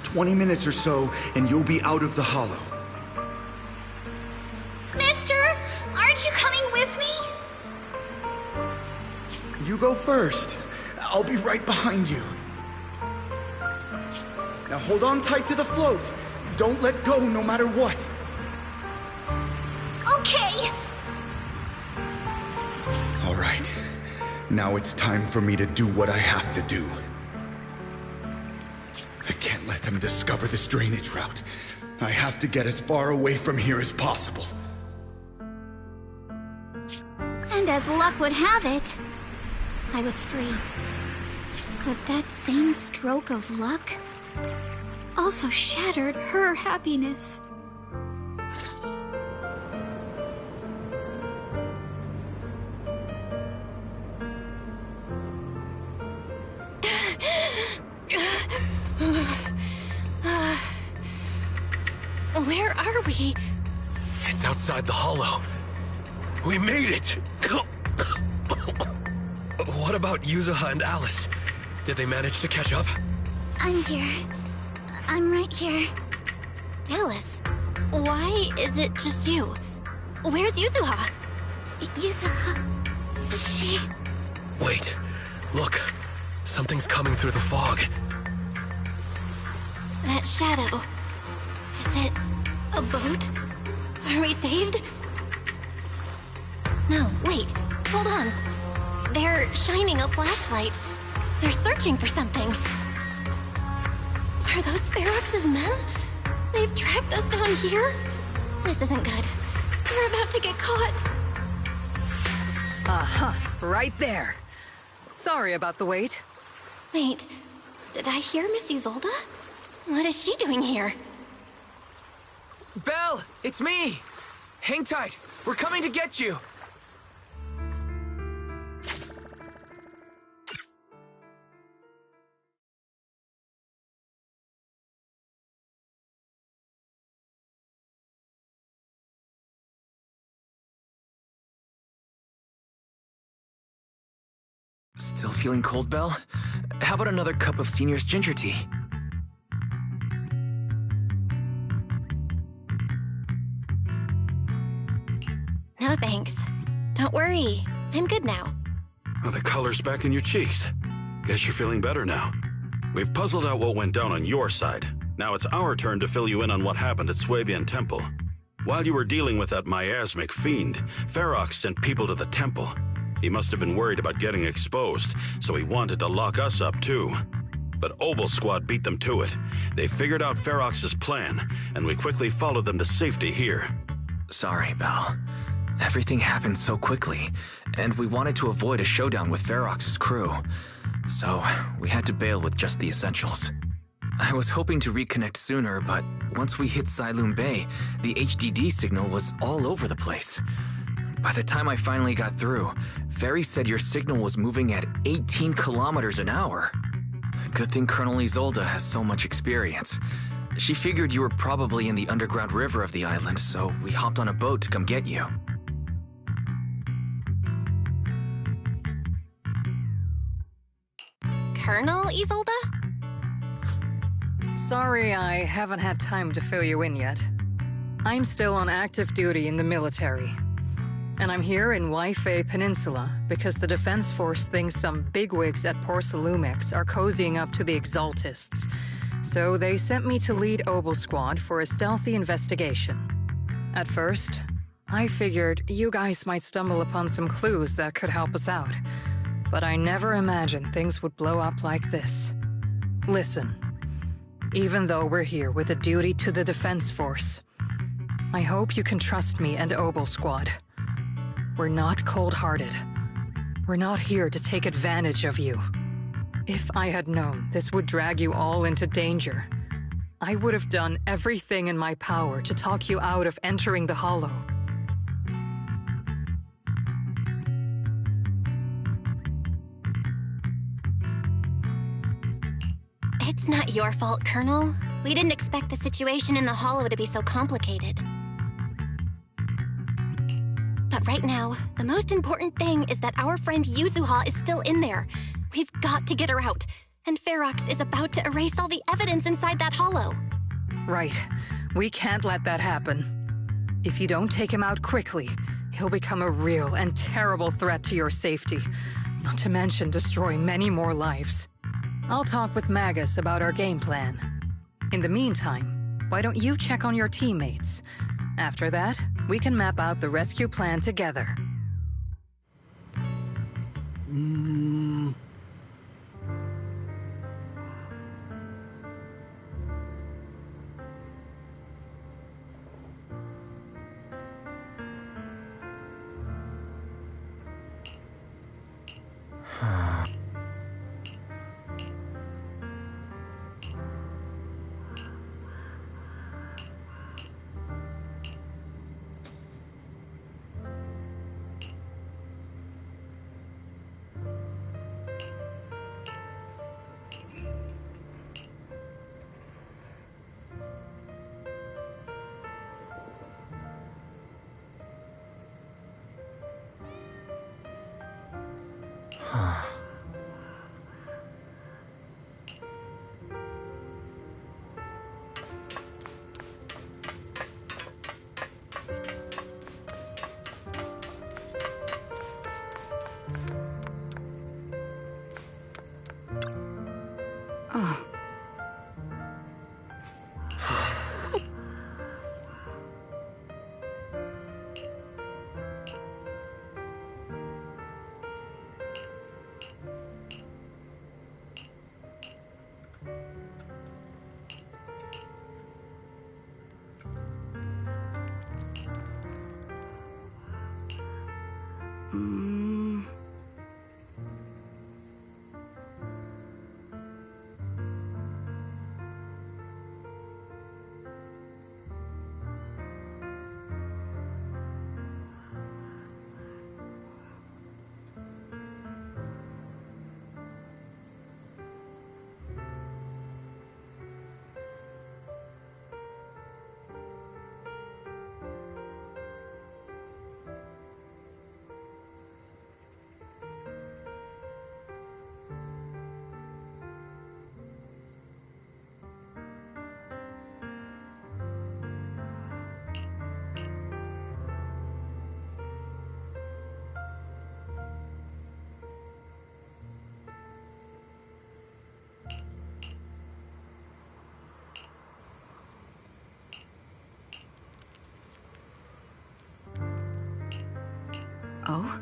20 minutes or so, and you'll be out of the hollow. Mister, aren't you coming with me? You go first. I'll be right behind you. Now hold on tight to the float. Don't let go no matter what. Okay. All right. Now it's time for me to do what I have to do. I can't let them discover this drainage route. I have to get as far away from here as possible. And as luck would have it, I was free. But that same stroke of luck also shattered her happiness. Where are we? It's outside the hollow. We made it! What about Yuzuha and Alice? Did they manage to catch up? I'm here. I'm right here. Alice, why is it just you? Where's Yuzuha? Yuzuha... she... Wait, look. Something's coming through the fog. That shadow... is it a boat? Are we saved? No, wait. Hold on. They're shining a flashlight. They're searching for something. Are those Ferox's men? They've tracked us down here? This isn't good. We're about to get caught. Aha, right there. Sorry about the wait. Wait, did I hear Miss Isolde? What is she doing here? Belle, it's me! Hang tight, we're coming to get you! Still feeling cold, Belle? How about another cup of Senior's ginger tea? No thanks. Don't worry, I'm good now. Oh, the color's back in your cheeks. Guess you're feeling better now. We've puzzled out what went down on your side. Now it's our turn to fill you in on what happened at Swabian Temple. While you were dealing with that miasmic fiend, Ferox sent people to the temple. He must have been worried about getting exposed, so he wanted to lock us up too. But Obel's squad beat them to it. They figured out Ferox's plan, and we quickly followed them to safety here. Sorry, Belle. Everything happened so quickly, and we wanted to avoid a showdown with Ferox's crew. so we had to bail with just the essentials. I was hoping to reconnect sooner, but once we hit Siloon Bay, the HDD signal was all over the place. By the time I finally got through, Ferry said your signal was moving at 18 kilometers an hour. Good thing Colonel Isolde has so much experience. She figured you were probably in the underground river of the island, so we hopped on a boat to come get you. Colonel Isolde? Sorry I haven't had time to fill you in yet. I'm still on active duty in the military. And I'm here in Waifei Peninsula because the Defense Force thinks some bigwigs at Porcelumix are cozying up to the Exaltists. So they sent me to lead Obel Squad for a stealthy investigation. At first, I figured you guys might stumble upon some clues that could help us out. But I never imagined things would blow up like this. Listen, even though we're here with a duty to the Defense Force, I hope you can trust me and Obel Squad. We're not cold-hearted. We're not here to take advantage of you. If I had known this would drag you all into danger, I would have done everything in my power to talk you out of entering the Hollow. It's not your fault, Colonel. We didn't expect the situation in the Hollow to be so complicated. But right now, the most important thing is that our friend Yuzuha is still in there. We've got to get her out. And Ferox is about to erase all the evidence inside that hollow. Right. We can't let that happen. If you don't take him out quickly, he'll become a real and terrible threat to your safety. Not to mention destroy many more lives. I'll talk with Magus about our game plan. In the meantime, why don't you check on your teammates? After that, we can map out the rescue plan together. Oh?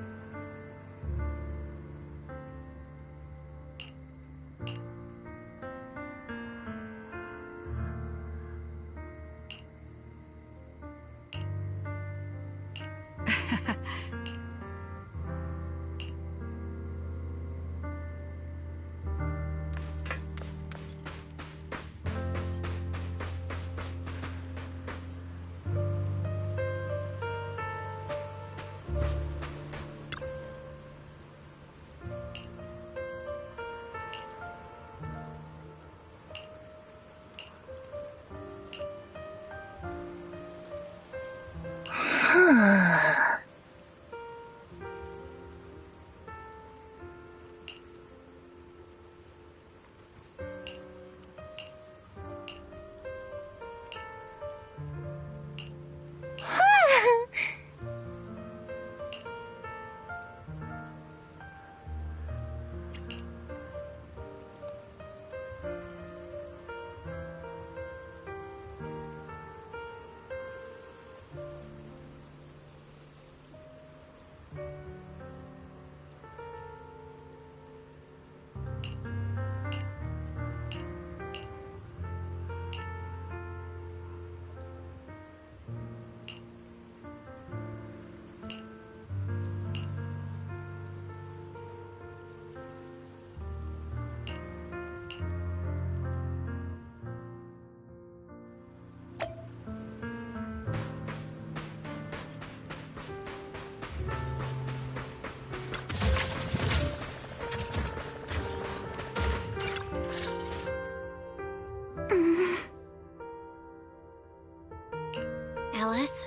Alice,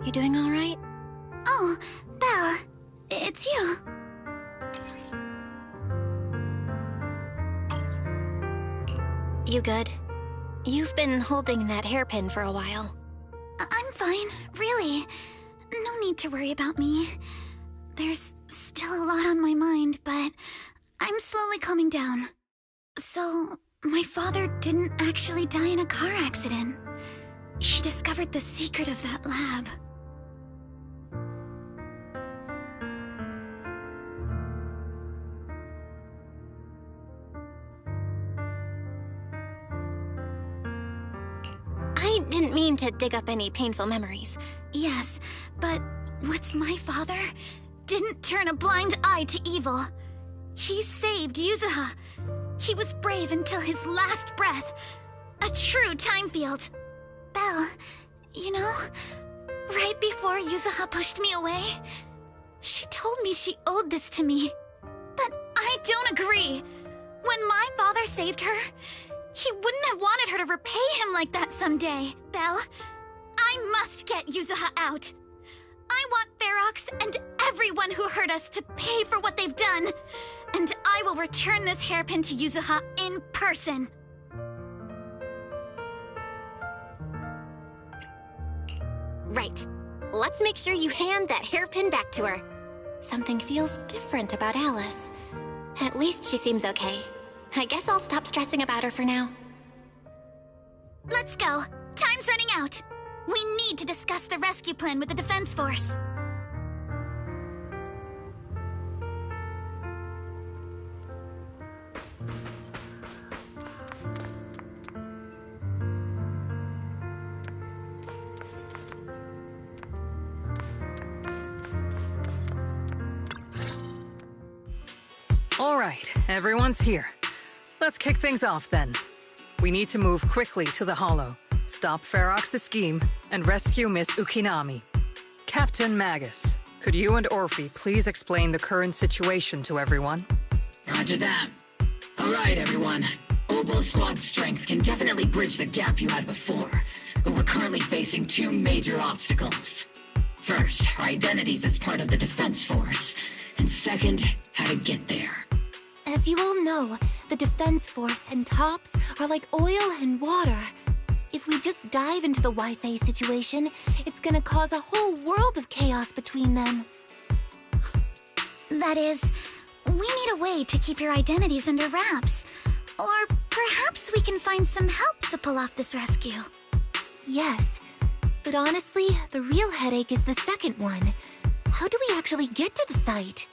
you doing all right? Oh, Belle, it's you. You good? You've been holding that hairpin for a while. I'm fine, really. No need to worry about me. There's still a lot on my mind, but I'm slowly calming down. So, my father didn't actually die in a car accident. He discovered the secret of that lab. I didn't mean to dig up any painful memories. Yes, but what's my father didn't turn a blind eye to evil. He saved Yuzuha. He was brave until his last breath. A true time field. Belle, you know, right before Yuzuha pushed me away, she told me she owed this to me. But I don't agree. When my father saved her, he wouldn't have wanted her to repay him like that someday. Belle, I must get Yuzuha out. I want Ferox and everyone who hurt us to pay for what they've done. And I will return this hairpin to Yuzuha in person. Right. Let's make sure you hand that hairpin back to her. Something feels different about Alice. At least she seems okay. I guess I'll stop stressing about her for now. Let's go. Time's running out. We need to discuss the rescue plan with the Defense Force. All right, everyone's here. Let's kick things off then. We need to move quickly to the Hollow, stop Ferox's scheme, and rescue Miss Ukinami. Captain Magus, could you and Orphe please explain the current situation to everyone? Roger that. All right, everyone. Oboe Squad's strength can definitely bridge the gap you had before, but we're currently facing two major obstacles. First, our identities as part of the Defense Force, and second, how to get there. As you all know, the Defense Force and TOPS are like oil and water. If we just dive into the Wi-Fi situation, it's gonna cause a whole world of chaos between them. That is, we need a way to keep your identities under wraps. Or perhaps we can find some help to pull off this rescue. Yes, but honestly, the real headache is the second one. How do we actually get to the site?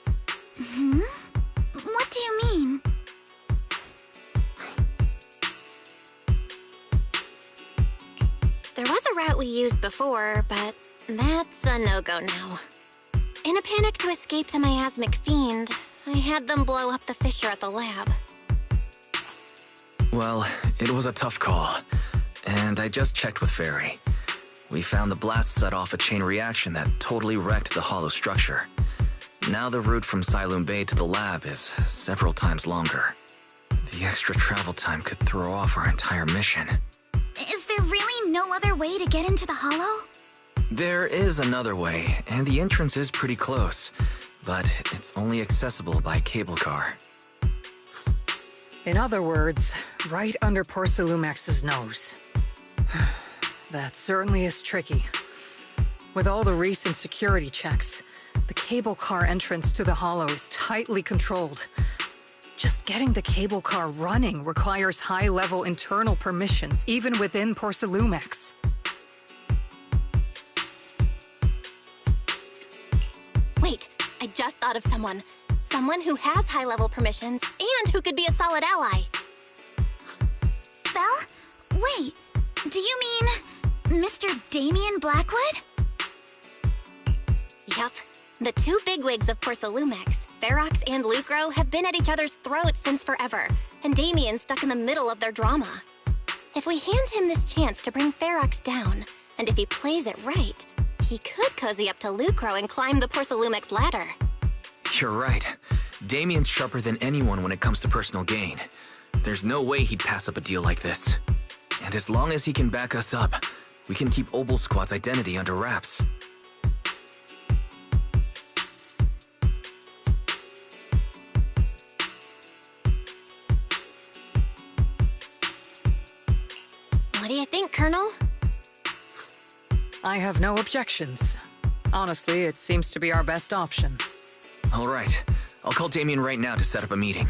What do you mean? There was a route we used before, but that's a no-go now. In a panic to escape the miasmic fiend, I had them blow up the fissure at the lab. Well, it was a tough call, and I just checked with Fairy. We found the blast set off a chain reaction that totally wrecked the hollow structure. Now the route from Siloon Bay to the lab is several times longer. The extra travel time could throw off our entire mission. Is there really no other way to get into the Hollow? There is another way, and the entrance is pretty close, but it's only accessible by cable car. In other words, right under Porcelumex's nose. That certainly is tricky. With all the recent security checks, the cable car entrance to the Hollow is tightly controlled. Just getting the cable car running requires high-level internal permissions, even within Porcelumex. Wait, I just thought of someone. Someone who has high-level permissions and who could be a solid ally. Belle? Wait, do you mean Mr. Damien Blackwood? Yup. The two bigwigs of Porcelumex, Ferox and Lucro, have been at each other's throats since forever, and Damien's stuck in the middle of their drama. If we hand him this chance to bring Ferox down, and if he plays it right, he could cozy up to Lucro and climb the Porcelumex ladder. You're right. Damien's sharper than anyone when it comes to personal gain. There's no way he'd pass up a deal like this. And as long as he can back us up, we can keep Obel Squad's identity under wraps. What do you think, Colonel? I have no objections. Honestly, it seems to be our best option. All right. I'll call Damien right now to set up a meeting.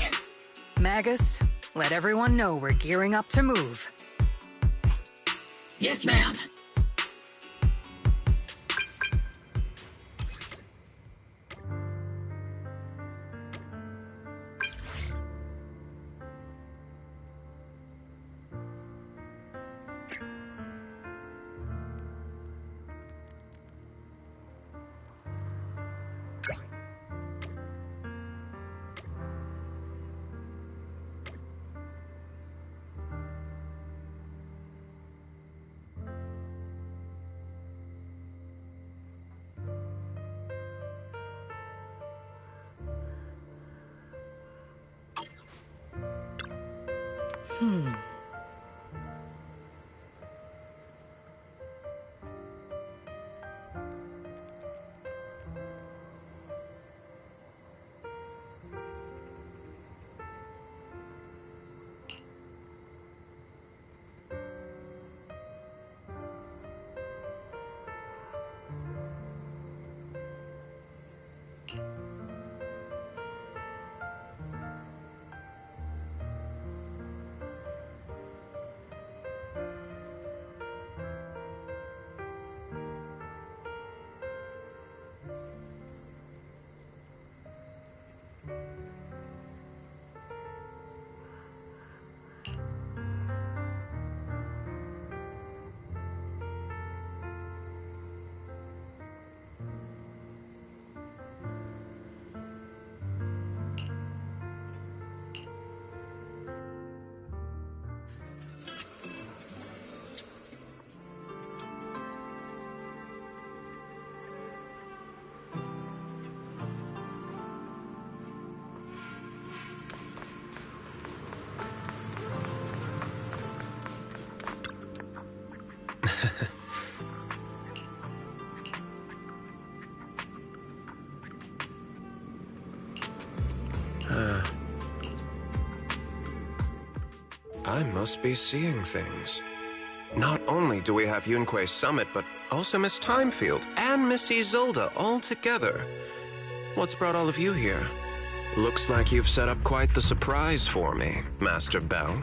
Magus, let everyone know we're gearing up to move. Yes, ma'am. I must be seeing things. Not only do we have Yunque's summit, but also Miss Timefield and Miss Isolde all together. What's brought all of you here? Looks like you've set up quite the surprise for me, Master Bell.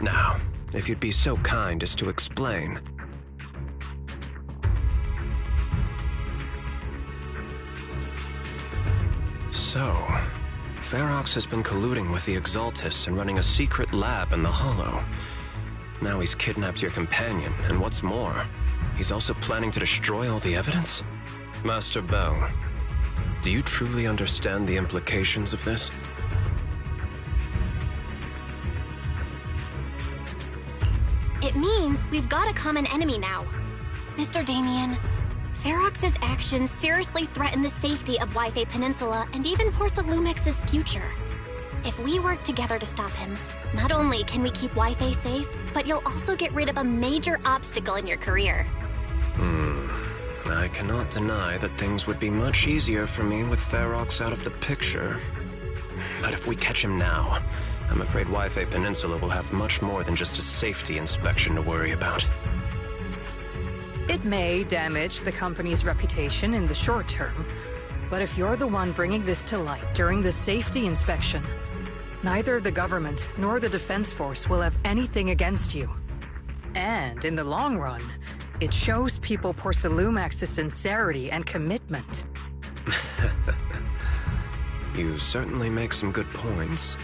Now, if you'd be so kind as to explain. So, Ferox has been colluding with the Exaltists and running a secret lab in the Hollow. Now he's kidnapped your companion, and what's more, he's also planning to destroy all the evidence? Master Bell, do you truly understand the implications of this? It means we've got a common enemy now. Mr. Damien, Ferox's actions seriously threaten the safety of Wi-Fi Peninsula and even Porcelumex's future. If we work together to stop him, not only can we keep Wi-Fi safe, but you'll also get rid of a major obstacle in your career. I cannot deny that things would be much easier for me with Ferox out of the picture. But if we catch him now, I'm afraid Wi-Fi Peninsula will have much more than just a safety inspection to worry about. It may damage the company's reputation in the short term, but if you're the one bringing this to light during the safety inspection, neither the government nor the Defense Force will have anything against you. And in the long run, it shows people Porcelumex's sincerity and commitment. You certainly make some good points.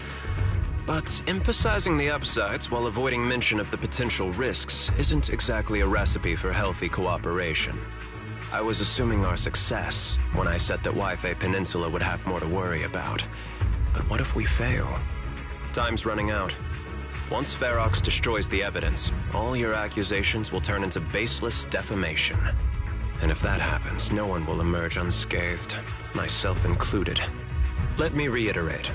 But emphasizing the upsides while avoiding mention of the potential risks isn't exactly a recipe for healthy cooperation. I was assuming our success when I said that Wi-Fi Peninsula would have more to worry about. But what if we fail? Time's running out. Once Ferox destroys the evidence, all your accusations will turn into baseless defamation. And if that happens, no one will emerge unscathed, myself included. Let me reiterate.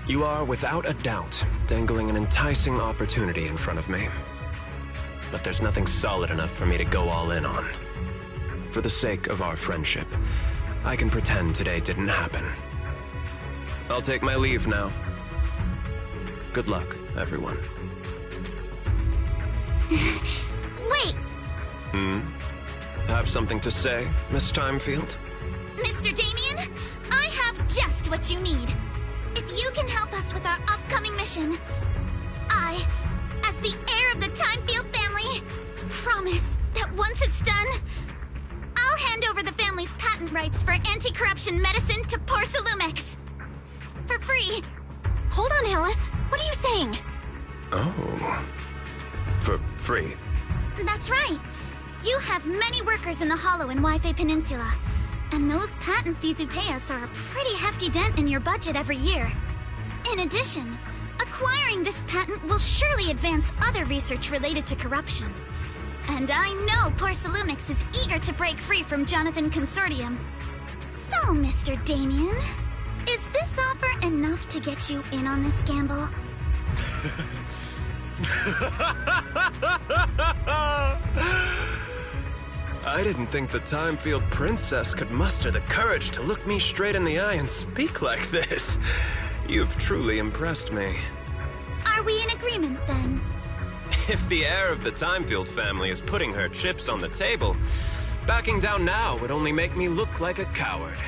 You are, without a doubt, dangling an enticing opportunity in front of me. but there's nothing solid enough for me to go all in on. For the sake of our friendship, I can pretend today didn't happen. I'll take my leave now. Good luck, everyone. Wait! Have something to say, Miss Timefield? Mr. Damien, I have just what you need. If you can help us with our upcoming mission, I, as the heir of the Timefield family, promise that once it's done, I'll hand over the family's patent rights for anti-corruption medicine to Porcelumix. For free. Hold on, Alice. What are you saying? Oh. For free? That's right. You have many workers in the Hollow and Wi-Fi Peninsula, and those patent fees you pay us are a pretty hefty dent in your budget every year. In addition, acquiring this patent will surely advance other research related to corruption. And I know Porcelumix is eager to break free from Jonathan Consortium. So, Mr. Damien, is this offer enough to get you in on this gamble? I didn't think the Timefield princess could muster the courage to look me straight in the eye and speak like this. You've truly impressed me. Are we in agreement, then? If the heir of the Timefield family is putting her chips on the table, backing down now would only make me look like a coward.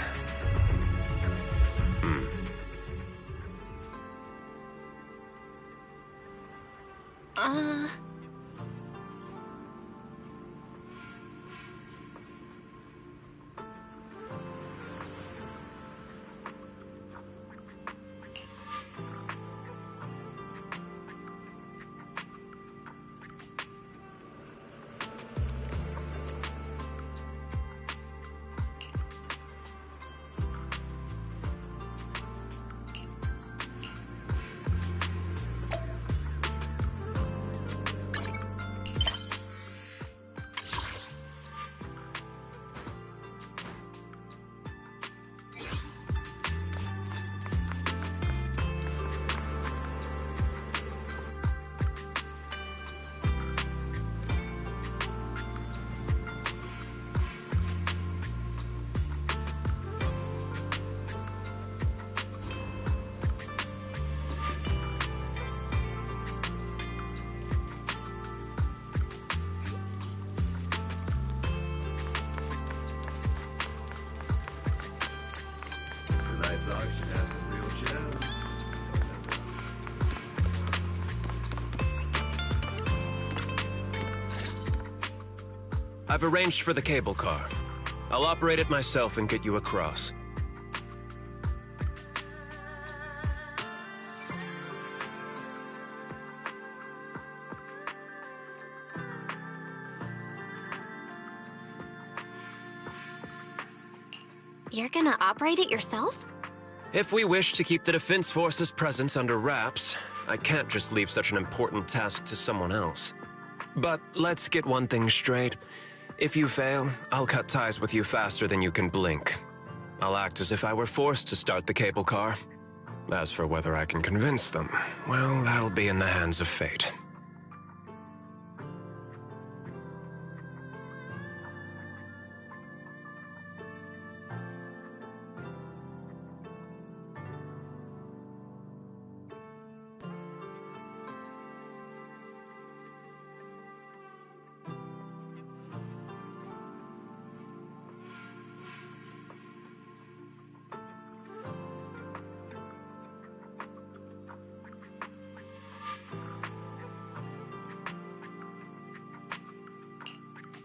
Tonight's auction has some real gems. I've arranged for the cable car. I'll operate it myself and get you across. You're gonna operate it yourself? If we wish to keep the Defense Force's presence under wraps, I can't just leave such an important task to someone else. But let's get one thing straight. If you fail, I'll cut ties with you faster than you can blink. I'll act as if I were forced to start the cable car. As for whether I can convince them, well, that'll be in the hands of fate.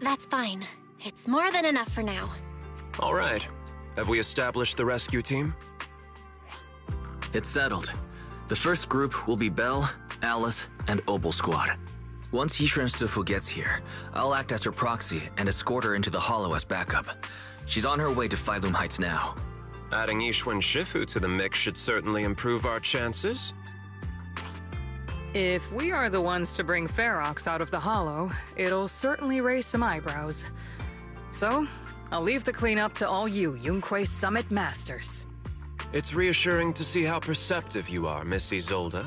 That's fine. It's more than enough for now. All right. Have we established the rescue team? It's settled. The first group will be Belle, Alice, and Opal Squad. Once Yishun Sifu gets here, I'll act as her proxy and escort her into the Hollow as backup. She's on her way to Phylum Heights now. Adding Yishun Shifu to the mix should certainly improve our chances. If we are the ones to bring Ferox out of the Hollow, it'll certainly raise some eyebrows. So, I'll leave the cleanup to all you Yunque Summit Masters. It's reassuring to see how perceptive you are, Miss Isolde.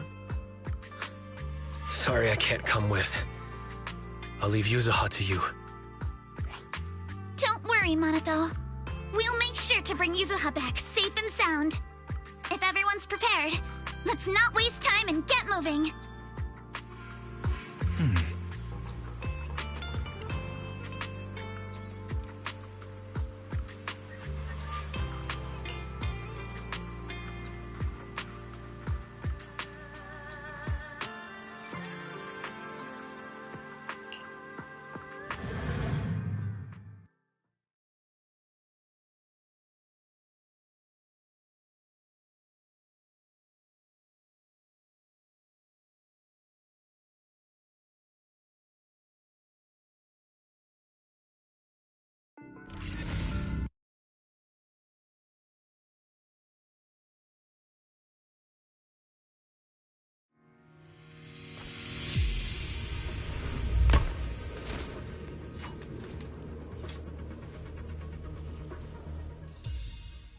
Sorry I can't come with. I'll leave Yuzuha to you. Don't worry, Minato. We'll make sure to bring Yuzuha back safe and sound. If everyone's prepared, let's not waste time and get moving.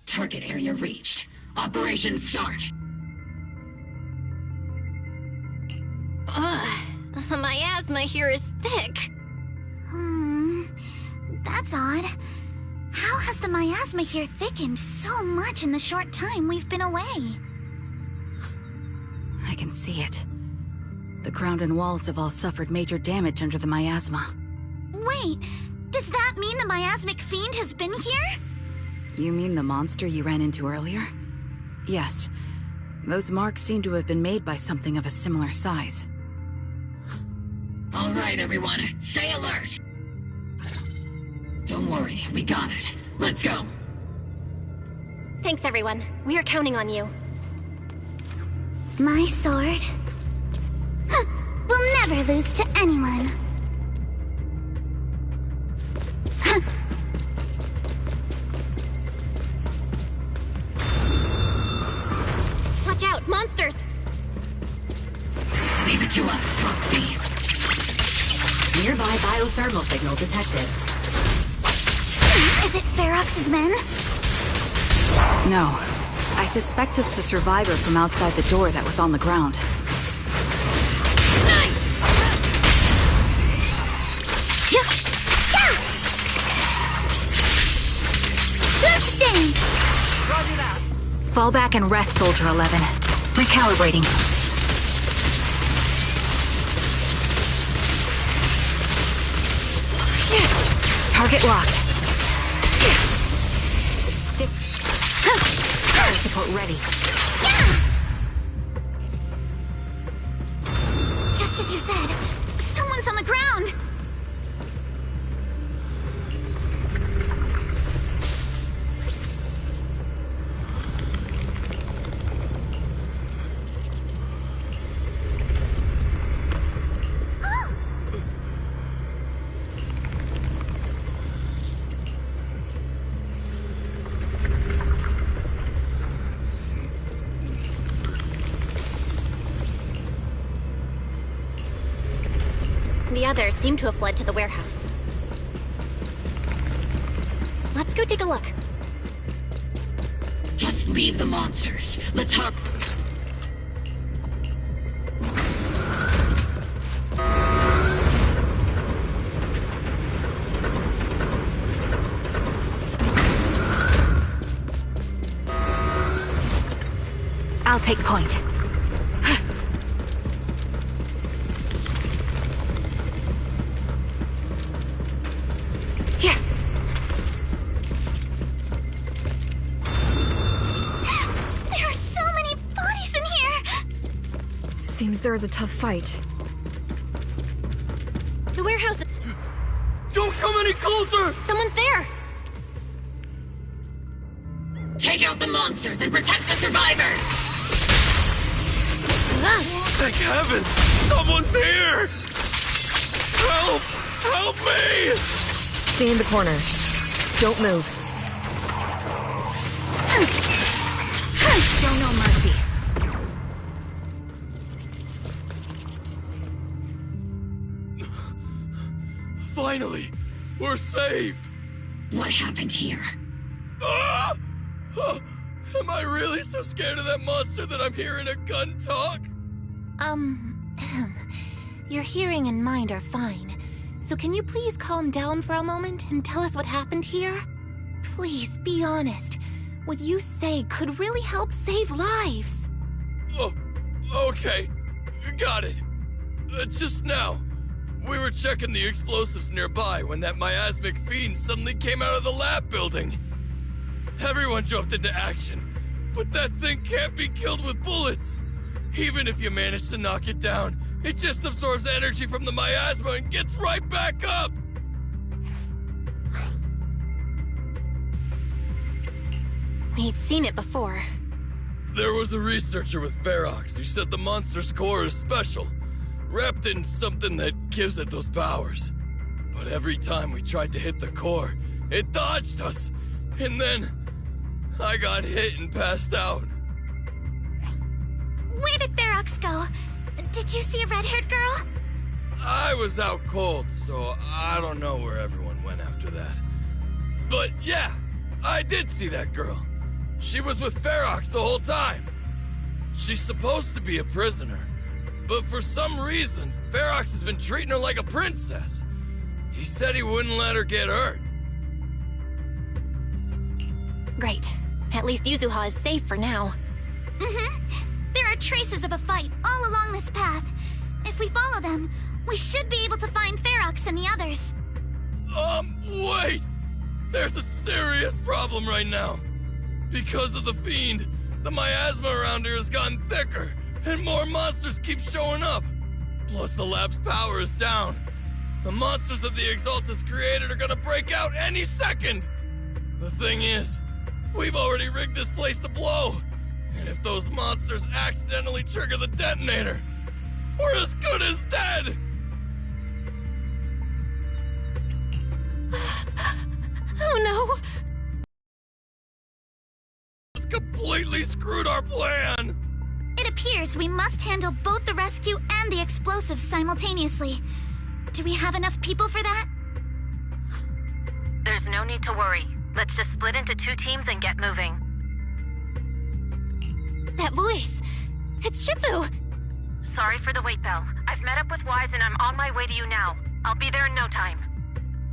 Target area reached. Operation start. Ugh, my asthma here is thick. That's odd. How has the miasma here thickened so much in the short time we've been away? I can see it. The ground and walls have all suffered major damage under the miasma. Wait, does that mean the miasmic fiend has been here? You mean the monster you ran into earlier? Yes. Those marks seem to have been made by something of a similar size. All right, everyone. Stay alert. Don't worry, we got it. Let's go. Thanks, everyone. We are counting on you. My sword? Will never lose to anyone. Watch out, monsters! Leave it to us, Proxy. Nearby biothermal signal detected. Is it Ferox's men? No. I suspect it's the survivor from outside the door that was on the ground. Let's dance! Roger that. Fall back and rest, Soldier 11. Recalibrating. Target locked. Stick. Support ready. Just as you said, someone's on the ground! The others seem to have fled to the warehouse. Let's go take a look. Just leave the monsters. Let's hop. I'll take point. Seems there is a tough fight. The warehouse... Don't come any closer! Someone's there! Take out the monsters and protect the survivors! Thank heavens! Someone's here! Help! Help me! Stay in the corner. Don't move. Show no mercy. Finally! We're saved! What happened here? Ah! Oh, am I really so scared of that monster that I'm hearing a gun talk? Your hearing and mind are fine. So can you please calm down for a moment and tell us what happened here? Please, be honest. What you say could really help save lives. Oh, okay. Got it. Just now, we were checking the explosives nearby when that miasmic fiend suddenly came out of the lab building. Everyone jumped into action, but that thing can't be killed with bullets. Even if you manage to knock it down, it just absorbs energy from the miasma and gets right back up. We've seen it before. There was a researcher with Ferox who said the monster's core is special, wrapped in something that gives it those powers. But every time we tried to hit the core, it dodged us, and then I got hit and passed out. Where did Ferox go? Did you see a red-haired girl? I was out cold, so I don't know where everyone went after that. But yeah, I did see that girl. She was with Ferox the whole time. She's supposed to be a prisoner, but for some reason, Ferox has been treating her like a princess. He said he wouldn't let her get hurt. Great. At least Yuzuha is safe for now. There are traces of a fight all along this path. If we follow them, we should be able to find Ferox and the others. Wait! There's a serious problem right now. Because of the fiend, the miasma around here has gotten thicker, and more monsters keep showing up. Plus the lab's power is down. The monsters that the Exaltus created are gonna break out any second! The thing is, we've already rigged this place to blow, and if those monsters accidentally trigger the detonator, we're as good as dead! Oh no! It's completely screwed our plan! It appears we must handle both the rescue and the explosives simultaneously. Do we have enough people for that? There's no need to worry. Let's just split into 2 teams and get moving. That voice! It's Shifu! Sorry for the wait, Belle. I've met up with Wise and I'm on my way to you now. I'll be there in no time.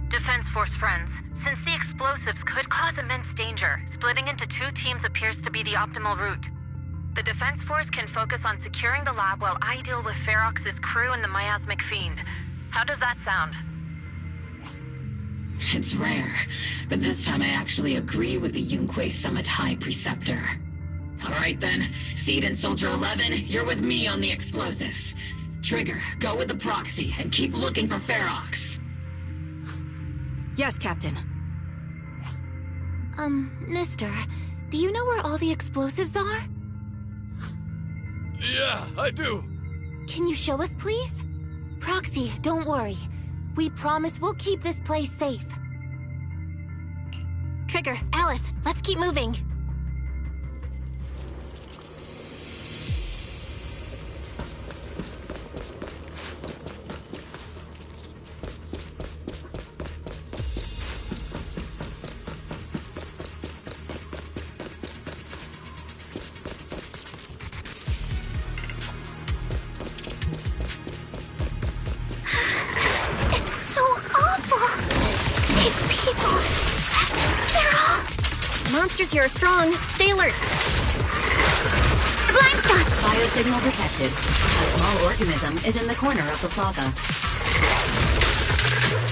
Defense Force friends, since the explosives could cause immense danger, splitting into 2 teams appears to be the optimal route. The Defense Force can focus on securing the lab while I deal with Ferox's crew and the miasmic fiend. How does that sound? It's rare, but this time I actually agree with the Yunque Summit High Preceptor. Alright then, Seed and Soldier 11, you're with me on the explosives. Trigger, go with the proxy and keep looking for Ferox. Yes, Captain. Mister, do you know where all the explosives are? Yeah, I do. Can you show us, please? Proxy, don't worry. We promise we'll keep this place safe. Trigger, Alice, let's keep moving. Monsters here are strong. Stay alert. Blind spots! Biosignal detected. A small organism is in the corner of the plaza.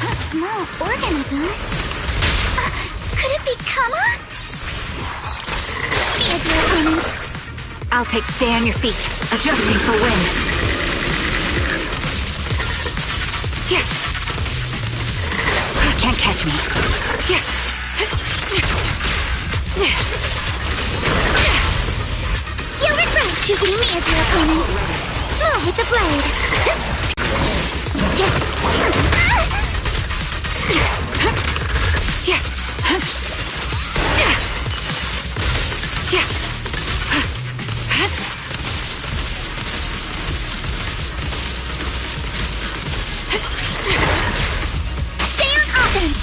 A small organism? Could it be Kama? Be as your opponent. I'll take stay on your feet. Adjusting for wind. Here. Can't catch me. Here. You regret choosing me as your opponent. Move with the blade. Stay on offense.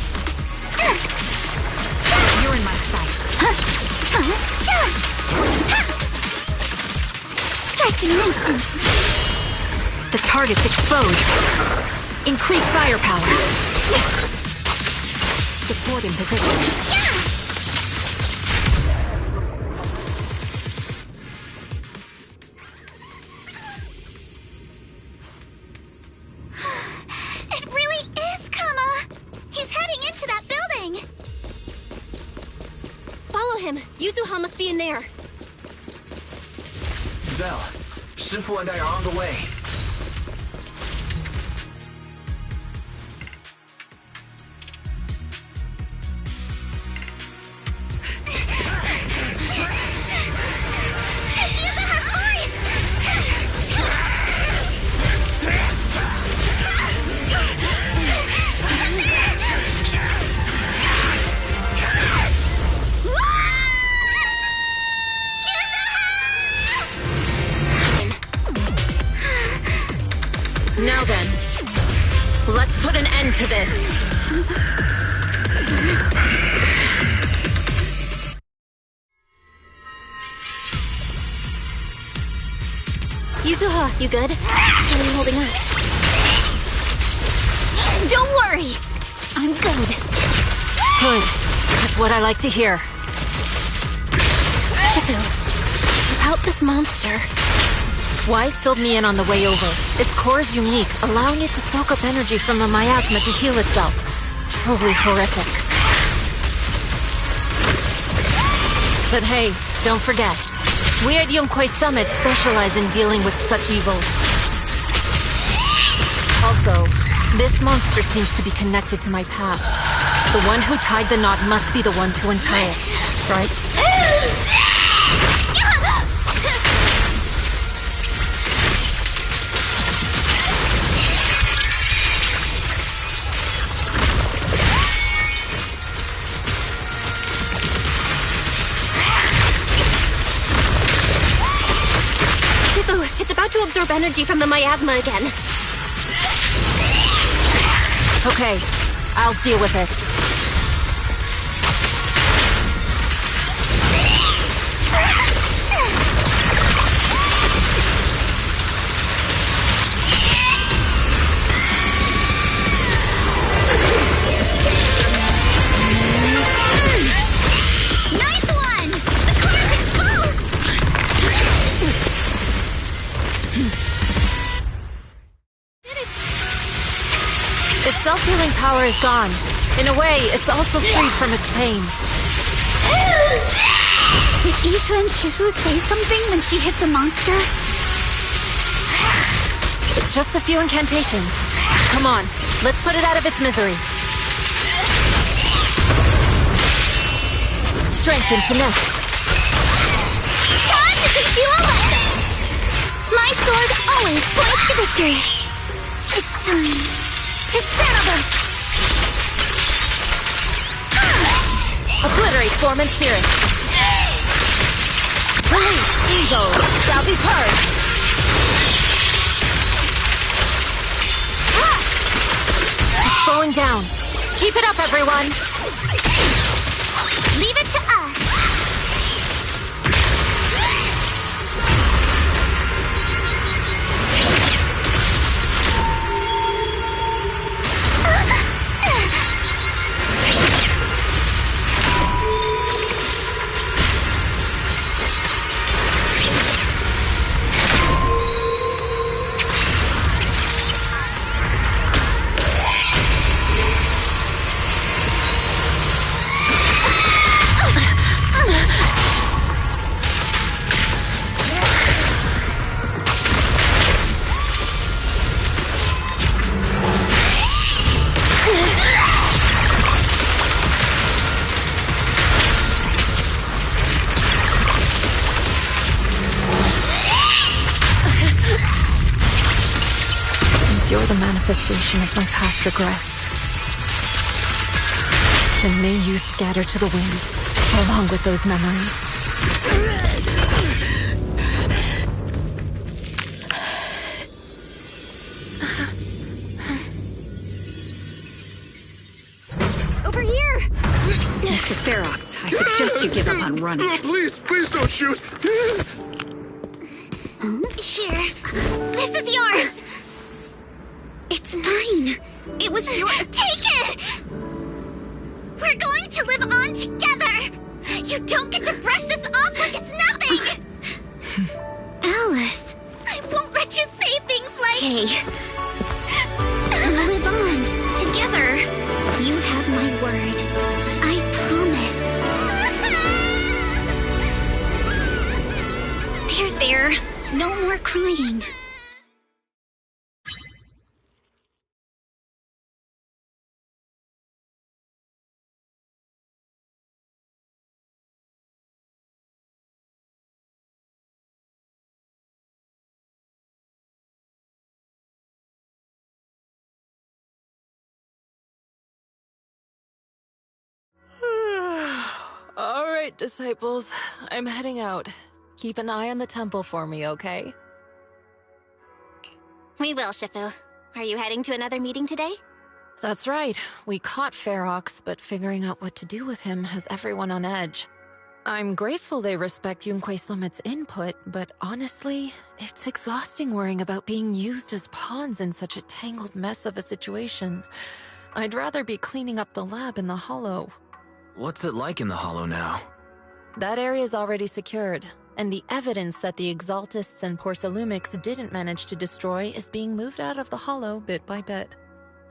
You're in my sight. Strike in an instant. The target's exposed. Increase firepower. Support in position. It really is Kama! He's heading into that building! Follow him. Yuzuha must be in there. Belle, Shifu and I are on the way. Now then, let's put an end to this. Yuzuha, you good? How are you holding up? Don't worry! I'm good. Good. That's what I like to hear. Shifu, about this monster. Wise filled me in on the way over. Its core is unique, allowing it to soak up energy from the miasma to heal itself. Truly horrific. But hey, don't forget, we at Yunkwei Summit specialize in dealing with such evils. Also, this monster seems to be connected to my past. The one who tied the knot must be the one to untie it, right? It's about to absorb energy from the miasma again. Okay, I'll deal with it. Nice one! The core is exposed! Its self-healing power is gone. In a way, it's also freed from its pain. Did Isha and Shifu say something when she hit the monster? Just a few incantations. Come on, let's put it out of its misery. Strength and finesse. Time to teach you a lesson! My sword always points to victory. It's time to settle this! Obliterate form and spirit. Release evil shall be purged. It's slowing down. Keep it up, everyone. Leave it to us. You're the manifestation of my past regrets. Then may you scatter to the wind, along with those memories. Over here! Mr. Ferox, I suggest you give up on running. Please don't shoot! Here. This is yours! It's It's mine. It was your— Take it! We're going to live on together! You don't get to brush this off like it's nothing! Alice. I won't let you say things like— Hey. We'll live on, together. You have my word. I promise. There. No more crying. All right, disciples. I'm heading out. Keep an eye on the temple for me, okay? We will, Shifu. Are you heading to another meeting today? That's right. We caught Ferox, but figuring out what to do with him has everyone on edge. I'm grateful they respect Yunque Summit's input, but honestly, it's exhausting worrying about being used as pawns in such a tangled mess of a situation. I'd rather be cleaning up the lab in the Hollow. What's it like in the Hollow now? That area's already secured, and the evidence that the Exaltists and Porcelumics didn't manage to destroy is being moved out of the Hollow bit by bit.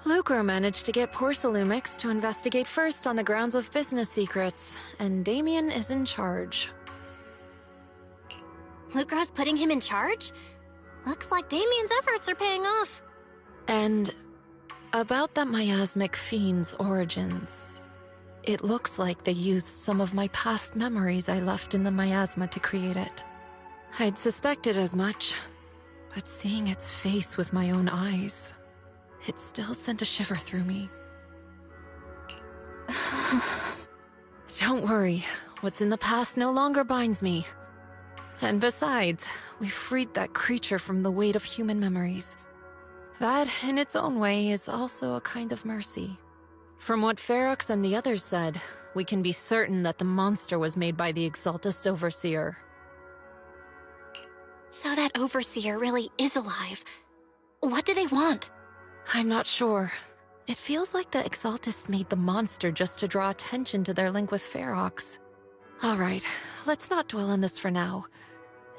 Lucro managed to get Porcelumics to investigate first on the grounds of business secrets, and Damien is in charge. Lucro's putting him in charge? Looks like Damien's efforts are paying off. And about that miasmic fiend's origins. It looks like they used some of my past memories I left in the miasma to create it. I'd suspected as much, but seeing its face with my own eyes, it still sent a shiver through me. Don't worry, what's in the past no longer binds me. And besides, we freed that creature from the weight of human memories. That, in its own way, is also a kind of mercy. From what Ferox and the others said, we can be certain that the monster was made by the Exaltist Overseer. So that Overseer really is alive. What do they want? I'm not sure. It feels like the Exaltists made the monster just to draw attention to their link with Ferox. Alright, let's not dwell on this for now.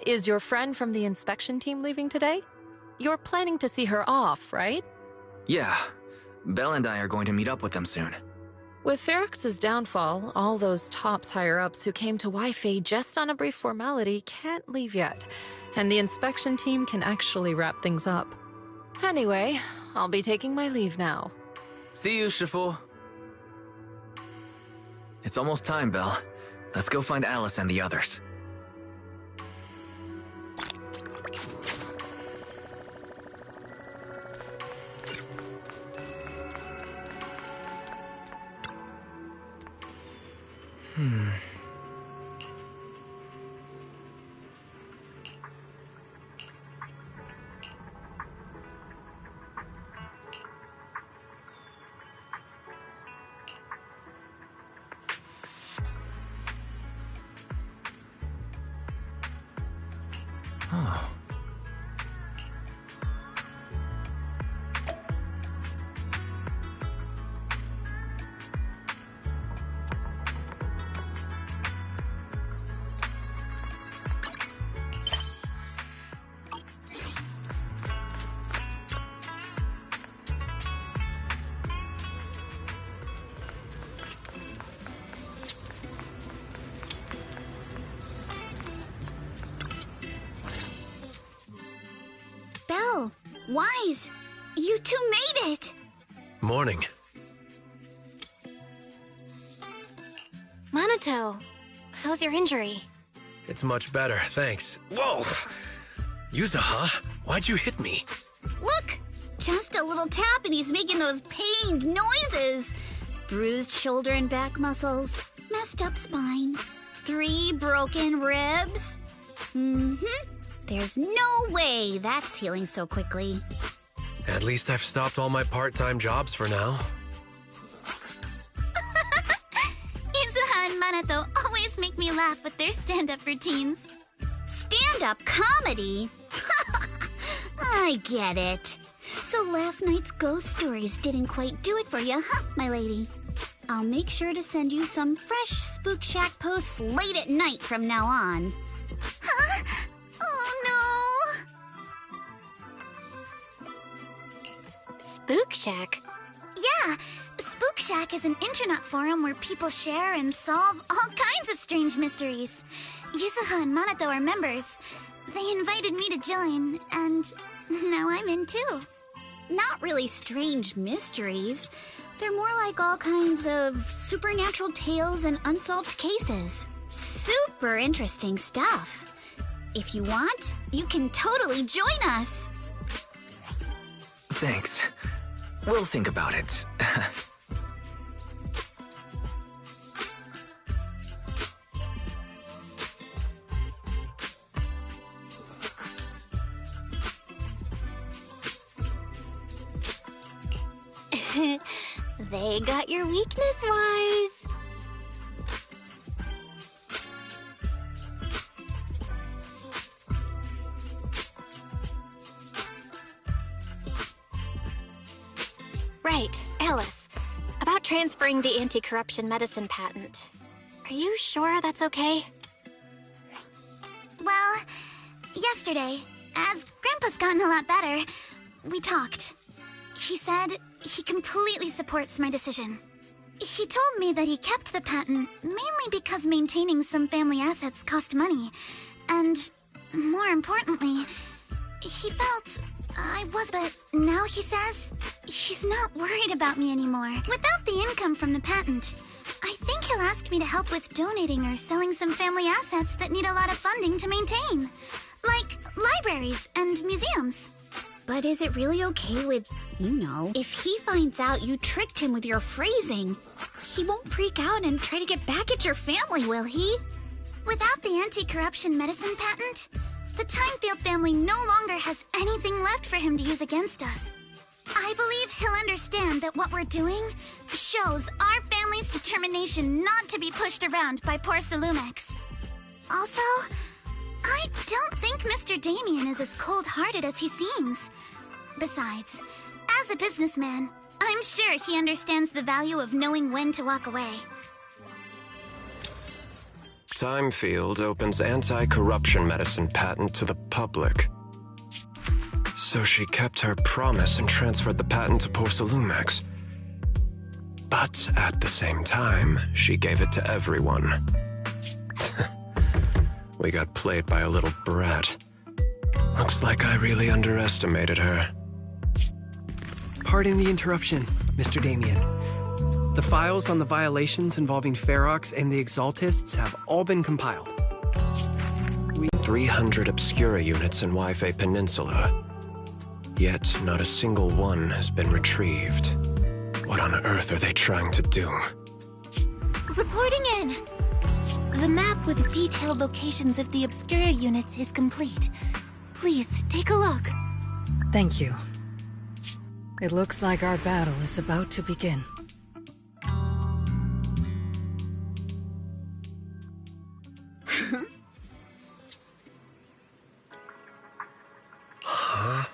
Is your friend from the inspection team leaving today? You're planning to see her off, right? Yeah. Belle and I are going to meet up with them soon. With Ferox's downfall, all those tops higher-ups who came to Wi-Fi just on a brief formality can't leave yet, and the inspection team can actually wrap things up. Anyway, I'll be taking my leave now. See you, Shifu. It's almost time, Belle. Let's go find Alice and the others. Oh. Belle, Wise, you two made it! Morning. Minato, how's your injury? It's much better, thanks. Whoa! Yuza, huh? Why'd you hit me? Look! Just a little tap and he's making those pained noises. Bruised shoulder and back muscles. Messed up spine. 3 broken ribs. There's no way that's healing so quickly. At least I've stopped all my part-time jobs for now. Izuha and Minato always make me laugh with their stand-up routines. Stand-up comedy? I get it. So last night's ghost stories didn't quite do it for you, huh, my lady? I'll make sure to send you some fresh Spook Shack posts late at night from now on. Huh? Oh no! Spook Shack? Yeah, Spook Shack is an internet forum where people share and solve all kinds of strange mysteries. Yusuha and Minato are members. They invited me to join, and now I'm in too. Not really strange mysteries. They're more like all kinds of supernatural tales and unsolved cases. Super interesting stuff. If you want, you can totally join us. Thanks. We'll think about it. They got your weakness, Wise. Right, Alice. About transferring the anti-corruption medicine patent. Are you sure that's okay? Well, yesterday, as Grandpa's gotten a lot better, we talked. He said he completely supports my decision. He told me that he kept the patent mainly because maintaining some family assets cost money. And, more importantly, he felt I was, but now he says he's not worried about me anymore. Without the income from the patent, I think he'll ask me to help with donating or selling some family assets that need a lot of funding to maintain. Like libraries and museums. But is it really okay with, if he finds out you tricked him with your phrasing, he won't freak out and try to get back at your family, will he? Without the anti-corruption medicine patent, the Timefield family no longer has anything left for him to use against us. I believe he'll understand that what we're doing shows our family's determination not to be pushed around by poor Salumex. Also, I don't think Mr. Damien is as cold-hearted as he seems. Besides, as a businessman, I'm sure he understands the value of knowing when to walk away. Timefield opens anti-corruption medicine patent to the public. So she kept her promise and transferred the patent to poor Salumex. But at the same time, she gave it to everyone. We got played by a little brat. Looks like I really underestimated her. Pardon the interruption, Mr. Damien. The files on the violations involving Ferox and the Exaltists have all been compiled. 300 Obscura units in Wi-Fi Peninsula. Yet not a single one has been retrieved. What on earth are they trying to do? Reporting in. The map with detailed locations of the Obscura units is complete. Please, take a look. Thank you. It looks like our battle is about to begin. Huh?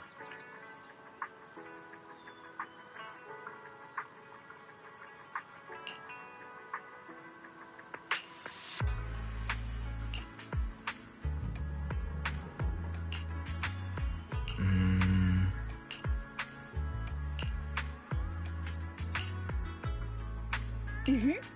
Mm-hmm.